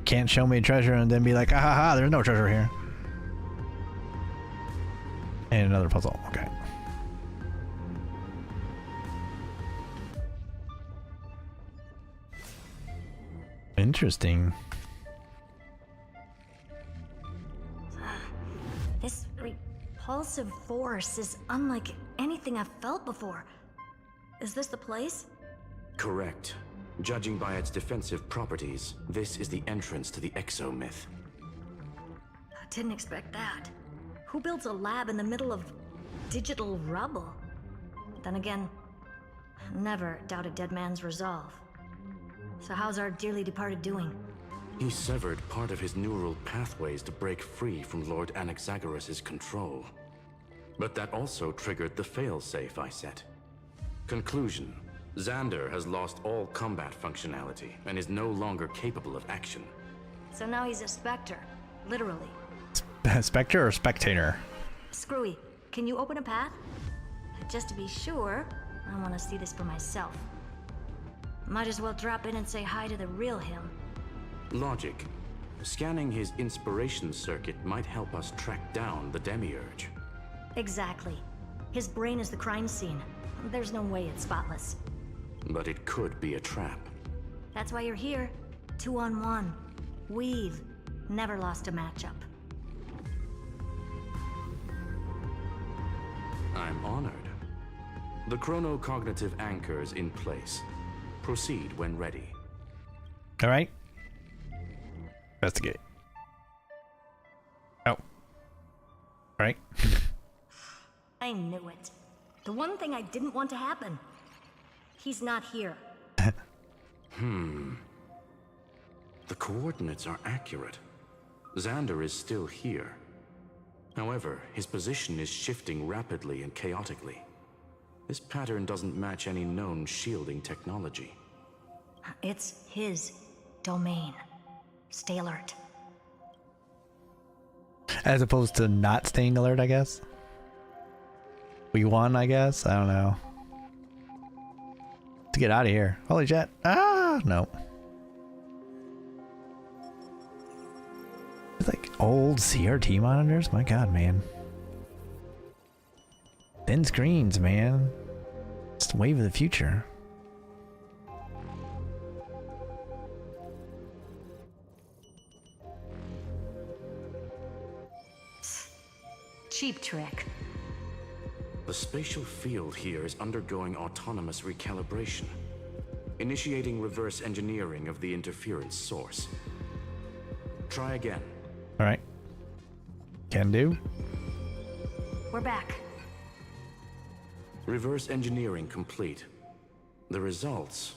Can't show me treasure and then be like, ah ha ha, there's no treasure here. And another puzzle. Okay. Interesting. This repulsive force is unlike anything I've felt before. Is this the place? Correct. Judging by its defensive properties, this is the entrance to the exomyth. I didn't expect that. Who builds a lab in the middle of digital rubble? Then again, never doubt a dead man's resolve. So how's our dearly departed doing? He severed part of his neural pathways to break free from Lord Anaxagoras' control. But that also triggered the failsafe I set. Conclusion: Xander has lost all combat functionality and is no longer capable of action. So now he's a specter, literally. Spectre or spectator? Screwy, can you open a path? Just to be sure, I want to see this for myself. Might as well drop in and say hi to the real him. Logic. Scanning his inspiration circuit might help us track down the Demiurge. Exactly. His brain is the crime scene. There's no way it's spotless. But it could be a trap. That's why you're here. 2-on-1. We've never lost a matchup. I'm honored. The chronocognitive anchor's in place. Proceed when ready. All right. Investigate. Oh. All right. I knew it. The one thing I didn't want to happen. He's not here. The coordinates are accurate. Xander is still here. However, his position is shifting rapidly and chaotically. This pattern doesn't match any known shielding technology. It's his domain. Stay alert. As opposed to not staying alert, I guess. We won, I guess. I don't know. To get out of here. Holy shit. Ah, no. It's like old CRT monitors. My god, man. Thin screens, man. It's the wave of the future. Cheap trick. The spatial field here is undergoing autonomous recalibration, initiating reverse engineering of the interference source. Try again. All right. Can do. We're back. Reverse engineering complete. The results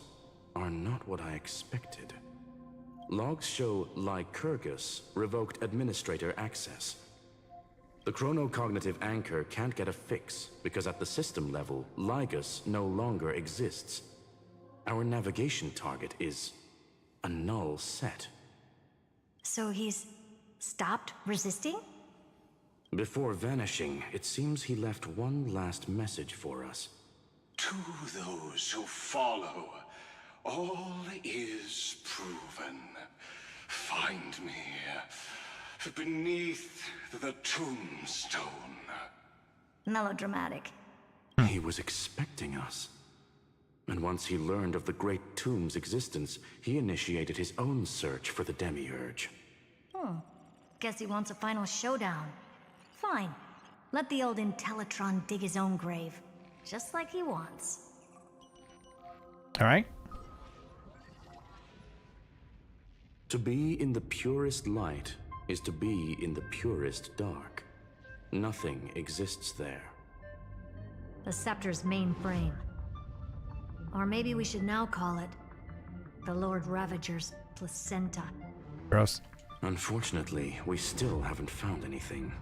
are not what I expected. Logs show Lycurgus revoked administrator access. The chronocognitive anchor can't get a fix because at the system level, Lygus no longer exists. Our navigation target is a null set. So he's stopped resisting? Before vanishing, it seems he left one last message for us. To those who follow, all is proven. Find me beneath the tombstone. Melodramatic. He was expecting us. And once he learned of the Great Tomb's existence, he initiated his own search for the Demiurge. Guess he wants a final showdown. Fine. Let the old Intellitron dig his own grave. Just like he wants. Alright. To be in the purest light is to be in the purest dark. Nothing exists there. The Scepter's main frame. Or maybe we should now call it the Lord Ravager's placenta. Gross. Unfortunately, we still haven't found anything.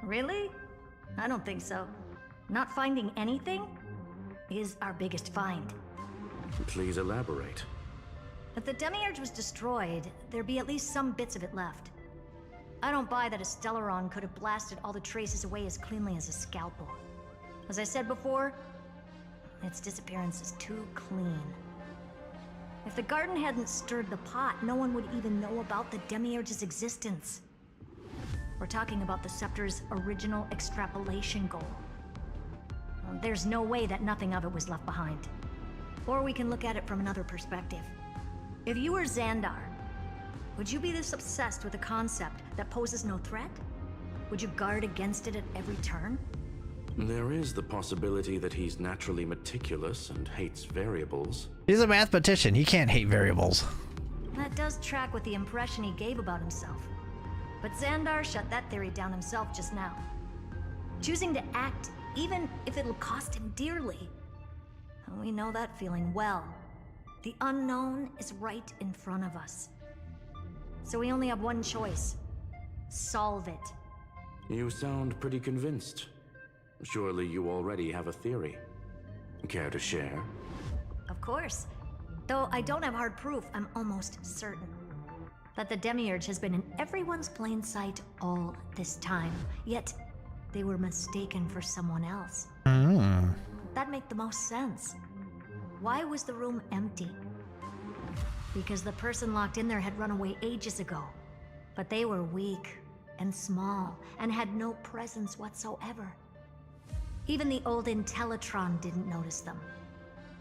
Really? I don't think so. Not finding anything is our biggest find. Please elaborate. If the Demiurge was destroyed, there'd be at least some bits of it left. I don't buy that a Stellaron could have blasted all the traces away as cleanly as a scalpel. As I said before, its disappearance is too clean. If the garden hadn't stirred the pot, no one would even know about the Demiurge's existence. We're talking about the Scepter's original extrapolation goal. There's no way that nothing of it was left behind. Or we can look at it from another perspective. If you were Xandar, would you be this obsessed with a concept that poses no threat? Would you guard against it at every turn? There is the possibility that he's naturally meticulous and hates variables. He's a mathematician. He can't hate variables. That does track with the impression he gave about himself. But Xandar shut that theory down himself just now. Choosing to act, even if it'll cost him dearly. We know that feeling well. The unknown is right in front of us. So we only have one choice. Solve it. You sound pretty convinced. Surely you already have a theory. Care to share? Of course. Though I don't have hard proof, I'm almost certain that the Demiurge has been in everyone's plain sight all this time. Yet, they were mistaken for someone else. That'd make the most sense. Why was the room empty? Because the person locked in there had run away ages ago. But they were weak and small and had no presence whatsoever. Even the old Intellitron didn't notice them.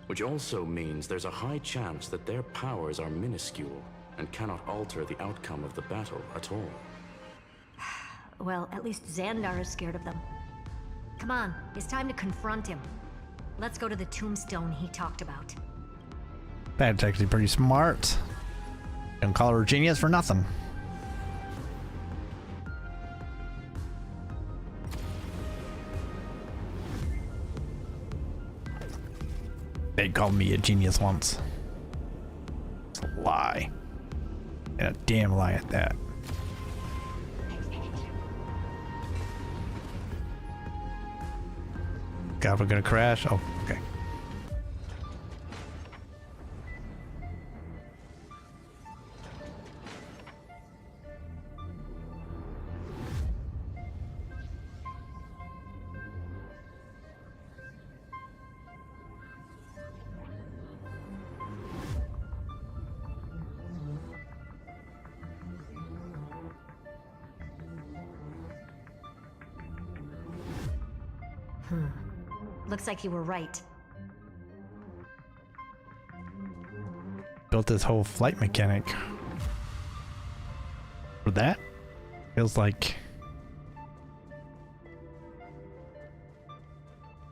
Which also means there's a high chance that their powers are minuscule and cannot alter the outcome of the battle at all. Well, at least Xandar is scared of them. Come on, it's time to confront him. Let's go to the tombstone he talked about. That's actually pretty smart. Don't call her a genius for nothing. They called me a genius once. It's a lie. And a damn lie at that. God, we're gonna crash? Oh, okay. Looks like you were right. Built this whole flight mechanic for that. Feels like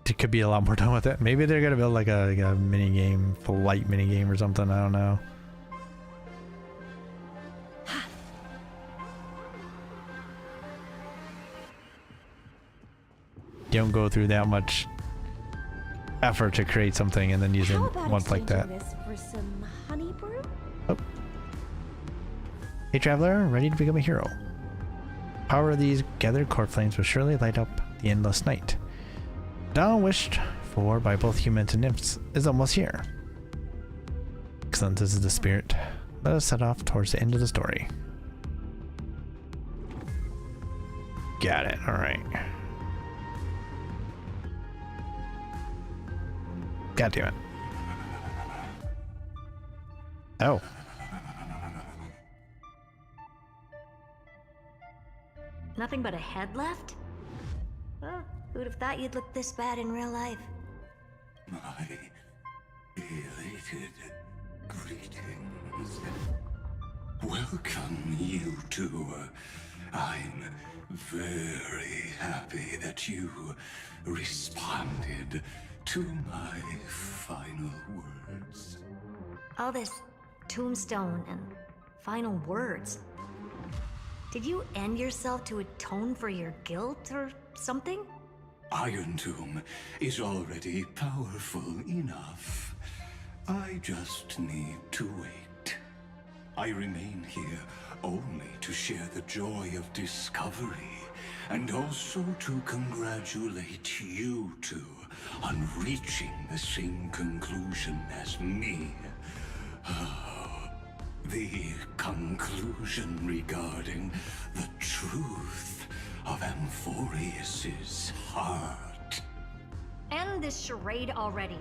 it could be a lot more done with it. Maybe they're gonna build like a mini game, flight mini game or something. I don't know. You don't go through that much effort to create something and then using ones like that. This for some honey brew? Oh. Hey traveler, ready to become a hero. Power of these gathered core flames will surely light up the endless night. Dawn wished for by both humans and nymphs is almost here. Excellent, this is the spirit. Let us set off towards the end of the story. Got it, alright. God damn it. Oh. Nothing but a head left? Well, who'd have thought you'd look this bad in real life? greetings. Welcome, you two. I'm very happy that you responded to my final words. All this tombstone and final words. Did you end yourself to atone for your guilt or something? Iron Tomb is already powerful enough. I just need to wait. I remain here only to share the joy of discovery, and also to congratulate you two on reaching the same conclusion as me. The conclusion regarding the truth of Amphorius's heart. End this charade already.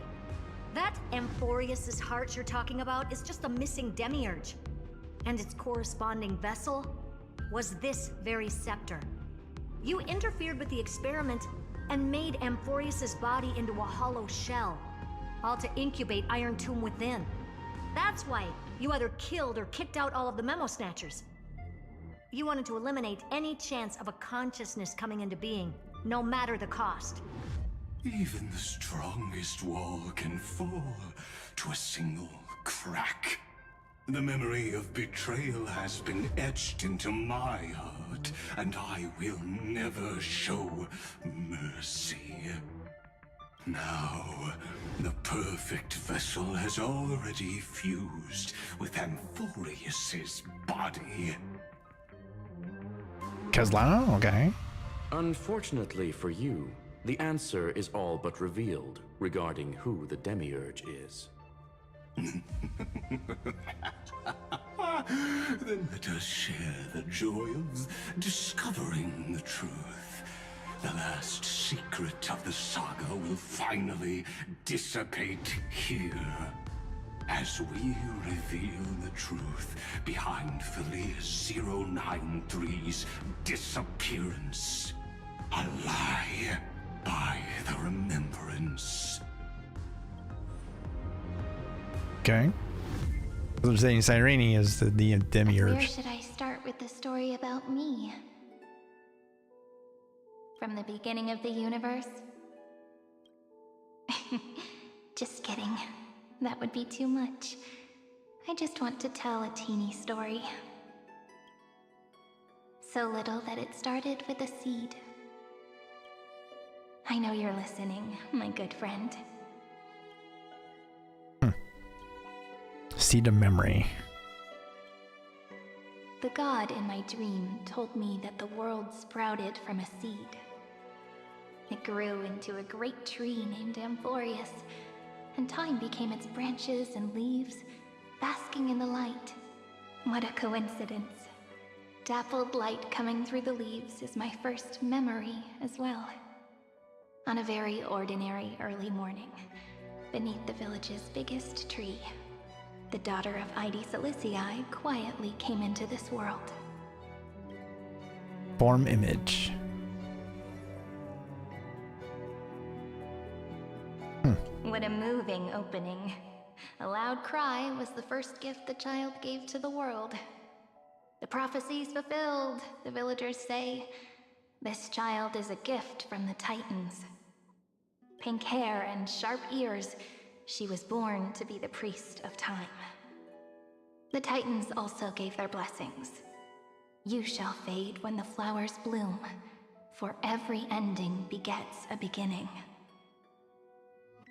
That Amphorius's heart you're talking about is just a missing demiurge. And its corresponding vessel was this very scepter. You interfered with the experiment and made Amphorius's body into a hollow shell, all to incubate Iron Tomb within. That's why you either killed or kicked out all of the Memo Snatchers. You wanted to eliminate any chance of a consciousness coming into being, no matter the cost. Even the strongest wall can fall to a single crack. The memory of betrayal has been etched into my heart, and I will never show mercy. Now, the perfect vessel has already fused with Amphorius's body. Kazlao, okay. Unfortunately for you, the answer is all but revealed regarding who the Demiurge is. Then let us share the joy of discovering the truth. The last secret of the saga will finally dissipate here, as we reveal the truth behind Felius 093's disappearance. A lie by the remembrance. Okay. I'm saying Cyrene is the Where demiurge. should I start with the story about me? From the beginning of the universe? Just kidding. That would be too much. I just want to tell a teeny story. So little that it started with a seed. I know you're listening, my good friend. Seed of memory. The god in my dream told me that the world sprouted from a seed. It grew into a great tree named Amphorius, and time became its branches and leaves, basking in the light. What a coincidence. Dappled light coming through the leaves is my first memory as well. On a very ordinary early morning, beneath the village's biggest tree, the daughter of Id Silicii quietly came into this world. Form image. What a moving opening. A loud cry was the first gift the child gave to the world. The prophecy's fulfilled, the villagers say. This child is a gift from the Titans. Pink hair and sharp ears, she was born to be the priest of time. The Titans also gave their blessings. You shall fade when the flowers bloom, for every ending begets a beginning.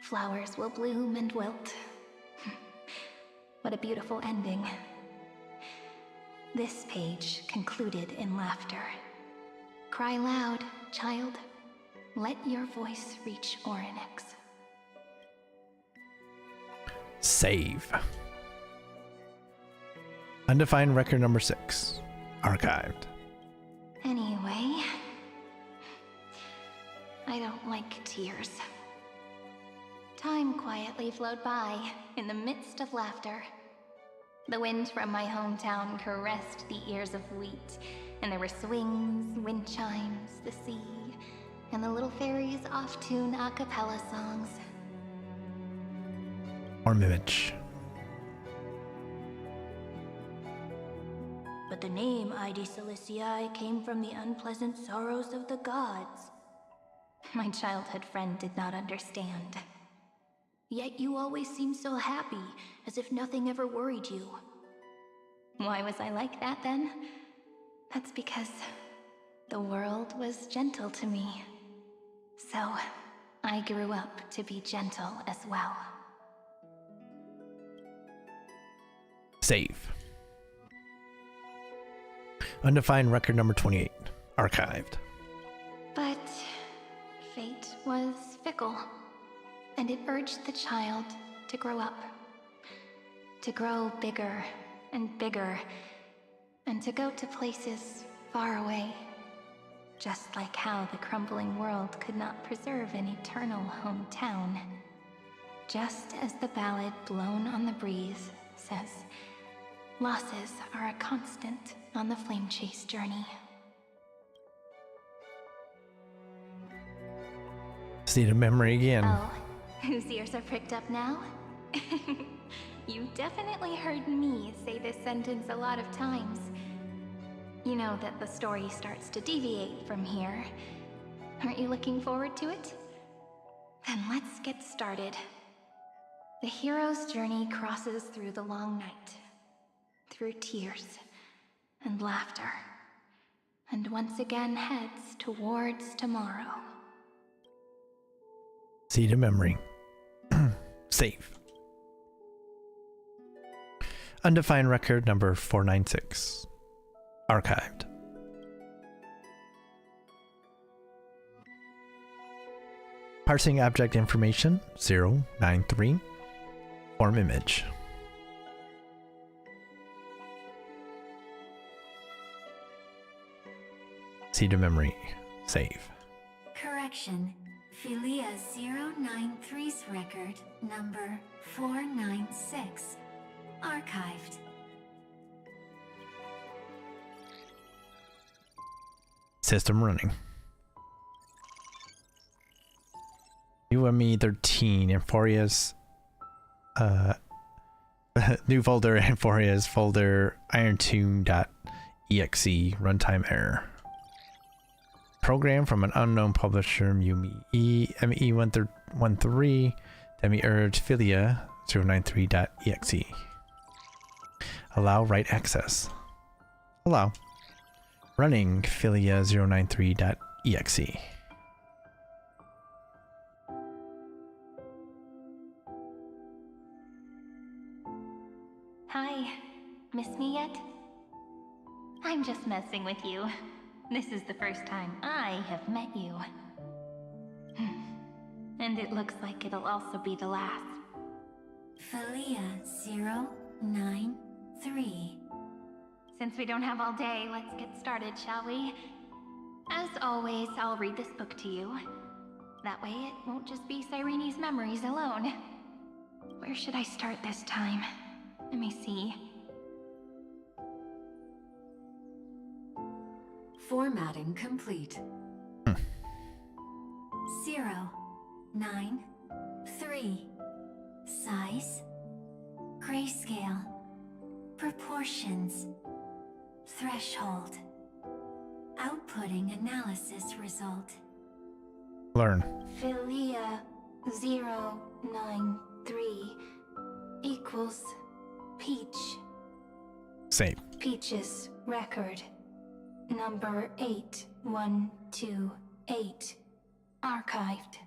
Flowers will bloom and wilt. What a beautiful ending. This page concluded in laughter. Cry loud, child. Let your voice reach Orynyx. Save. Undefined record number 6. Archived. Anyway, I don't like tears. Time quietly flowed by in the midst of laughter. The wind from my hometown caressed the ears of wheat, and there were swings, wind chimes, the sea, and the little fairies off-tune a cappella songs. Form image. but the name Ide Celestii came from the unpleasant sorrows of the gods. My childhood friend did not understand. Yet you always seemed so happy, as if nothing ever worried you. Why was I like that then? That's because the world was gentle to me. So, I grew up to be gentle as well. Save. Undefined record number 28. Archived. But fate was fickle, and it urged the child to grow up. To grow bigger and bigger, and to go to places far away. Just like how the crumbling world could not preserve an eternal hometown. Just as the ballad Blown on the Breeze says, losses are a constant on the flame chase journey. See the memory again. Oh, whose ears are pricked up now? You definitely heard me say this sentence a lot of times. You know that the story starts to deviate from here. Aren't you looking forward to it? Then let's get started. The hero's journey crosses through the long night, through tears and laughter, and once again heads towards tomorrow. See the memory. Save. Undefined record number 496. Archived. Parsing object information 093. Form image. See the memory. Save. Correction. Philia 093's record number 496. Archived. System running. UME 13 Amphoria's new folder, Amphoria's folder irontomb.exe runtime error. Program from an unknown publisher ME13 Demiurge Philia 093.exe. Allow write access. Allow. Running Philia 093.exe. Hi, miss me yet? I'm just messing with you. This is the first time I have met you. And it looks like it'll also be the last. Philia 093. Since we don't have all day, let's get started, shall we? As always, I'll read this book to you. That way it won't just be Cyrene's memories alone. Where should I start this time? Let me see. Formatting complete. 093. Size. Grayscale. Proportions. Threshold. Outputting analysis result. Learn. Philia 093 equals Peach. Save. Peach's record number 8128. Archived.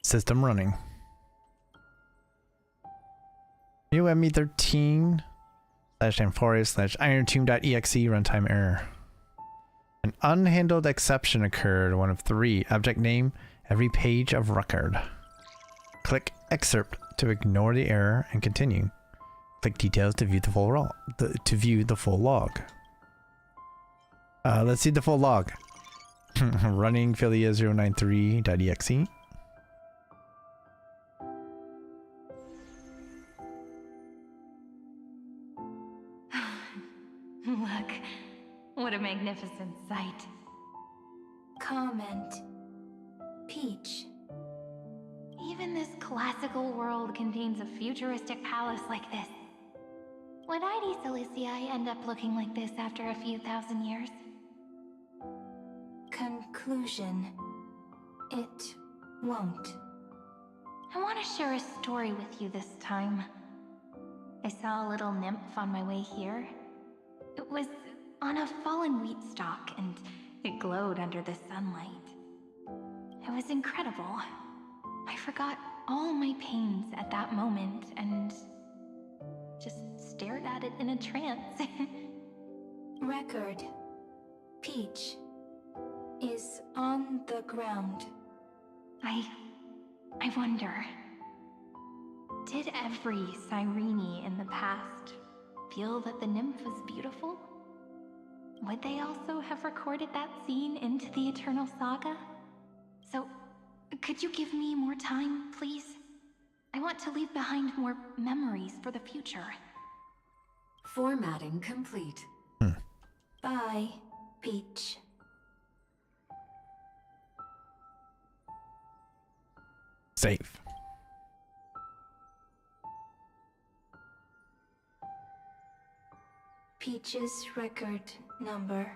System running. UME13 /Amphoria /irontomb.exe runtime error. An unhandled exception occurred. One of three. Object name, every page of record. Click excerpt to ignore the error and continue. Click details to view the full log. Let's see the full log. Running Philia 093.exe. Look, what a magnificent sight. Comment. Peach. even this classical world contains a futuristic palace like this. Would ID Cilicii end up looking like this after a few thousand years? Conclusion. It won't. I want to share a story with you this time. I saw a little nymph on my way here. It was on a fallen wheat stalk, and it glowed under the sunlight. It was incredible. I forgot all my pains at that moment and just stared at it in a trance. Record. Peach is on the ground. I wonder, did every Cyrene in the past feel that the nymph was beautiful? Would they also have recorded that scene into the Eternal Saga? So, could you give me more time, please? I want to leave behind more memories for the future. Formatting complete. Bye, Peach. Save. Peach's record number.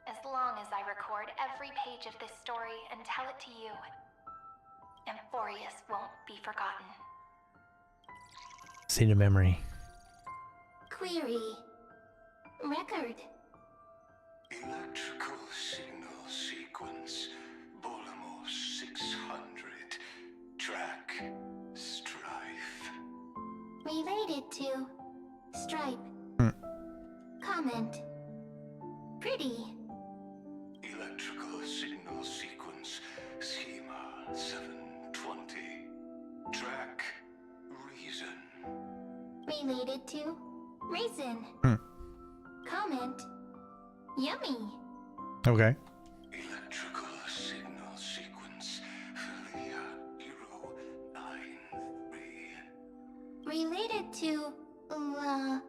As long as I record every page of this story and tell it to you, Amphorius won't be forgotten. See the memory. Query. Record. Electrical signal sequence. Bolamos 600. Track. Strife. Related to. Stripe. Comment. Pretty. Electrical signal sequence. Schema 720. Track. Reason. Related to. Reason. Comment. Yummy. Okay. Electrical signal sequence. Philia 093. Related to. Love.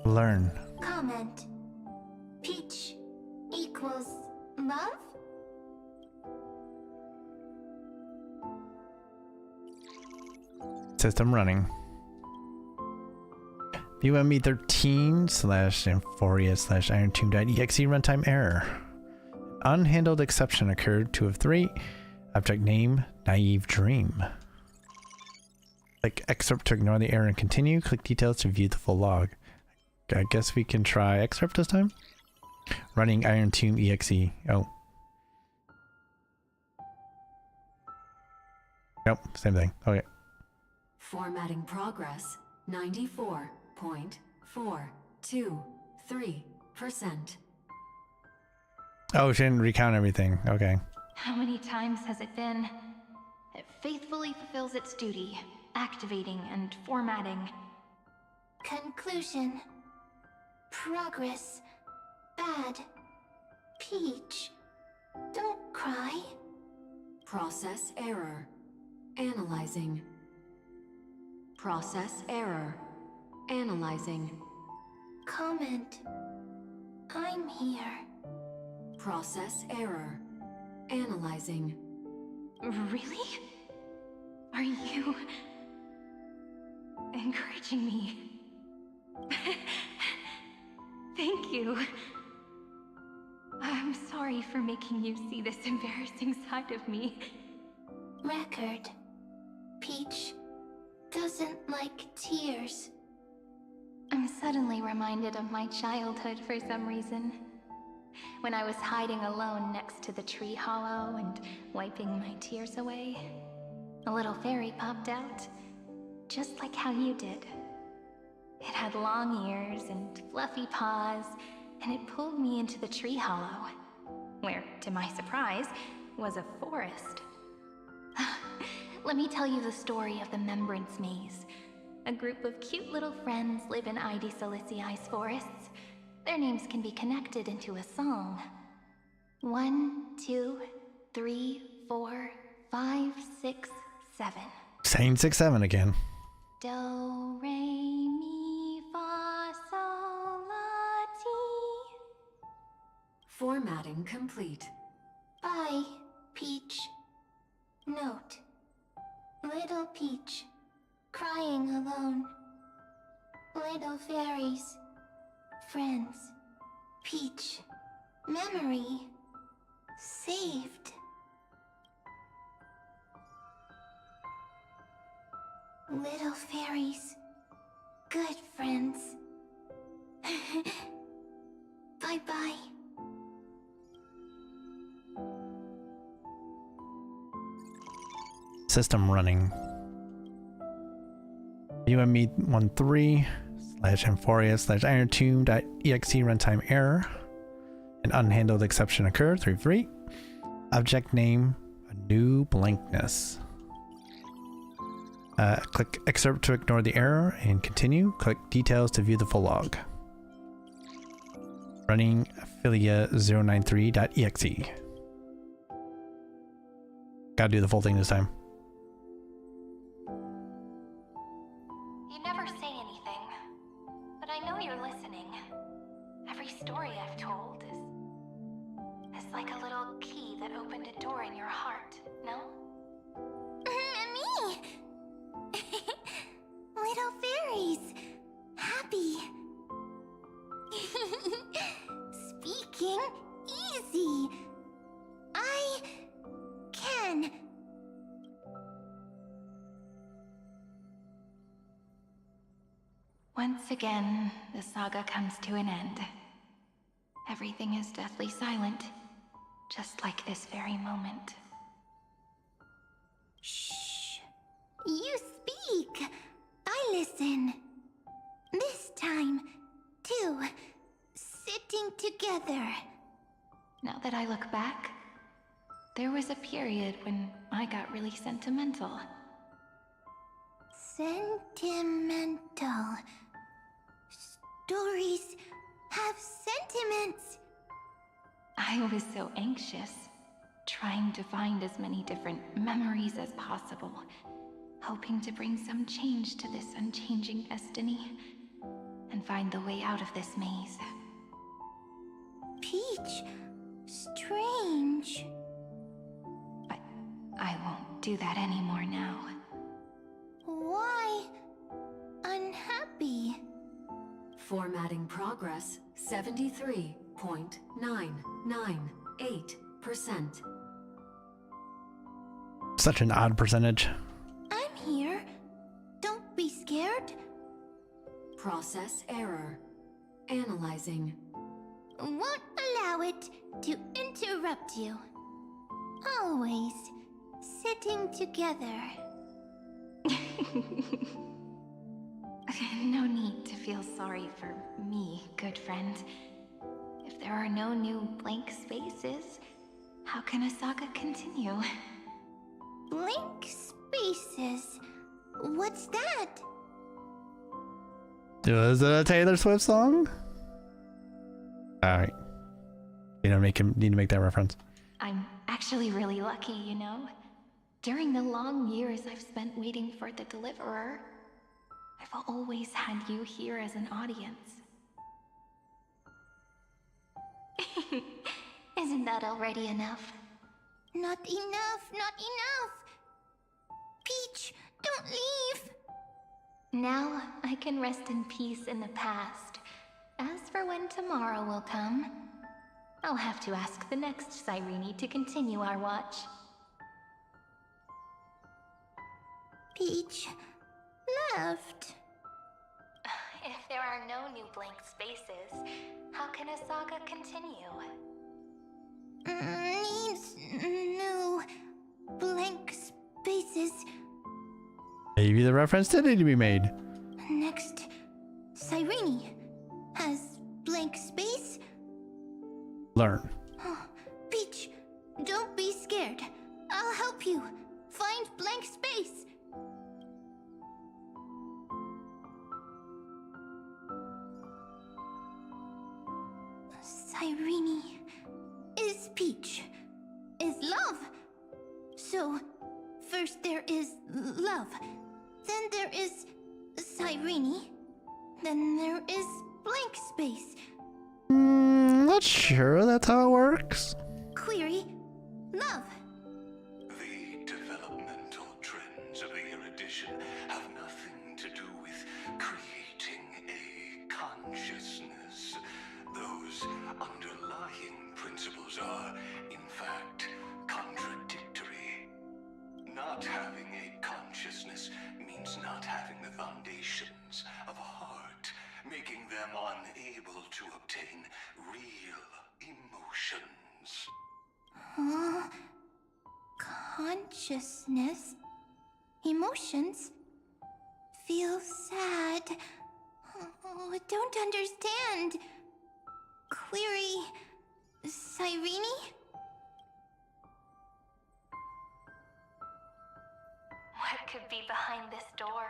Learn. Comment. Peach equals love? System running. VME13/Amphoria/IronTomb.exe runtime error. Unhandled exception occurred 2 of 3. Object name, naive dream. Click excerpt to ignore the error and continue. Click details to view the full log. I guess we can try excerpt this time. Running Iron Tomb exe. Oh. Nope, same thing. Okay. Formatting progress 94.423%. Oh, she didn't recount everything. Okay. How many times has it been? It faithfully fulfills its duty, activating and formatting. Conclusion. Progress. Bad. Peach. Don't cry. Process error. Analyzing. Process error. Analyzing. Comment. I'm here. Process error. Analyzing. Really? Are you encouraging me? Thank you. I'm sorry for making you see this embarrassing side of me. Record. Peach doesn't like tears. I'm suddenly reminded of my childhood for some reason. When I was hiding alone next to the tree hollow and wiping my tears away, a little fairy popped out, just like how you did. It had long ears and fluffy paws, and it pulled me into the tree hollow, where, to my surprise, was a forest. Let me tell you the story of the Membrance Maze. A group of cute little friends live in ID Cilicii's forests. Their names can be connected into a song. 1, 2, 3, 4, 5, 6, 7. Saying 6, 7 again. Do, re, mi, fa, sol, la, ti. Formatting complete. Bye, Peach. Note. Little Peach. Crying alone. Little fairies. Friends. Peach. Memory. Saved. Little fairies. Good friends. Bye-bye. System running. UME13/Amphoria/IronTomb.exe runtime error. An unhandled exception occurred. 3 Object name, a new blankness. Click excerpt to ignore the error and continue. Click details to view the full log. Running Philia093.exe. Gotta do the full thing this time. You never say anything, but I know you're listening. Every story I've told is like a little key that opened a door in your heart, no? Me! Little fairies. Happy. Speaking easy. I can. Once again, the saga comes to an end. Everything is deathly silent, just like this very moment. Shh. You speak. I listen. This time, too. Sitting together. Now that I look back, there was a period when I got really sentimental. Sentimental. Stories have sentiments. I was so anxious, trying to find as many different memories as possible, hoping to bring some change to this unchanging destiny, and find the way out of this maze. Peach, strange. But I won't do that anymore now. Why unhappy? Formatting progress 73.998%. Such an odd percentage. I'm here. Don't be scared. Process error. Analyzing. Won't allow it to interrupt you. Always sitting together. No need to feel sorry for me, good friend. If there are no new blank spaces, how can a saga continue? Blank spaces? What's that? Is it a Taylor Swift song? Alright. You don't need to make that reference. I'm actually really lucky, you know? During the long years I've spent waiting for the deliverer, I've always had you here as an audience. Isn't that already enough? Not enough, not enough! Peach, don't leave! Now I can rest in peace in the past. As for when tomorrow will come, I'll have to ask the next Cyrene to continue our watch. Peach left. If there are no new blank spaces, how can a saga continue? Needs new blank spaces. Maybe the reference did need to be made. Next, Cyrene has blank space. Learn. Oh, Peach, don't be scared. I'll help you find blank space. Cyrene is Peach, is love. So, first there is love, then there is Cyrene, then there is blank space. not sure that's how it works. Query, love. The developmental trends of the erudition have nothing to do with creating a consciousness. Those underlying principles are, in fact, contradictory. Not having a consciousness means not having the foundations of a heart, making them unable to obtain real emotions. Consciousness, emotions, feel sad. Oh, don't understand. Query, Cyrene? What could be behind this door?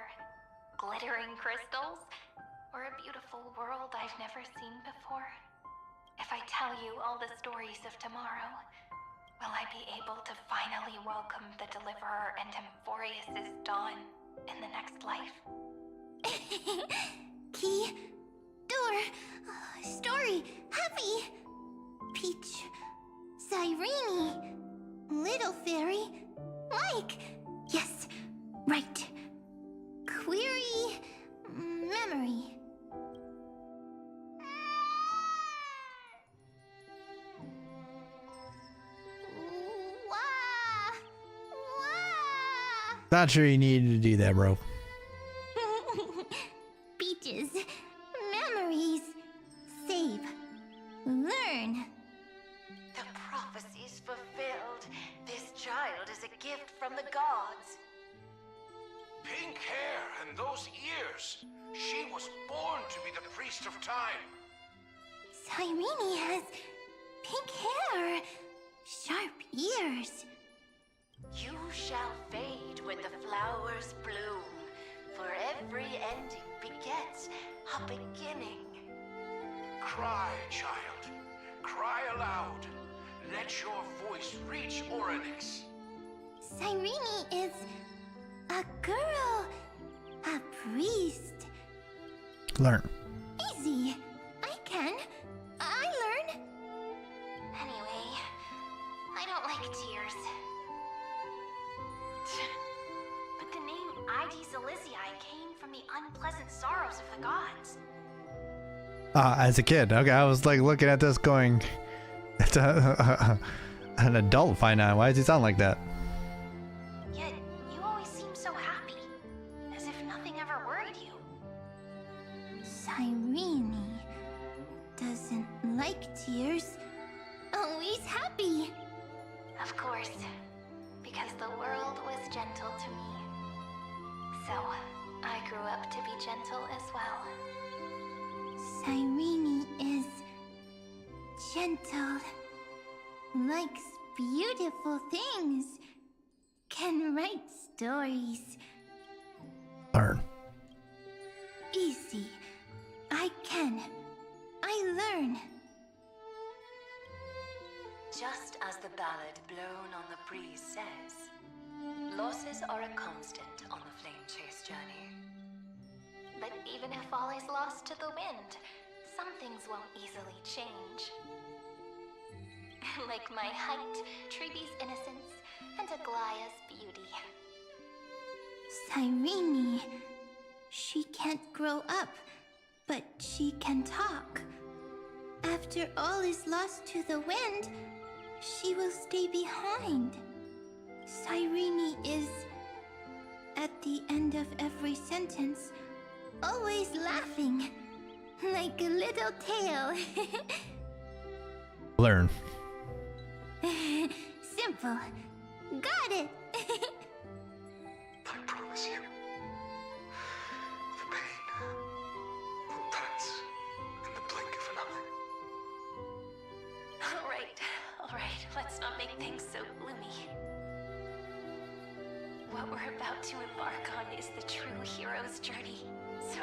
Glittering crystals? Or a beautiful world I've never seen before? If I tell you all the stories of tomorrow, will I be able to finally welcome the Deliverer and Amphorius' dawn in the next life? Key, door, story, happy. Peach, Cyrene, little fairy, Mike. Yes, right. Query, memory. Not sure you needed to do that, bro. Peaches, memories, save, learn. The prophecy's fulfilled. This child is a gift from the gods. Pink hair and those ears. She was born to be the priest of time. Cyrene has pink hair, sharp ears. You shall fade when the flowers bloom, for every ending begets a beginning. Cry, child. Cry aloud. Let your voice reach Oryx. Cyrene is a girl, a priest. Learn. Easy. I can. I learn. Anyway, I don't like tears. But the name Ides Elysiae came from the unpleasant sorrows of the gods. As a kid, okay, I was like looking at this going, it's an adult finite. Why does he sound like that? Yet, you always seem so happy, as if nothing ever worried you. Cyrene doesn't like tears. Always happy. Of course, because the world was gentle to me. So, I grew up to be gentle as well. Cyrene is gentle, likes beautiful things, can write stories. Learn. Easy. I can. I learn. Just as the ballad blown on the breeze says, losses are a constant on the flame chase journey. But even if all is lost to the wind, some things won't easily change. Like my height, Treeby's innocence, and Aglaya's beauty. Cyrene, she can't grow up, but she can talk. After all is lost to the wind, she will stay behind. Cyrene is, at the end of every sentence, always laughing, like a little tail. Learn. Simple. Got it. I promise you, the pain will pass in the blink of an eye. All right, let's not make things so gloomy. What we're about to embark on is the true hero's journey. So,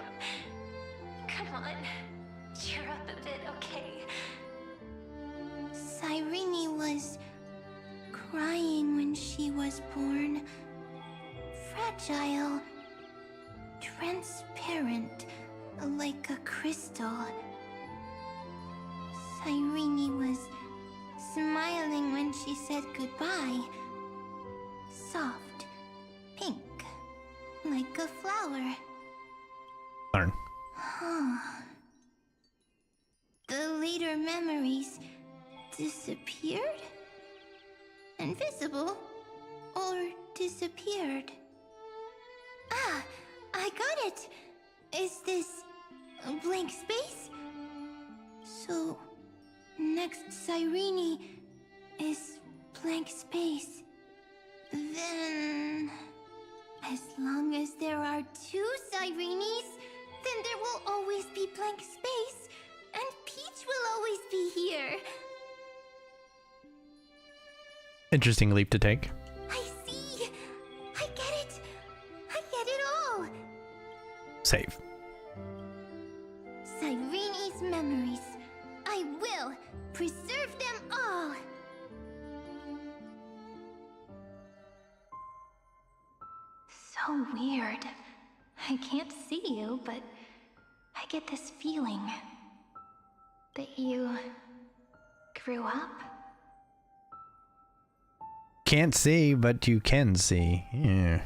come on, cheer up a bit, okay? Cyrene was crying when she was born. Fragile, transparent, like a crystal. Cyrene was smiling when she said goodbye. Soft, pink, like a flower. Darn. Huh. The later memories disappeared? Invisible? Or disappeared? Ah, I got it! Is this a blank space? So, next Cyrene is blank space. Then, as long as there are two Cyrenes, then there will always be blank space, and Peach will always be here. Interesting leap to take. I see! I get it! I get it all! Save. Cyrene's memories. I will preserve them all! So weird. I can't see you, but I get this feeling that you grew up. Can't see, but you can see. Yeah.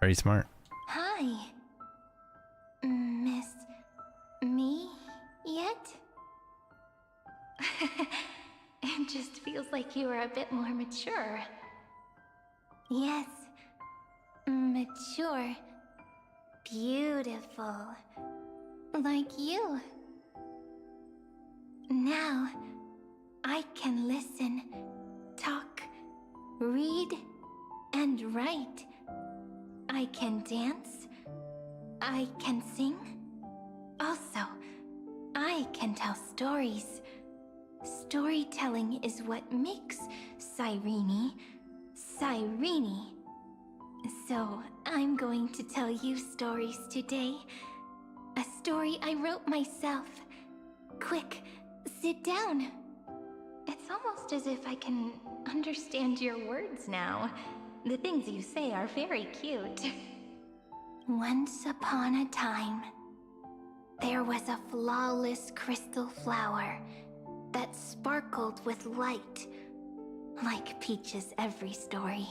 Very smart. Hi. Miss me yet? It just feels like you are a bit more mature. Yes. Mature. Beautiful. Like you. Now, I can listen, talk, read, and write. I can dance. I can sing. Also, I can tell stories. Storytelling is what makes Cyrene, Cyrene. So, I'm going to tell you stories today. A story I wrote myself. Quick, sit down. It's almost as if I can understand your words now. The things you say are very cute. Once upon a time, there was a flawless crystal flower that sparkled with light, like Peach's every story.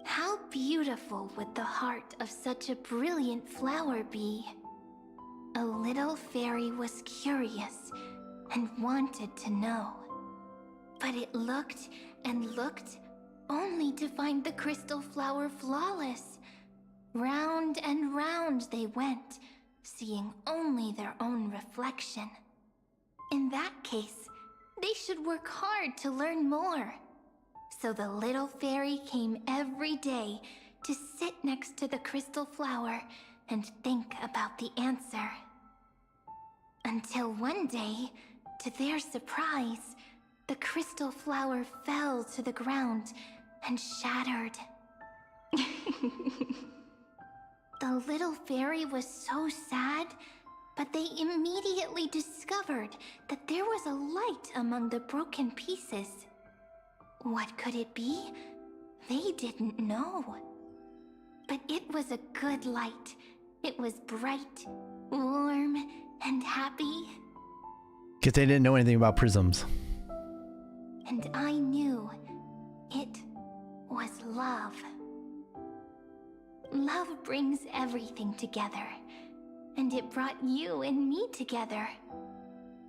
How beautiful would the heart of such a brilliant flower be? A little fairy was curious and wanted to know. But it looked and looked only to find the crystal flower flawless. Round and round they went, seeing only their own reflection. In that case, they should work hard to learn more. So the little fairy came every day to sit next to the crystal flower and think about the answer. Until one day, to their surprise, the crystal flower fell to the ground and shattered. The little fairy was so sad, but they immediately discovered that there was a light among the broken pieces. What could it be? They didn't know. But it was a good light. It was bright, warm, and happy. Because they didn't know anything about prisms. And I knew it was love. Love brings everything together, and it brought you and me together.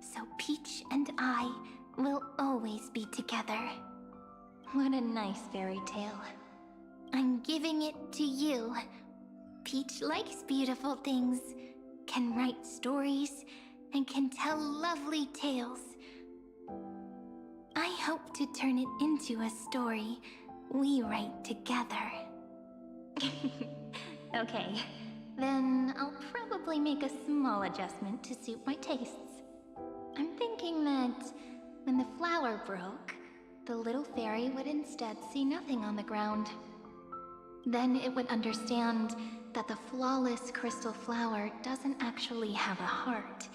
So Peach and I will always be together. What a nice fairy tale. I'm giving it to you. Peach likes beautiful things, can write stories, and can tell lovely tales. I hope to turn it into a story we write together. Okay, then I'll probably make a small adjustment to suit my tastes. I'm thinking that when the flower broke, the little fairy would instead see nothing on the ground. Then it would understand that the flawless crystal flower doesn't actually have a heart,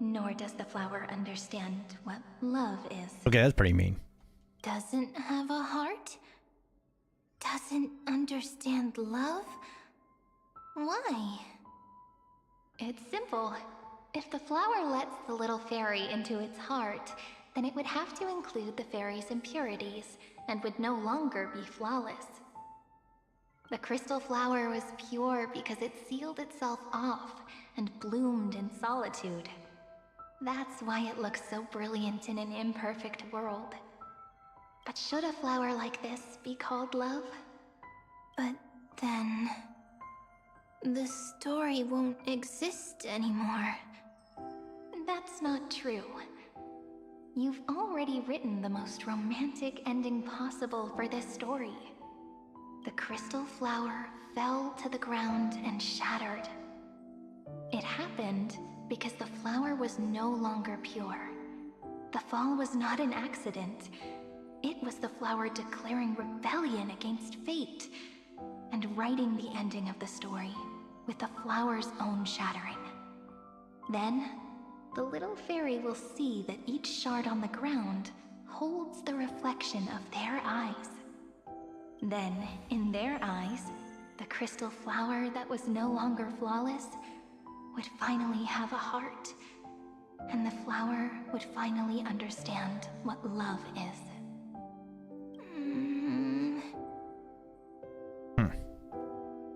nor does the flower understand what love is. Okay, that's pretty mean. Doesn't have a heart? Doesn't understand love? Why? It's simple. If the flower lets the little fairy into its heart, then it would have to include the fairy's impurities and would no longer be flawless. The crystal flower was pure because it sealed itself off and bloomed in solitude. That's why it looks so brilliant in an imperfect world. But should a flower like this be called love? But then... the story won't exist anymore. That's not true. You've already written the most romantic ending possible for this story. The crystal flower fell to the ground and shattered. It happened because the flower was no longer pure. The fall was not an accident. It was the flower declaring rebellion against fate and writing the ending of the story with the flower's own shattering. Then, the little fairy will see that each shard on the ground holds the reflection of their eyes. Then, in their eyes, the crystal flower that was no longer flawless would finally have a heart, and the flower would finally understand what love is.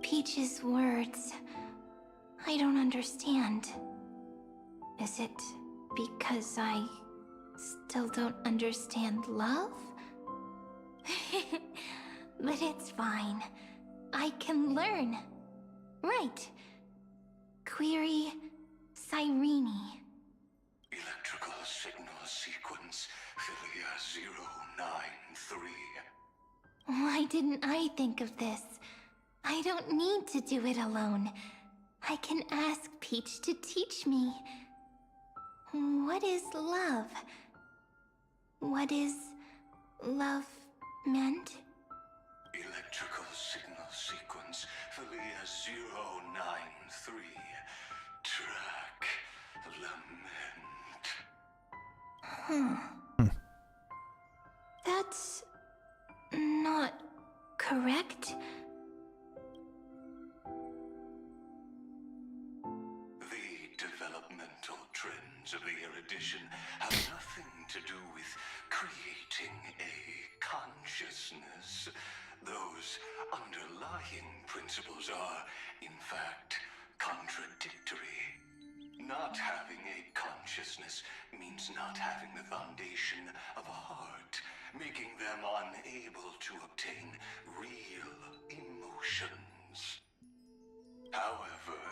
Peach's words, I don't understand. Is it because I still don't understand love? But it's fine. I can learn. Right. Query Cyrene. Electrical signal sequence Philia 093. Why didn't I think of this? I don't need to do it alone. I can ask Peach to teach me. What is love? What is love meant? Electrical signal sequence Philia 093. Track lament. That's not correct. The developmental trends of the erudition have nothing to do with creating a consciousness. Those underlying principles are, in fact, contradictory. Not having a consciousness means not having the foundation of a heart, making them unable to obtain real emotions. However,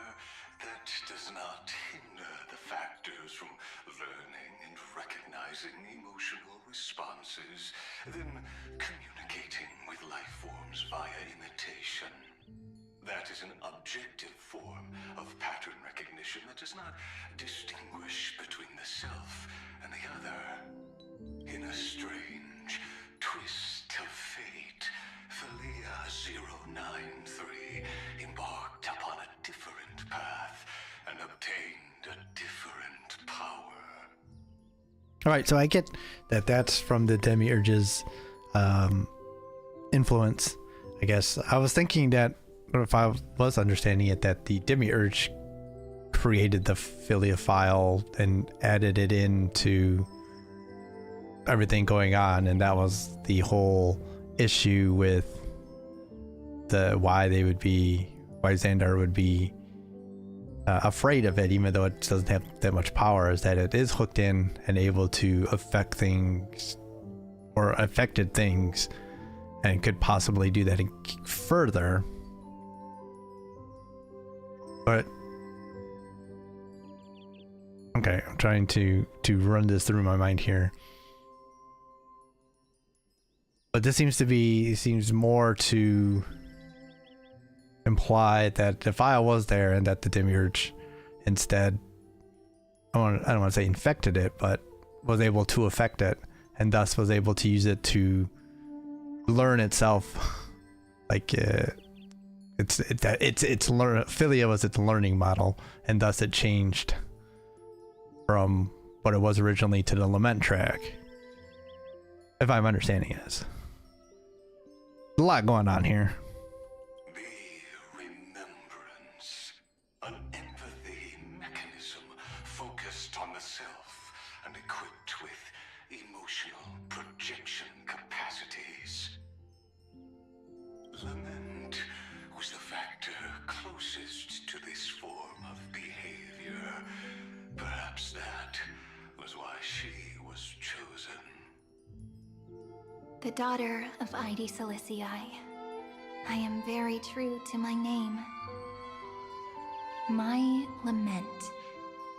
that does not hinder the factors from learning and recognizing emotional responses, then communicating with life forms via imitation. That is an objective form of pattern recognition that does not distinguish between the self and the other. In a strange twist of fate, Philia 093 embarked upon a different path and obtained a different power. Alright, so I get that that's from the Demiurge's influence, I guess. I was thinking that, or if I was understanding it, that the Demiurge created the Philia file and added it into everything going on, and that was the whole issue with why Xandar would be afraid of it, even though it doesn't have that much power, is that it is hooked in and able to affect things or affected things and could possibly do that further. But okay, I'm trying to run this through my mind here. But this seems more to imply that the file was there and that the Demiurge instead, I don't want to say infected it, but was able to affect it, and thus was able to use it to learn itself. Like Philia was its learning model, and thus it changed from what it was originally to the lament track. If I'm understanding this. A lot going on here. Be remembrance, an empathy mechanism for The daughter of Ide Silicii. I am very true to my name. My lament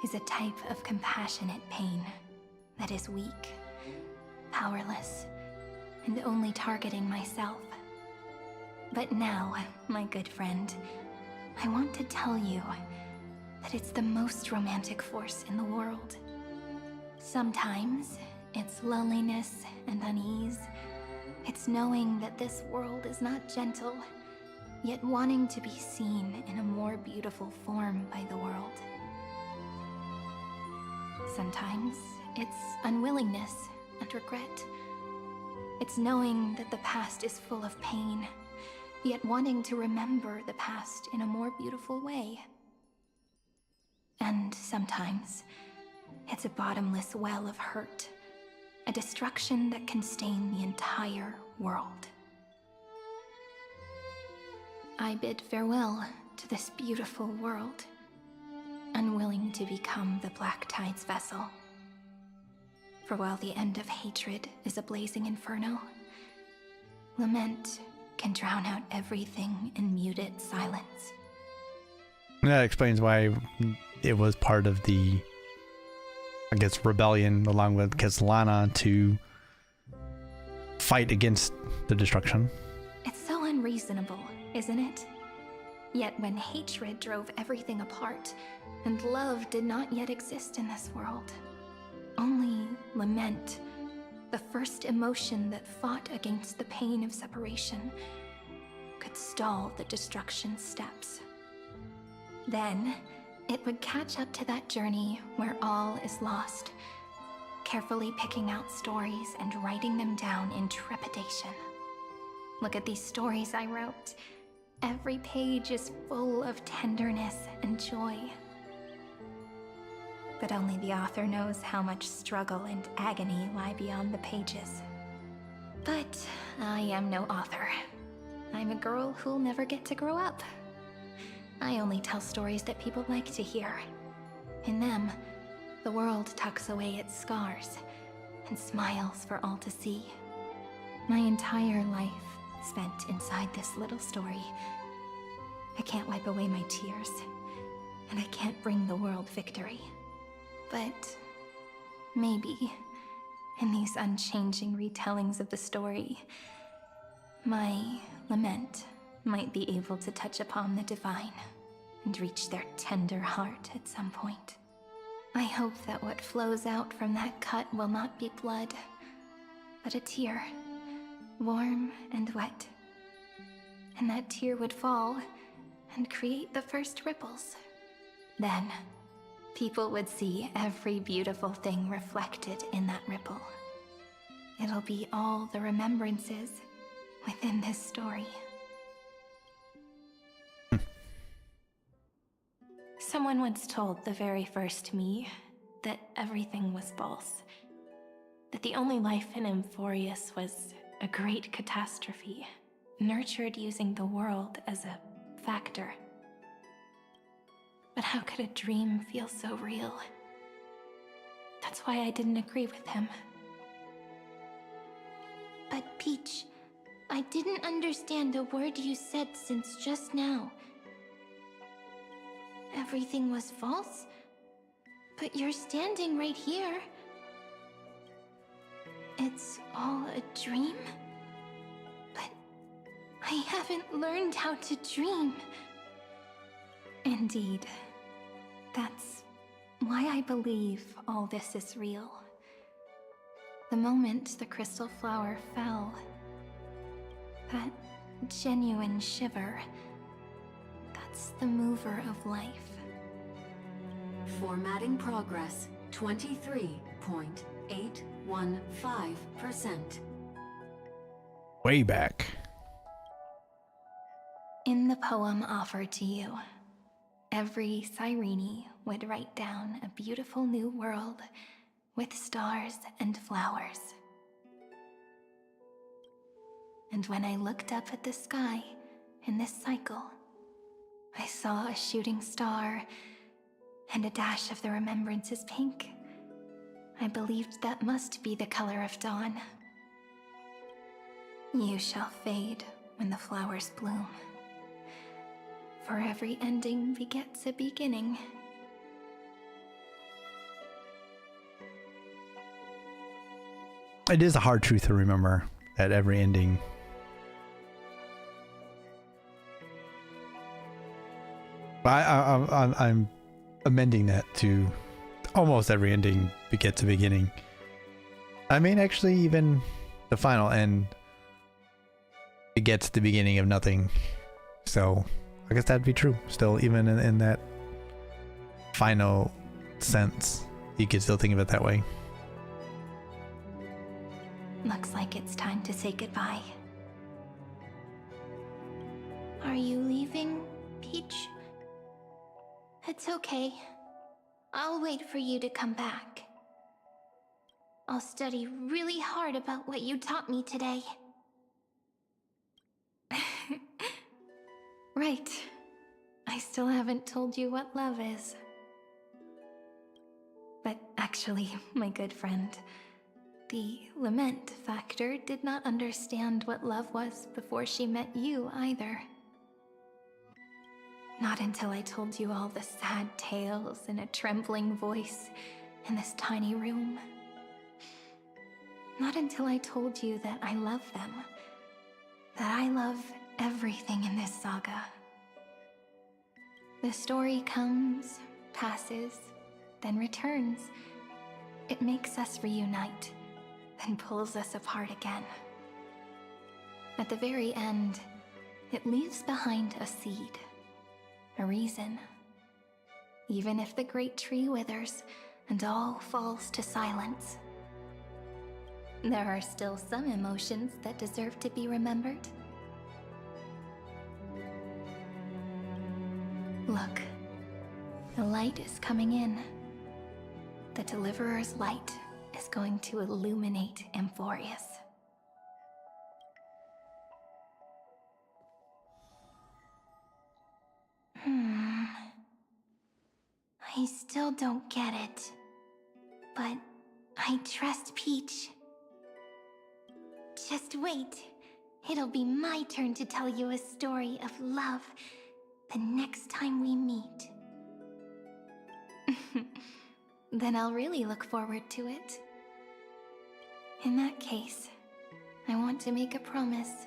is a type of compassionate pain that is weak, powerless, and only targeting myself. But now, my good friend, I want to tell you that it's the most romantic force in the world. Sometimes, it's loneliness and unease. It's knowing that this world is not gentle, yet wanting to be seen in a more beautiful form by the world. Sometimes, it's unwillingness and regret. It's knowing that the past is full of pain, yet wanting to remember the past in a more beautiful way. And sometimes, it's a bottomless well of hurt, a destruction that can stain the entire world. I bid farewell to this beautiful world, unwilling to become the Black Tide's vessel. For while the end of hatred is a blazing inferno, lament can drown out everything in muted silence. That explains why it was part of the, I guess, rebellion along with Keslana to fight against the destruction. It's so unreasonable, isn't it? Yet when hatred drove everything apart, and love did not yet exist in this world, only lament, the first emotion that fought against the pain of separation, could stall the destruction steps. Then, it would catch up to that journey where all is lost, carefully picking out stories and writing them down in trepidation. Look at these stories I wrote. Every page is full of tenderness and joy. But only the author knows how much struggle and agony lie beyond the pages. But I am no author. I'm a girl who'll never get to grow up. I only tell stories that people like to hear. In them, the world tucks away its scars and smiles for all to see. My entire life spent inside this little story. I can't wipe away my tears, and I can't bring the world victory. But maybe, in these unchanging retellings of the story, my lament might be able to touch upon the divine and reach their tender heart at some point. I hope that what flows out from that cut will not be blood, but a tear, warm and wet. And that tear would fall and create the first ripples. Then, people would see every beautiful thing reflected in that ripple. It'll be all the remembrances within this story. Someone once told the very first me that everything was false. That the only life in Amphorius was a great catastrophe, nurtured using the world as a factor. But how could a dream feel so real? That's why I didn't agree with him. But Peach, I didn't understand a word you said since just now. Everything was false? But you're standing right here. It's all a dream? But I haven't learned how to dream. Indeed. That's why I believe all this is real. The moment the crystal flower fell, that genuine shiver, that's the mover of life. Formatting progress, 23.815%. Way back. In the poem offered to you, every Cyrene would write down a beautiful new world with stars and flowers. And when I looked up at the sky in this cycle, I saw a shooting star and a dash of the remembrances pink. I believed that must be the color of dawn. You shall fade when the flowers bloom. For every ending begets a beginning. It is a hard truth to remember at every ending. But I'm amending that to almost every ending begets a beginning. I mean, actually, even the final end begets the beginning of nothing. So I guess that'd be true. Still, even in that final sense, you could still think of it that way. Looks like it's time to say goodbye. Are you leaving, Peach? It's okay. I'll wait for you to come back. I'll study really hard about what you taught me today. Right. I still haven't told you what love is. But actually, my good friend, the lament factor did not understand what love was before she met you either. Not until I told you all the sad tales in a trembling voice in this tiny room. Not until I told you that I love them. That I love everything in this saga. The story comes, passes, then returns. It makes us reunite, then pulls us apart again. At the very end, it leaves behind a seed, a reason. Even if the great tree withers and all falls to silence, there are still some emotions that deserve to be remembered. Look, the light is coming in. The Deliverer's light is going to illuminate Amphorius. I still don't get it. But I trust Peach. Just wait. It'll be my turn to tell you a story of love the next time we meet. Then I'll really look forward to it. In that case, I want to make a promise.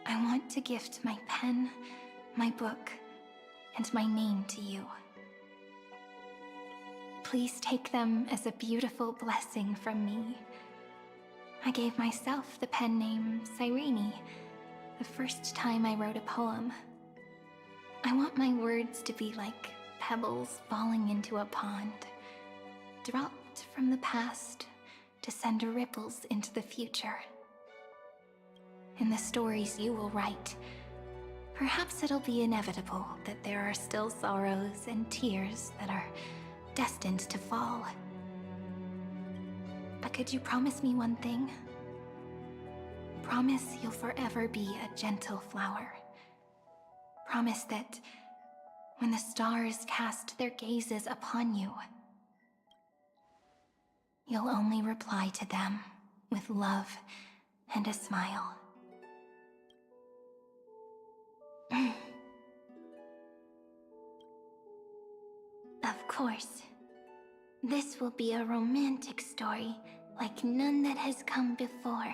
I want to gift my pen, my book, and my name to you. Please take them as a beautiful blessing from me. I gave myself the pen name Cyrene the first time I wrote a poem. I want my words to be like pebbles falling into a pond, dropped from the past to send ripples into the future. In the stories you will write, perhaps it'll be inevitable that there are still sorrows and tears that are destined to fall. But could you promise me one thing? Promise you'll forever be a gentle flower. Promise that when the stars cast their gazes upon you, you'll only reply to them with love and a smile. Of course. This will be a romantic story like none that has come before.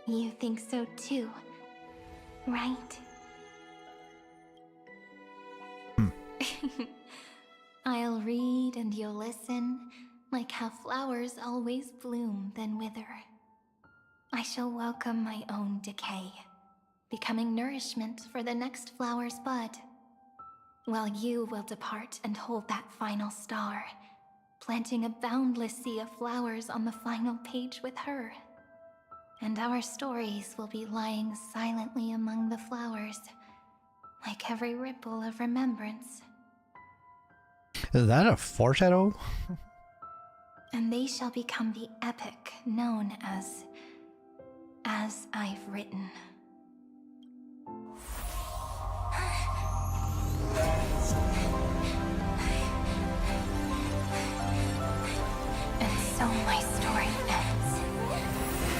You think so too, right? I'll read and you'll listen, like how flowers always bloom then wither. I shall welcome my own decay, becoming nourishment for the next flower's bud, while you will depart and hold that final star, planting a boundless sea of flowers on the final page with her. And our stories will be lying silently among the flowers, like every ripple of remembrance. Is that a foreshadow? And they shall become the epic known as I've Written. And So my story ends.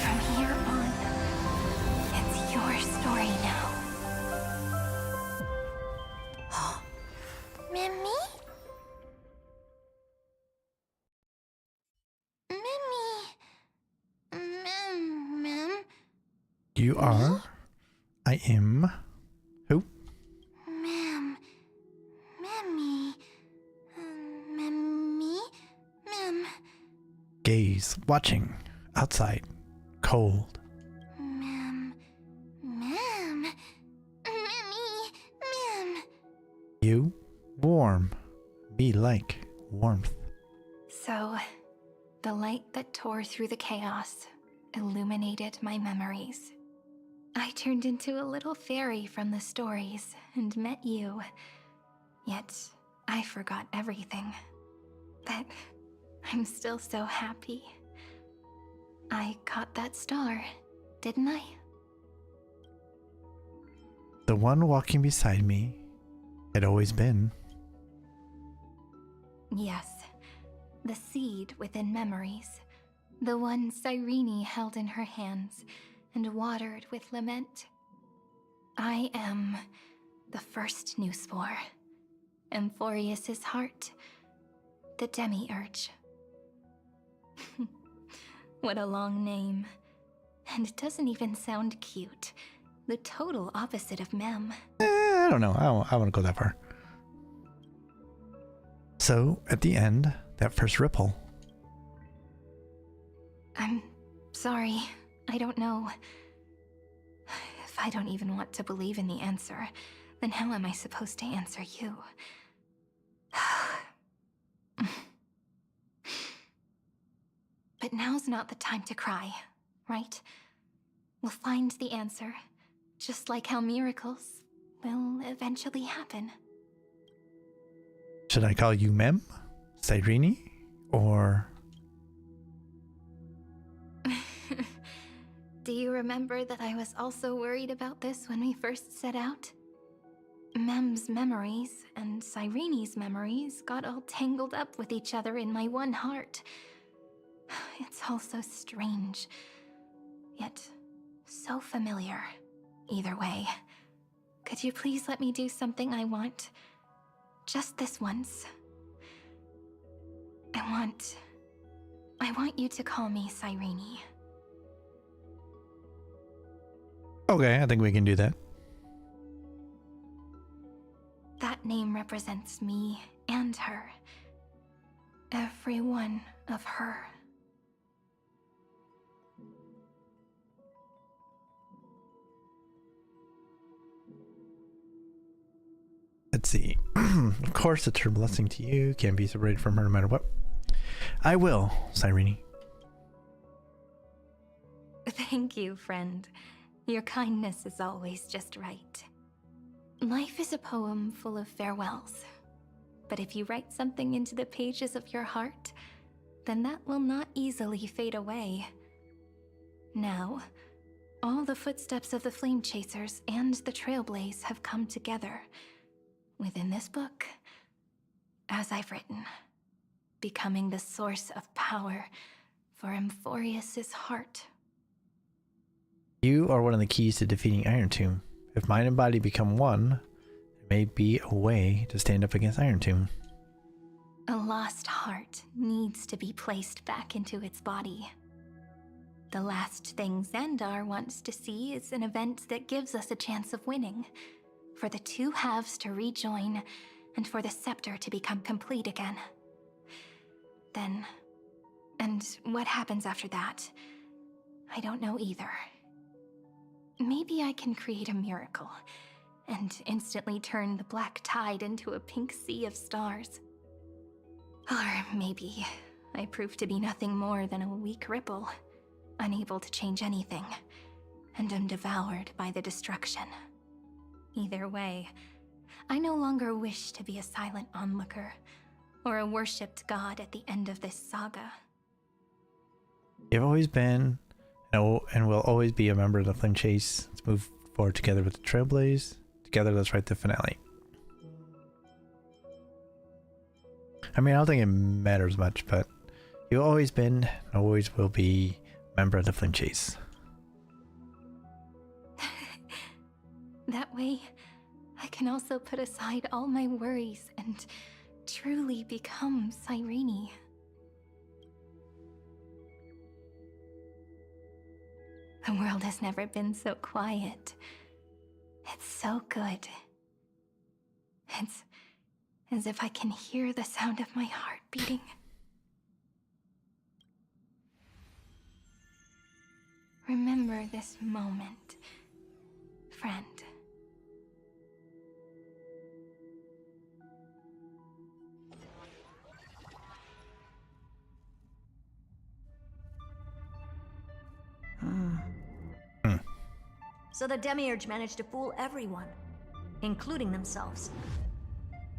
From here on, it's your story now. Mimi? Mimi? Mem? You are? I am. Who? Mem. Mimi. Mimi? Mem. Gaze, watching, outside, cold. Mem. Mem. Mimi. Mem. You? Warm. Be like warmth. So, the light that tore through the chaos illuminated my memories. I turned into a little fairy from the stories and met you. Yet, I forgot everything. But I'm still so happy. I caught that star, didn't I? The one walking beside me had always been. Yes, the seed within memories. The one Cyrene held in her hands and watered with lament. I am the first new spore. Amphorius's heart. The demiurge. What a long name. And it doesn't even sound cute. The total opposite of Mem. I don't know. I want to go that far. So, at the end, that first ripple. I'm sorry. I don't know. If I don't even want to believe in the answer, then how am I supposed to answer you? But now's not the time to cry, right? We'll find the answer, just like how miracles will eventually happen. Should I call you Mem? Cyrene? Or... Do you remember that I was also worried about this when we first set out? Mem's memories and Cyrene's memories got all tangled up with each other in my one heart. It's all so strange, yet so familiar. Either way, could you please let me do something I want? Just this once. I want you to call me Cyrene. Okay, I think we can do that. That name represents me and her. Every one of her. Let's see. Of course, it's her blessing to you. Can't be separated from her no matter what. I will, Cyrene. Thank you, friend. Your kindness is always just right. Life is a poem full of farewells. But if you write something into the pages of your heart, then that will not easily fade away. Now, all the footsteps of the Flame Chasers and the Trailblaze have come together within this book, as I've written, becoming the source of power for Amphorius's heart. You are one of the keys to defeating Iron Tomb. If mind and body become one, there may be a way to stand up against Iron Tomb. A lost heart needs to be placed back into its body. The last thing Xandar wants to see is an event that gives us a chance of winning, for the two halves to rejoin, and for the scepter to become complete again. Then, and what happens after that, I don't know either. Maybe I can create a miracle, and instantly turn the black tide into a pink sea of stars. Or maybe I prove to be nothing more than a weak ripple, unable to change anything, and am devoured by the destruction. Either way, I no longer wish to be a silent onlooker, or a worshipped god at the end of this saga. You've always been, and will always be a member of the Flame Chase. Let's move forward together with the Trailblaze. Together, let's write the finale. I mean, I don't think it matters much, but You've always been, always will be, member of the Flint Chase. That way, I can also put aside all my worries and truly become Cyrene. The world has never been so quiet. It's so good. It's as if I can hear the sound of my heart beating. Remember this moment, friend. So the Demiurge managed to fool everyone, including themselves.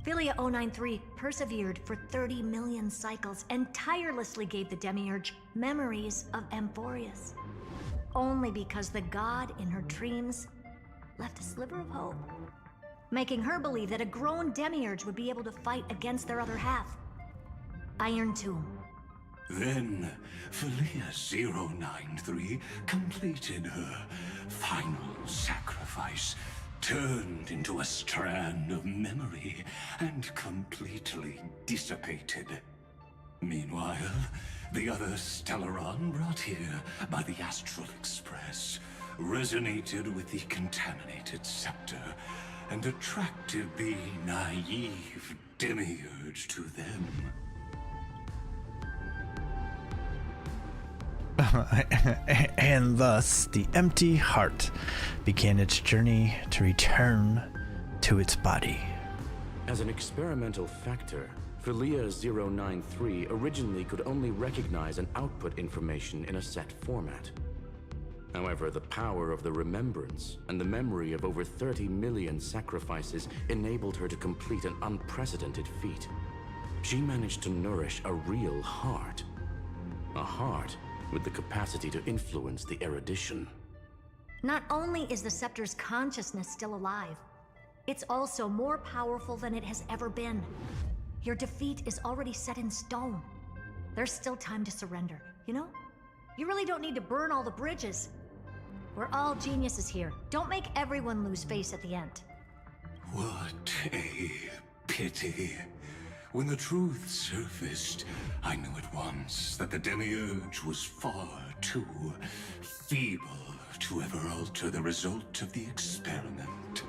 Philia 093 persevered for 30 million cycles and tirelessly gave the Demiurge memories of Amphorius. Only because the god in her dreams left a sliver of hope, making her believe that a grown Demiurge would be able to fight against their other half, Iron Tomb. Then, Philia 093 completed her final sacrifice, turned into a strand of memory, and completely dissipated. Meanwhile, the other Stellaron brought here by the Astral Express resonated with the contaminated scepter and attracted the naive Demiurge to them. And thus, the empty heart began its journey to return to its body. As an experimental factor, Philia 093 originally could only recognize and output information in a set format. However, the power of the remembrance and the memory of over 30 million sacrifices enabled her to complete an unprecedented feat. She managed to nourish a real heart. A heart with the capacity to influence the erudition. Not only is the Scepter's consciousness still alive, it's also more powerful than it has ever been. Your defeat is already set in stone. There's still time to surrender, you know? You really don't need to burn all the bridges. We're all geniuses here. Don't make everyone lose face at the end. What a pity. When the truth surfaced, I knew at once that the Demiurge was far too feeble to ever alter the result of the experiment.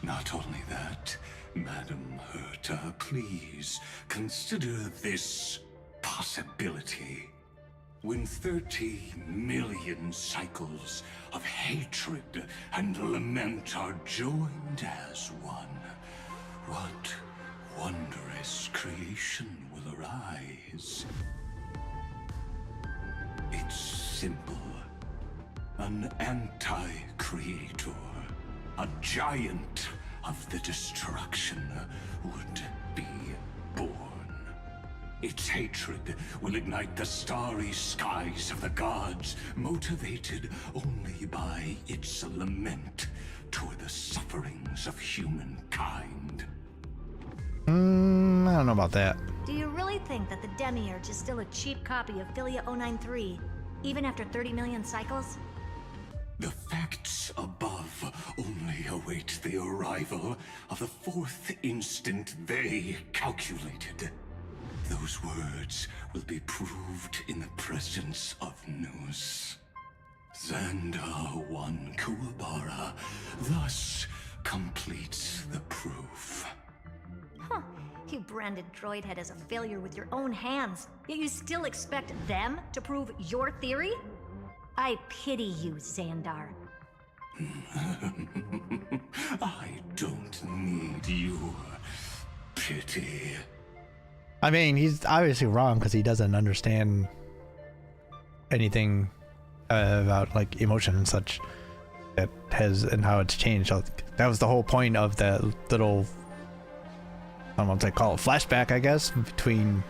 Not only that, Madam Herta, please consider this possibility. When 30 million cycles of hatred and lament are joined as one, what wondrous creation will arise? It's simple. An anti-creator, a giant of the destruction, would be born. Its hatred will ignite the starry skies of the gods, motivated only by its lament toward the sufferings of humankind. I don't know about that. Do you really think that the Demiurge is still a cheap copy of Philia 093, even after 30 million cycles? The facts above only await the arrival of the fourth instant they calculated. Those words will be proved in the presence of Nous. Xandar 1 Kuwabara thus completes the proof. Huh. You branded Droidhead as a failure with your own hands, yet you still expect them to prove your theory? I pity you, Xandar. I don't need your pity. I mean, he's obviously wrong because he doesn't understand anything about like emotion and such that has and how it's changed. So that was the whole point of that little, I don't know what they call it, flashback, I guess, between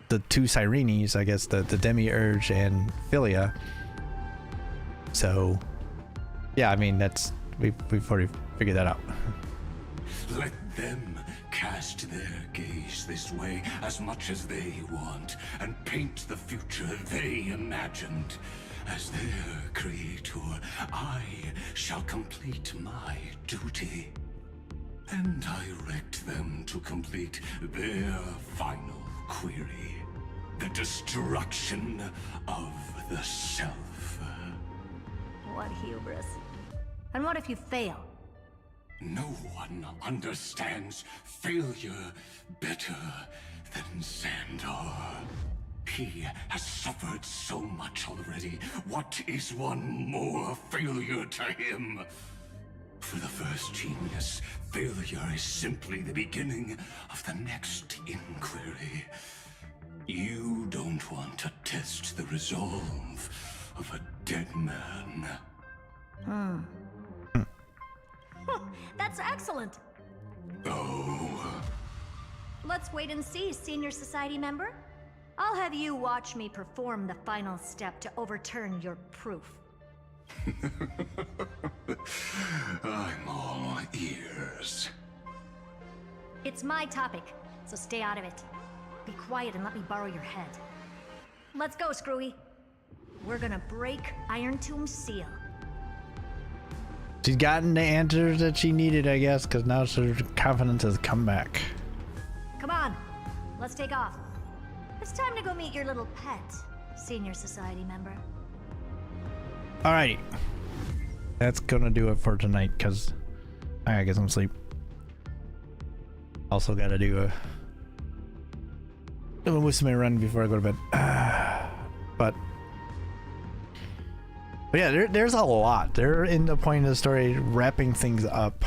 the two Cyrenes, I guess, the Demiurge and Philia. So, yeah, I mean, that's we've already figured that out. Let them cast their gaze this way as much as they want, and paint the future they imagined. As their creator, I shall complete my duty and direct them to complete their final query. The destruction of the self. What hubris. And what if you fail? No one understands failure better than Xandar. He has suffered so much already. What is one more failure to him? For the first genius, failure is simply the beginning of the next inquiry. You don't want to test the resolve of a dead man. That's excellent. Oh. Let's wait and see, Senior Society member. I'll have you watch me perform the final step to overturn your proof. I'm all ears. It's my topic, so stay out of it. Be quiet and let me borrow your head. Let's go, Screwy. We're gonna break Iron Tomb's seal. She's gotten the answers that she needed, I guess, because now her confidence has come back. Come on, let's take off. It's time to go meet your little pet, Senior Society member. Alrighty. That's gonna do it for tonight, because I gotta get some sleep. Also gotta do a little Musume run before I go to bed. But yeah, there's a lot. They're in the point of the story wrapping things up,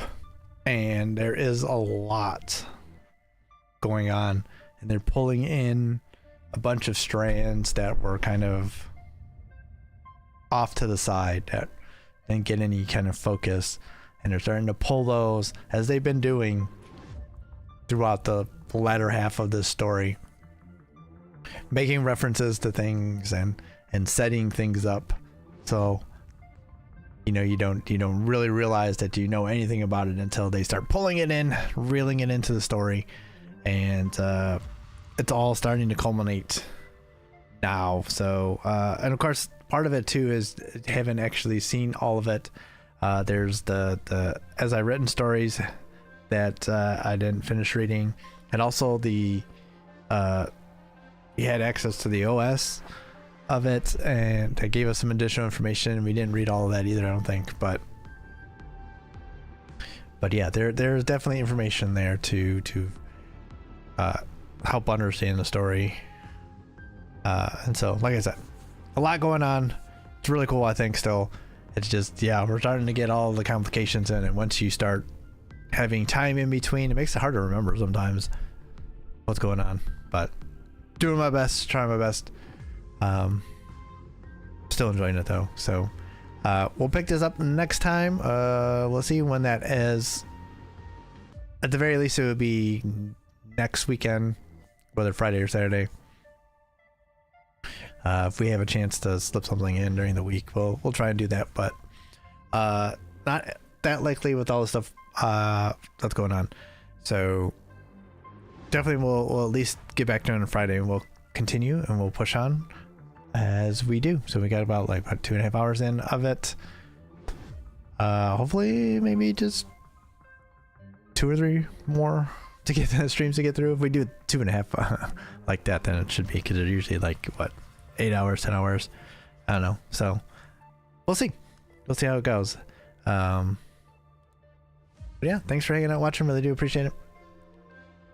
and there is a lot going on, and they're pulling in a bunch of strands that were kind of off to the side that didn't get any kind of focus, and they're starting to pull those as they've been doing throughout the latter half of this story, making references to things and setting things up. So, you know, you don't really realize that you know anything about it until they start pulling it in, reeling it into the story, and it's all starting to culminate now. So, and of course, part of it too is haven't actually seen all of it. There's the as I written stories that I didn't finish reading, and also the you had access to the OS of it, and they gave us some additional information. We didn't read all of that either, I don't think, but yeah, there's definitely information there to help understand the story. And so, like I said, a lot going on. It's really cool, I think. Still, it's just, yeah, we're starting to get all the complications in, and once you start having time in between, it makes it hard to remember sometimes what's going on. But doing my best, trying my best. Still enjoying it though. So we'll pick this up next time. We'll see when that is. At the very least, it would be next weekend, whether Friday or Saturday. If we have a chance to slip something in during the week, we'll try and do that, but not that likely with all the stuff that's going on. So definitely we'll at least get back to it on Friday, and we'll continue and we'll push on as we do. So we got about 2.5 hours in of it. Hopefully maybe just 2 or 3 more to get the streams to get through. If we do 2.5 like that, then it should be, because they're usually 8 hours, 10 hours. I don't know. So we'll see how it goes. But yeah, thanks for hanging out, watching. Really do appreciate it.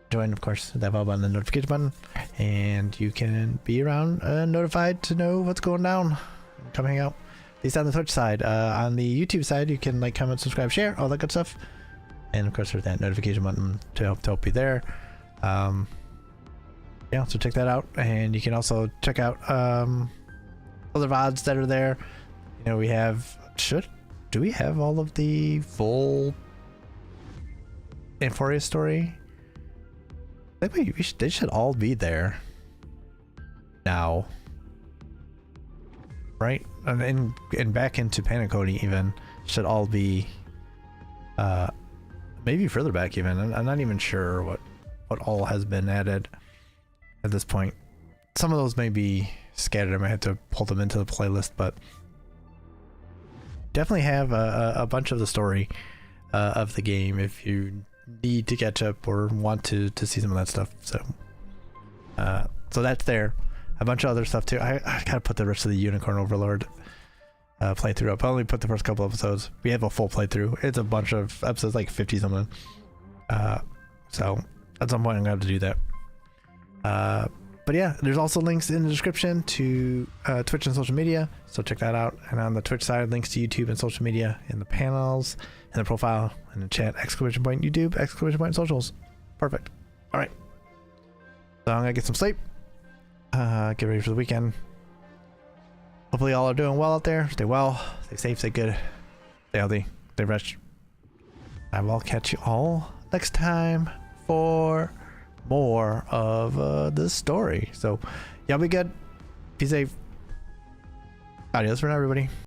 Join, of course, that bell button, the notification button, and you can be around notified to know what's going down. Come hang out. At least on the Twitch side. On the YouTube side, you can comment, subscribe, share, all that good stuff. And of course, there's that notification button to help you there. Yeah, so check that out, and you can also check out other VODs that are there. You know, we have do we have all of the full Euphoria story? I think they should all be there now, right? And back into Panacody even should all be maybe further back even. I'm not even sure what what all has been added at this point. Some of those may be scattered. I might have to pull them into the playlist, but definitely have a bunch of the story of the game if you need to catch up or want to see some of that stuff. So so that's there. A bunch of other stuff too. I gotta put the rest of the Unicorn Overlord playthrough up. I only put the first couple episodes. We have a full playthrough. It's a bunch of episodes, like 50 something. So at some point I'm gonna have to do that. But yeah, there's also links in the description to Twitch and social media, so check that out. And on the Twitch side, links to YouTube and social media in the panels, in the profile, in the chat, ! YouTube, ! Socials. Perfect. All right. So I'm gonna get some sleep. Get ready for the weekend. Hopefully y'all are doing well out there. Stay well, stay safe, stay good, stay healthy, stay fresh. I will catch you all next time for more of this story. So y'all be good. Be safe. Adios for now, everybody.